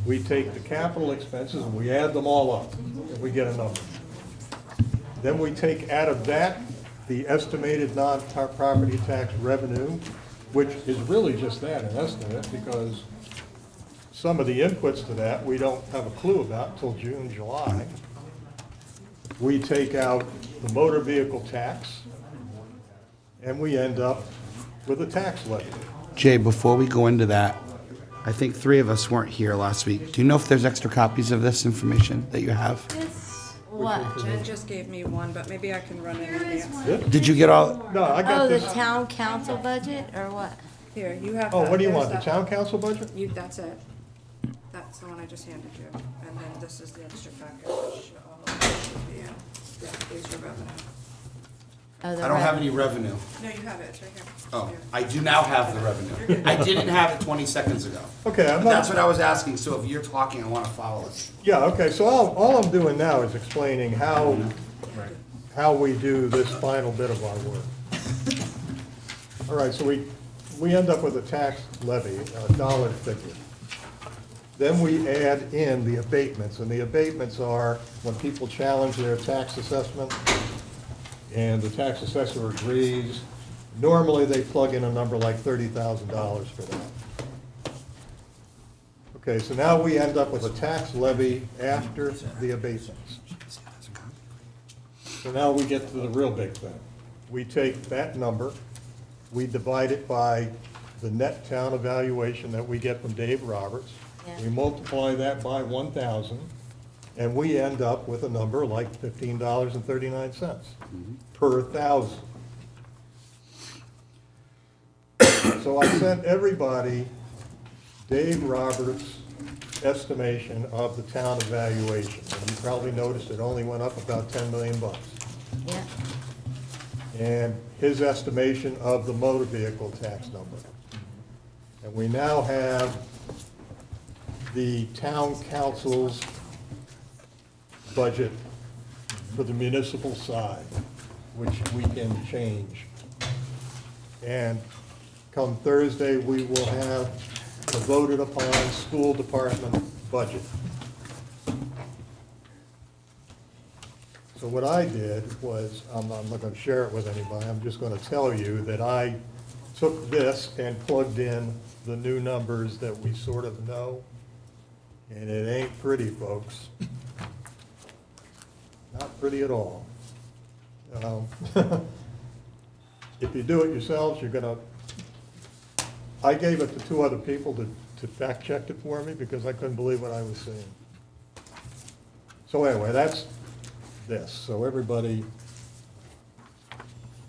we take the capital expenses, and we add them all up, and we get a number. Then we take out of that the estimated non-property tax revenue, which is really just that, an estimate, because some of the inputs to that we don't have a clue about until June, July. We take out the motor vehicle tax, and we end up with a tax levy. Jay, before we go into that, I think 3 of us weren't here last week. Do you know if there's extra copies of this information that you have? What? Jen just gave me one, but maybe I can run it in advance. Did you get all? No, I got Oh, the this. town council budget, or what? Here, you have that. Oh, what do you There's want, the that. town council budget? That's it. That's the one I just handed you. And then this is the extra package. Yeah, here's your revenue. Oh, the I don't have rep- any revenue. No, you have it, it's right here. Oh, Here. I do now have the revenue. I didn't have it 20 seconds ago. Okay, I'm That's not, what I was asking, so if you're talking, I want to follow it. yeah, okay, so all I'm doing now is explaining how we do this final bit of our work. All right, so we end up with a tax levy, a dollar figure. Then we add in the abatements, and the abatements are when people challenge their tax assessment, and the tax assessor agrees. Normally, they plug in a number like $30,000 for that. Okay, so now we end up with a tax levy after the abatements. So now we get to the real big thing. We take that number, we divide it by the net town evaluation that we get from Dave Roberts. Yeah. We multiply that by 1,000, and we end up with a number like $15.39 per thousand. So I sent everybody Dave Roberts' estimation of the town evaluation. And you probably noticed it only went up about 10 million bucks. Yeah. And his estimation of the motor vehicle tax number. And we now have the town council's budget for the municipal side, which we can change. And come Thursday, we will have the voted upon school department budget. So what I did was, I'm not going to share it with anybody, I'm just going to tell you that I took this and plugged in the new numbers that we sort of know, and it ain't pretty, folks. Not pretty at all. If you do it yourselves, you're going to, I gave it to 2 other people to fact check it for me because I couldn't believe what I was seeing. So anyway, that's this. So everybody,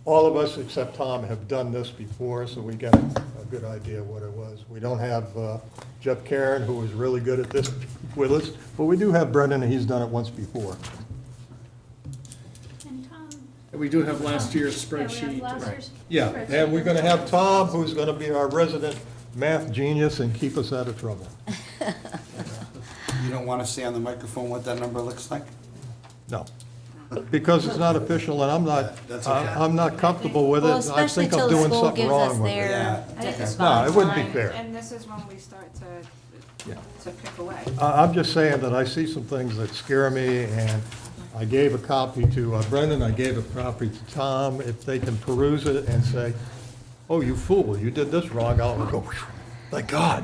all of us except Tom have done this before, so we got a good idea of what it was. We don't have Jeff Karen, who was really good at this with us, but we do have Brendan, and he's done it once before. And Tom, And we do have last year's yeah, we have spreadsheet. last year's Yeah, and we're gonna have Tom, who's gonna be our resident math genius and keep us out of trouble. You don't want to say on the microphone what that number looks like? No, because it's not official, and I'm not, That's okay. I'm not comfortable with it. Well, I especially think I'm till the doing school something gives us wrong with it. their Yeah. No, it wouldn't be response fair. And this is when we start Yeah. to pick away. I'm just saying that I see some things that scare me, and I gave a copy to Brendan, I gave a copy to Tom. If they can peruse it and say, oh, you fool, you did this wrong, I'll go, "Phew, thank God.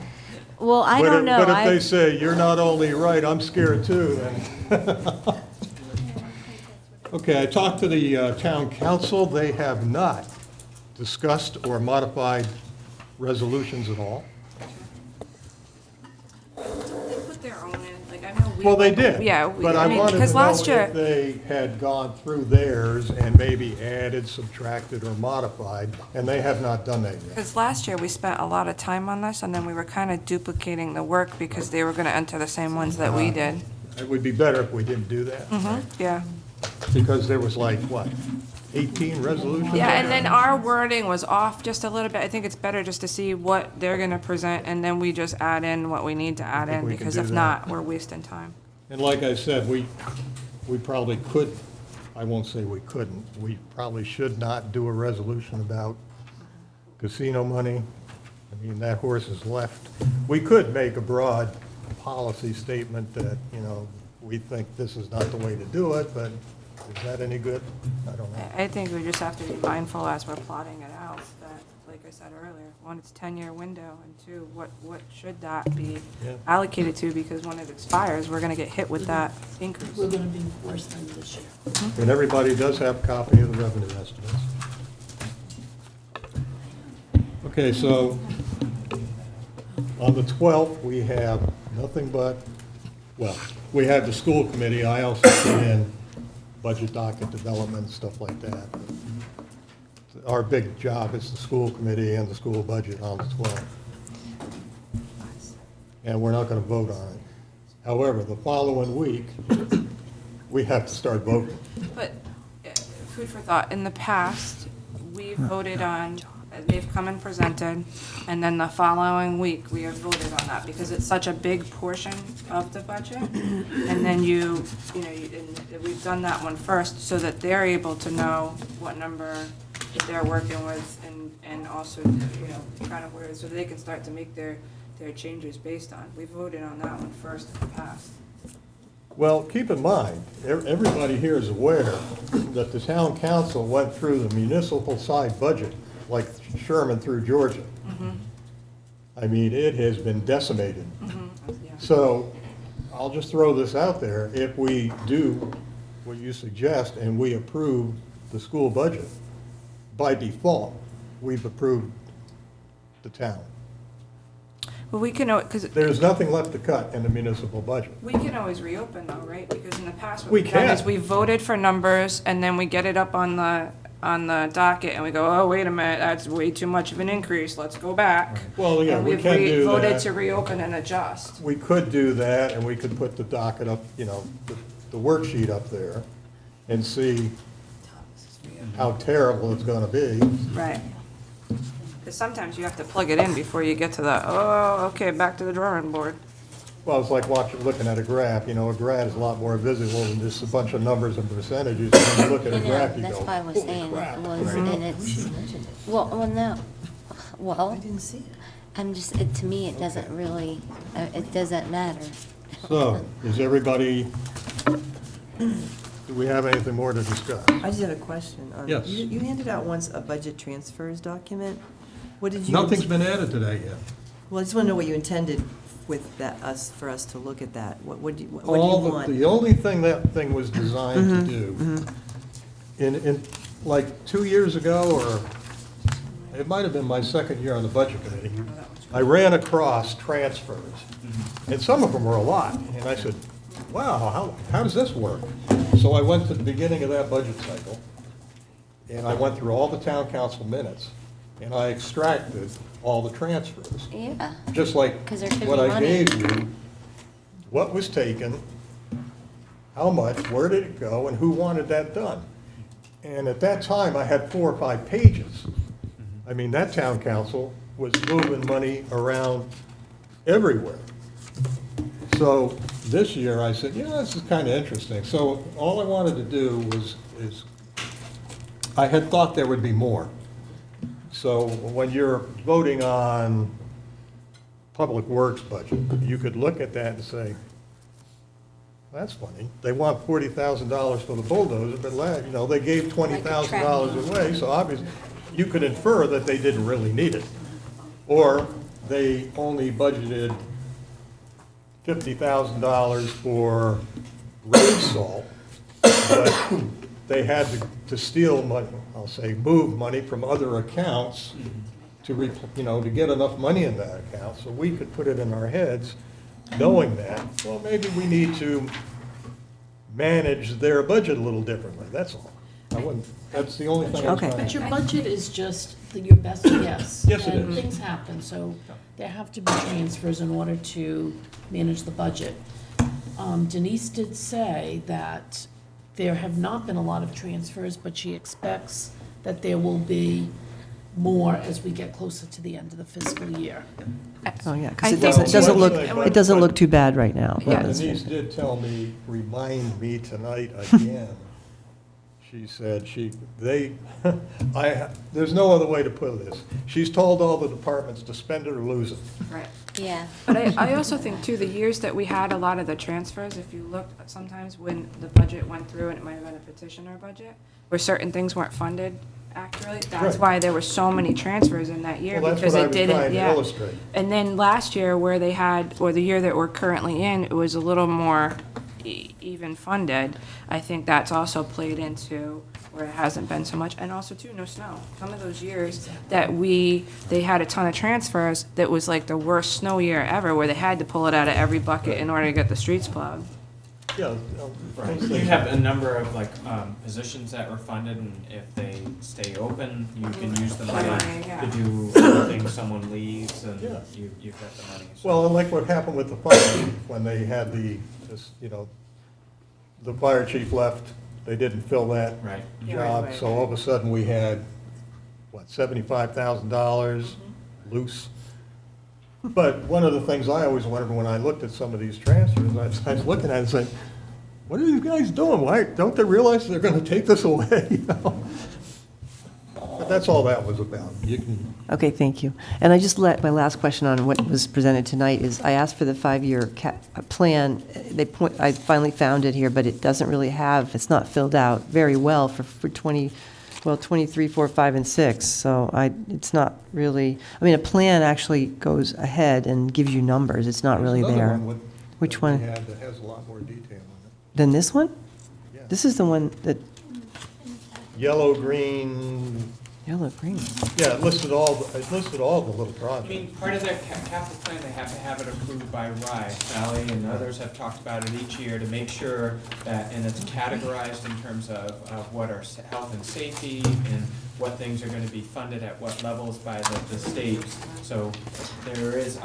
Well, I But don't if- know. But if they say, you're not only right, I'm scared too, then. Okay, I talked to the town council. They have not discussed or modified resolutions at all. They put their own in, like, I know Well, they did. Yeah, But I mean, wanted because to know last year. if they had gone through theirs and maybe added, subtracted, or modified, and they have not done that yet. Because last year, we spent a lot of time on this, and then we were kind of duplicating the work because they were going to enter the same ones that we did. It would be better if we didn't do that, Yeah. because there was like, what, 18 resolutions? Yeah, and then our wording was off just a little bit. I think it's better just to see what they're going to present, and then we just add in what we need to add think in, we can because do if that. not, we're wasting time. And like I said, we probably could, I won't say we couldn't, we probably should not do a resolution about casino money. I mean, that horse is left. We could make a broad policy statement that, you know, we think this is not the way to do it, but is that any good? I don't know. I think we just have to be mindful as we're plotting it out, that, like I said earlier, one, it's 10-year window, and two, what should that be Yeah. allocated to? Because when it expires, we're going to get hit with that increase. We're gonna be worse than this year. And everybody does have a copy of the revenue estimates. Okay, so on the 12th, we have nothing but, well, we had the school committee. I also put in budget docket development, stuff like that. Our big job is the school committee and the school budget on the 12th. And we're not going to vote on it. However, the following week, we have to start voting. But, food for thought, in the past, we've voted on, they've come and presented, and then the following week, we have voted on that, because it's such a big portion of the budget. And then and we've done that one first, so that they're able to know what number they're working with, and also, kind of where, so they can start to make their changes based on. We voted on that one first in the past. Well, keep in mind, everybody here is aware that the town council went through the municipal side budget, like Sherman through Georgia. I mean, it has been decimated. So I'll just throw this out there. If we do what you suggest and we approve the school budget, by default, we've approved the town. Well, we can, because There's nothing left to cut in the municipal budget. we can always reopen though, right? Because in the past, what We we've done is can. we voted for numbers, and then we get it up on the docket, and we go, oh, wait a minute, that's way too much of an increase, let's go back. Well, yeah, And we we've can do voted that. to reopen and adjust. We could do that, and we could put the docket up, the worksheet up there, and see how terrible it's gonna be. Right. Because sometimes you have to plug it in before you get to the, oh, okay, back to the drawing board. Well, it's like looking at a graph, a graph is a lot more visible than just a bunch of numbers and percentages. When you look at a graph, you go, That's why I was "Holy saying crap." it was, and it's, well, no, well. I didn't see it. I'm just, to me, it doesn't really, it doesn't matter. So, is everybody, do we have anything more to discuss? I just had a question. Yes. You handed out once a budget transfers document. What did you? Nothing's been added to that yet. Well, I just want to know what you intended with that, for us to look at that. What do you want? The only thing that thing was designed to do, in like 2 years ago, or it might have been my second year on the budget committee, I ran across transfers, and some of them were a lot, and I said, wow, how does this work? So I went to the beginning of that budget cycle, and I went through all the town council minutes, and I extracted all the transfers. Yeah. Just like 'Cause there could what be I money. gave you, what was taken, how much, where did it go, and who wanted that done. And at that time, I had 4 or 5 pages. I mean, that town council was moving money around everywhere. So this year, I said, this is kind of interesting. So all I wanted to do is I had thought there would be more. So when you're voting on Public Works budget, you could look at that and say, that's funny. They want $40,000 for the bulldozer, but they gave $20,000 away, so obviously, you could infer that they didn't really need it. Or they only budgeted $50,000 for road salt, but they had to steal money, I'll say, move money from other accounts to get enough money in that account, so we could put it in our heads knowing that, well, maybe we need to manage their budget a little differently, that's all. I wouldn't, that's the only thing I'm Okay. trying But to. your budget is just your best guess. Yes, it And is. things happen, so there have to be transfers in order to manage the budget. Denise did say that there have not been a lot of transfers, but she expects that there will be more as we get closer to the end of the fiscal year. Oh, yeah, I because it think doesn't look too bad right now. Yeah. Denise did tell me, remind me tonight again. She said there's no other way to put this. She's told all the departments to spend it or lose it. Right. Yeah. But I also think too, the years that we had a lot of the transfers, if you looked sometimes when the budget went through, and it might have been a petitioner budget, where certain things weren't funded accurately, that's Right. why there were so many transfers in that year, Well, that's because what I it was didn't, trying to yeah. illustrate. And then last year where they had, or the year that we're currently in, it was a little more even funded. I think that's also played into where it hasn't been so much, and also too, no snow. Some of those years that they had a ton of transfers, that was like the worst snow year ever, where they had to pull it out of every bucket in order to get the streets plowed. Yeah. Right. You have a number of positions that were funded, and if they stay open, you can use the money Yeah. to do other things. Someone leaves, and Yeah. you've got the money. So- Well, and like what happened with the fire chief, when they had the fire chief left, they didn't fill that Right. job, Right. so all of a sudden we had, $75,000 loose? But one of the things I always wondered when I looked at some of these transfers, I was looking at it and saying, what are these guys doing? Why, don't they realize they're gonna take this away, you know? But that's all that was about. You can, Okay, thank you. And my last question on what was presented tonight is, I asked for the 5-year plan. I finally found it here, but it doesn't really it's not filled out very well for 23, 4, 5, and 6. So it's not really, a plan actually goes ahead and gives you numbers. It's not really there's another there. one with- Which that one? we had that has a lot more detail in Then this one? Yeah. This is the one that, it. Yellow, green, yellow, green. yeah, it listed all the little I projects. mean, part of their capital plan, they have to have it approved by RISE. Sally and others have talked about it each year to make sure that, and it's categorized in terms of what are health and safety and what things are gonna be funded at what levels by the state. So there is,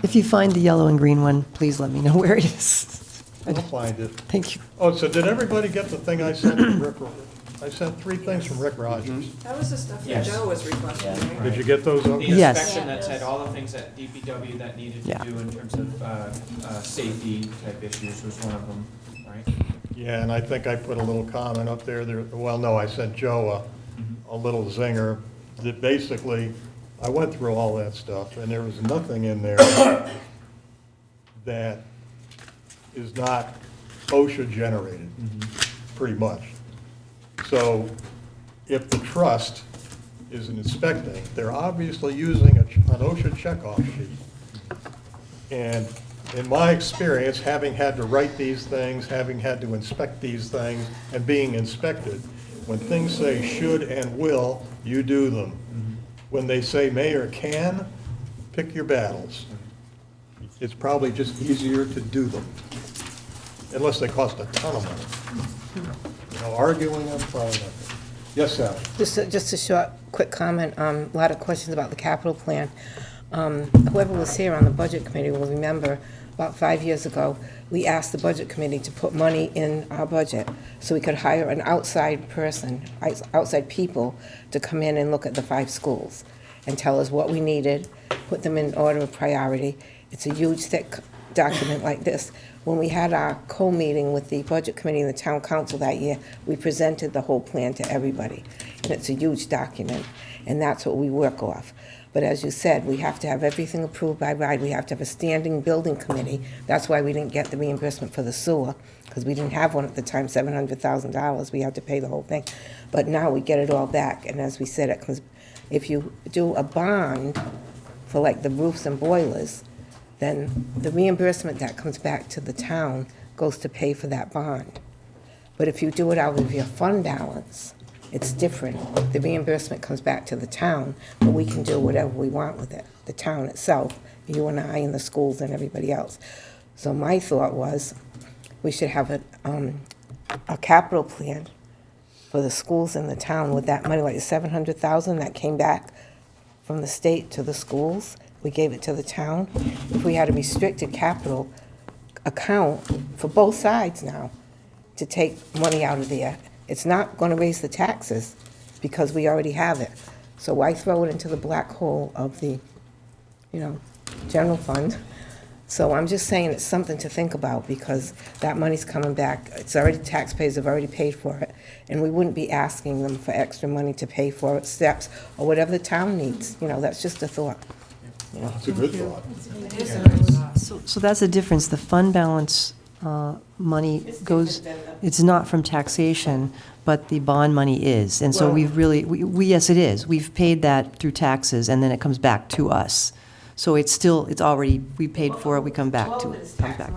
If you find the yellow and green one, please let me know where it is. I'll find it. Thank you. Oh, so did everybody get the thing I sent from Rick? I sent 3 things from Rick Rogers. That was the stuff that Yes. Joe was requesting, right? Did you get those? The Okay? Yes. inspection that said all the things that DPW that needed Yeah. to do in terms of safety type issues was one of them, right? Yeah, and I think I put a little comment up there. Well, no, I sent Joe a little zinger that basically, I went through all that stuff, and there was nothing in there that is not OSHA generated, pretty much. So if the trust is inspecting, they're obviously using an OSHA checkoff sheet. And in my experience, having had to write these things, having had to inspect these things, and being inspected, when things say should and will, you do them. When they say may or can, pick your battles. It's probably just easier to do them, unless they cost a ton of money. Arguing, I'm fine with it. Yes, Sally? Just a short, quick comment. A lot of questions about the capital plan. Whoever was here on the Budget Committee will remember, about 5 years ago, we asked the Budget Committee to put money in our budget so we could hire an outside person, outside people, to come in and look at the 5 schools and tell us what we needed, put them in order of priority. It's a huge, thick document like this. When we had our co-meeting with the Budget Committee and the Town Council that year, we presented the whole plan to everybody. And it's a huge document, and that's what we work off. But as you said, we have to have everything approved by RIDE. We have to have a standing building committee. That's why we didn't get the reimbursement for the sewer, because we didn't have one at the time, $700,000. We had to pay the whole thing. But now we get it all back, and as we said, it comes, if you do a bond for like the roofs and boilers, then the reimbursement that comes back to the town goes to pay for that bond. But if you do it out of your fund balance, it's different. The reimbursement comes back to the town, but we can do whatever we want with it, the town itself, you and I and the schools and everybody else. So my thought was, we should have a capital plan for the schools in the town with that money, like the 700,000 that came back from the state to the schools. We gave it to the town. If we had a restricted capital account for both sides now to take money out of there, it's not going to raise the taxes because we already have it. So why throw it into the black hole of the, general fund? So I'm just saying it's something to think about because that money's coming back. It's already, taxpayers have already paid for it. And we wouldn't be asking them for extra money to pay for steps or whatever the town needs. That's just a thought. It's a good thought. So that's the difference. The fund balance money goes, it's not from taxation, but the bond money is. And so we've really, yes, it is. We've paid that through taxes, and then it comes back to us. So it's already, we paid for it, we come back to it. Comes back.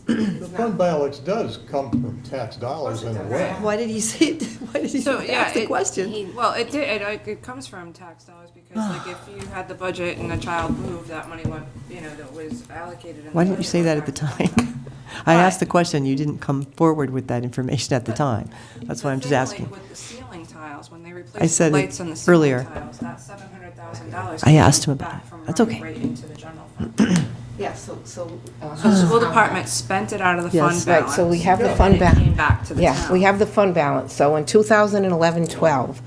The fund balance does come from tax dollars in a way. Why did he say, ask the question? Well, it comes from tax dollars because if you had the budget and a child moved, that money went, that was allocated. Why didn't you say that at the time? I asked the question, you didn't come forward with that information at the time. That's why I'm just asking. With the ceiling tiles, when they I replaced the said lights on the ceiling earlier. tiles, that $700,000. I asked him about back it. from That's running okay. right into the general fund. Yeah, so The school department spent it out of the fund Yes, balance. right, so we have the and fund it balance. came back to the Yeah, town. we have the fund balance. So in 2011-12,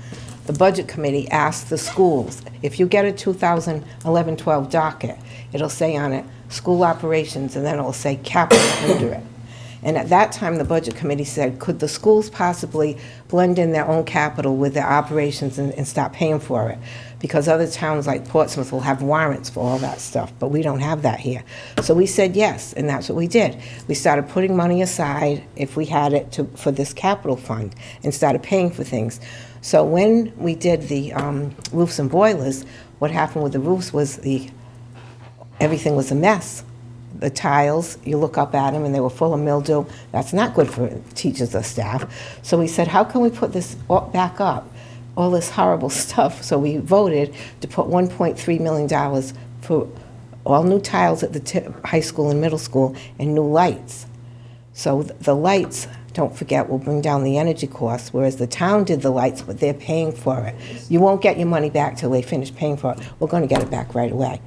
the Budget Committee asked the schools, if you get a 2011-12 docket, it'll say on it, school operations, and then it'll say capital under it. And at that time, the Budget Committee said, could the schools possibly blend in their own capital with their operations and stop paying for it? Because other towns like Portsmouth will have warrants for all that stuff, but we don't have that here. So we said yes, and that's what we did. We started putting money aside, if we had it, for this capital fund, and started paying for things. So when we did the roofs and boilers, what happened with the roofs was everything was a mess. The tiles, you look up at them and they were full of mildew. That's not good for teachers or staff. So we said, how can we put this back up? All this horrible stuff. So we voted to put $1.3 million for all new tiles at the high school and middle school and new lights. So the lights, don't forget, will bring down the energy costs, whereas the town did the lights, but they're paying for it. You won't get your money back till they finish paying for it. We're going to get it back right away.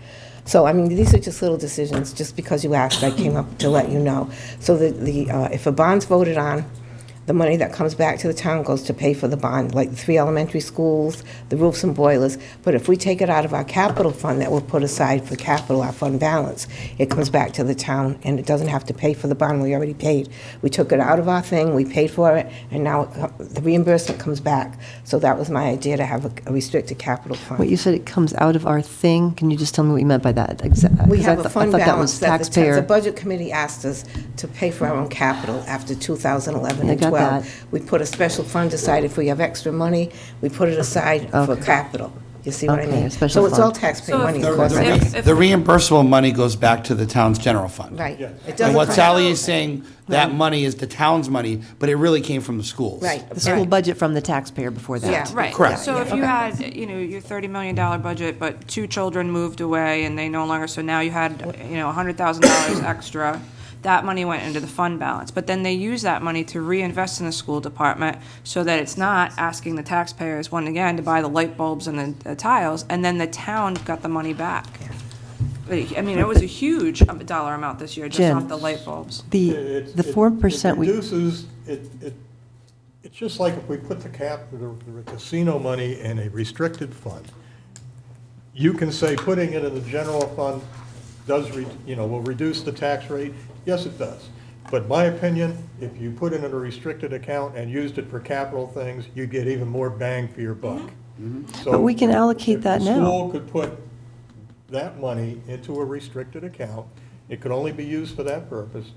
So, I mean, these are just little decisions. Just because you asked, I came up to let you know. So if a bond's voted on, the money that comes back to the town goes to pay for the bond, like the 3 elementary schools, the roofs and boilers. But if we take it out of our capital fund that we'll put aside for capital, our fund balance, it comes back to the town, and it doesn't have to pay for the bond we already paid. We took it out of our thing, we paid for it, and now the reimbursement comes back. So that was my idea, to have a restricted capital fund. Wait, you said it comes out of our thing? Can you just tell me what you meant by that? We have a fund I thought that balance was that taxpayer. the Budget Committee asked us to pay for our own capital after 2011 I and got 12. that. We put a special fund aside. If we have extra money, we put it aside for Okay. capital. You see what I Okay, mean? a special So it's all fund. taxpayer So money, if- of course. if- The reimbursable money goes back to the town's general fund. Right. Yeah. It And doesn't what come- Sally is saying, that money is the town's money, but it really came from the schools. Right. The school budget from the taxpayer before that. Yeah. Right. Correct. So if you had, your $30 million budget, but 2 children moved away and they no longer, so now you had, $100,000 extra, that money went into the fund balance. But then they use that money to reinvest in the school department so that it's not asking the taxpayers, once again, to buy the light bulbs and the tiles, and then the town got the money back. I mean, it was a huge dollar amount this year, just Jen. off the light bulbs. The 4% It we, reduces, it's just like if we put the casino money in a restricted fund. You can say putting it in the general fund will reduce the tax rate. Yes, it does. But my opinion, if you put it in a restricted account and used it for capital things, you get even more bang for your buck. So But we can allocate that if now. the school could put that money into a restricted account, it could only be used for that purpose,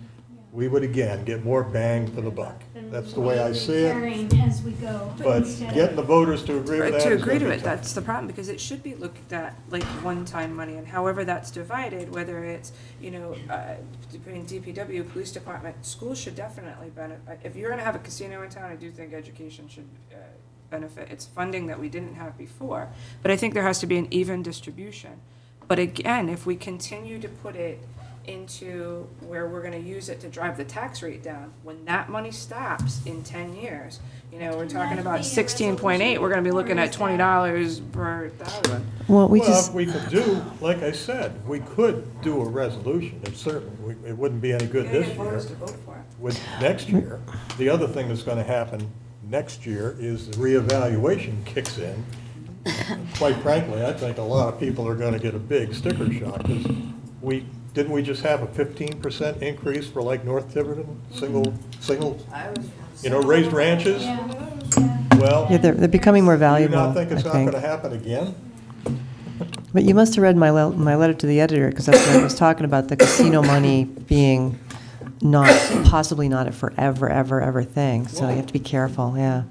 we would again get more bang for the buck. That's the way I see it. As we go. But getting the voters to agree with that To is agree gonna to be it, tough. that's the problem, because it should be looked at like one-time money, and however that's divided, whether it's, between DPW, police department, schools should definitely benefit. If you're gonna have a casino in town, I do think education should benefit. It's funding that we didn't have before. But I think there has to be an even distribution. But again, if we continue to put it into where we're gonna use it to drive the tax rate down, when that money stops in 10 years, you know, we're talking about 16.8, we're gonna be looking at $20 per thousand. Well, we Well, just, we could do, like I said, we could do a resolution, it's certain, it wouldn't be any good this year. With next year, the other thing that's gonna happen next year is the reevaluation kicks in. Quite frankly, I think a lot of people are gonna get a big sticker shock, because didn't we just have a 15% increase for like North Tiverton, single, raised ranches? Well, yeah, they're becoming more do you valuable, not think it's I not think. gonna happen again? But you must have read my letter to the editor, because that's what I was talking about, the casino money being possibly not a forever, ever thing. So you have to be careful, yeah.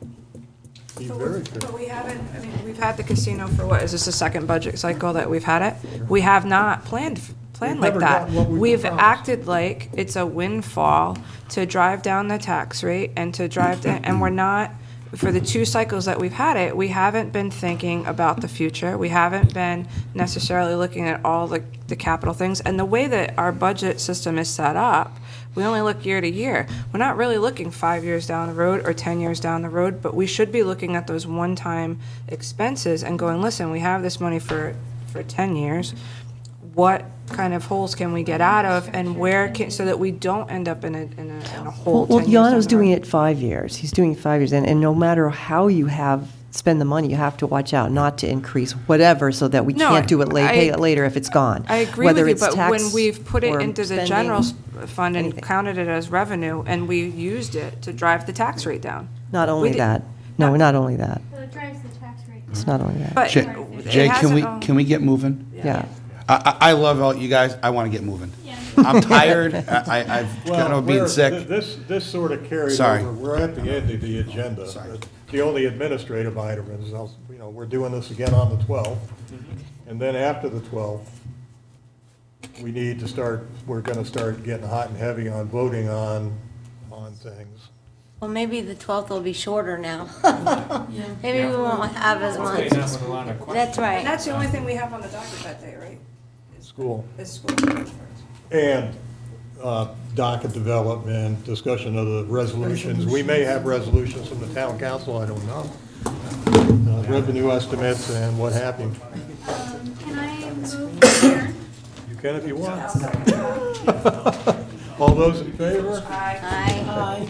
Be very careful. But we haven't, I mean, we've had the casino for what, is this the second budget cycle that we've had it? We have not planned We've like never that. gotten what we've We've promised. acted like it's a windfall to drive down the tax rate and to drive, and we're not, for the 2 cycles that we've had it, we haven't been thinking about the future. We haven't been necessarily looking at all the capital things. And the way that our budget system is set up, we only look year to year. We're not really looking 5 years down the road or 10 years down the road, but we should be looking at those one-time expenses and going, listen, we have this money for 10 years. What kind of holes can we get out of, and where can, so that we don't end up in a hole 10 Well, years Jan down was the road. doing it 5 years. He's doing 5 years, and no matter how you spend the money, you have to watch out not to increase whatever, so that we No, can't do it pay I- it later if it's gone. I agree Whether with you, it's but tax when we've put it or into the spending, general fund and anything. counted it as revenue, and we used it to drive the tax rate down. Not only did- that. No, not only that. It drives the tax rate. It's not only that. But Jay, it Jay, hasn't- can we get moving? Yeah. I love all you guys, I want to get moving. I'm tired, I've kind of being sick. This sort of carries Sorry. over, we're at the end of the agenda. The only administrative item is, we're doing this again on the 12th, and then after the 12th, we're gonna start getting hot and heavy on voting on things. Well, maybe the 12th will be shorter now. Maybe we won't have as much. That's And right. that's the only thing we have on the docket that day, right? School. Is school. And docket development, discussion of the resolutions. We may have resolutions from the town council, I don't know. Revenue estimates and what have you. Can I move here? You can if you want. All those in favor? Aye.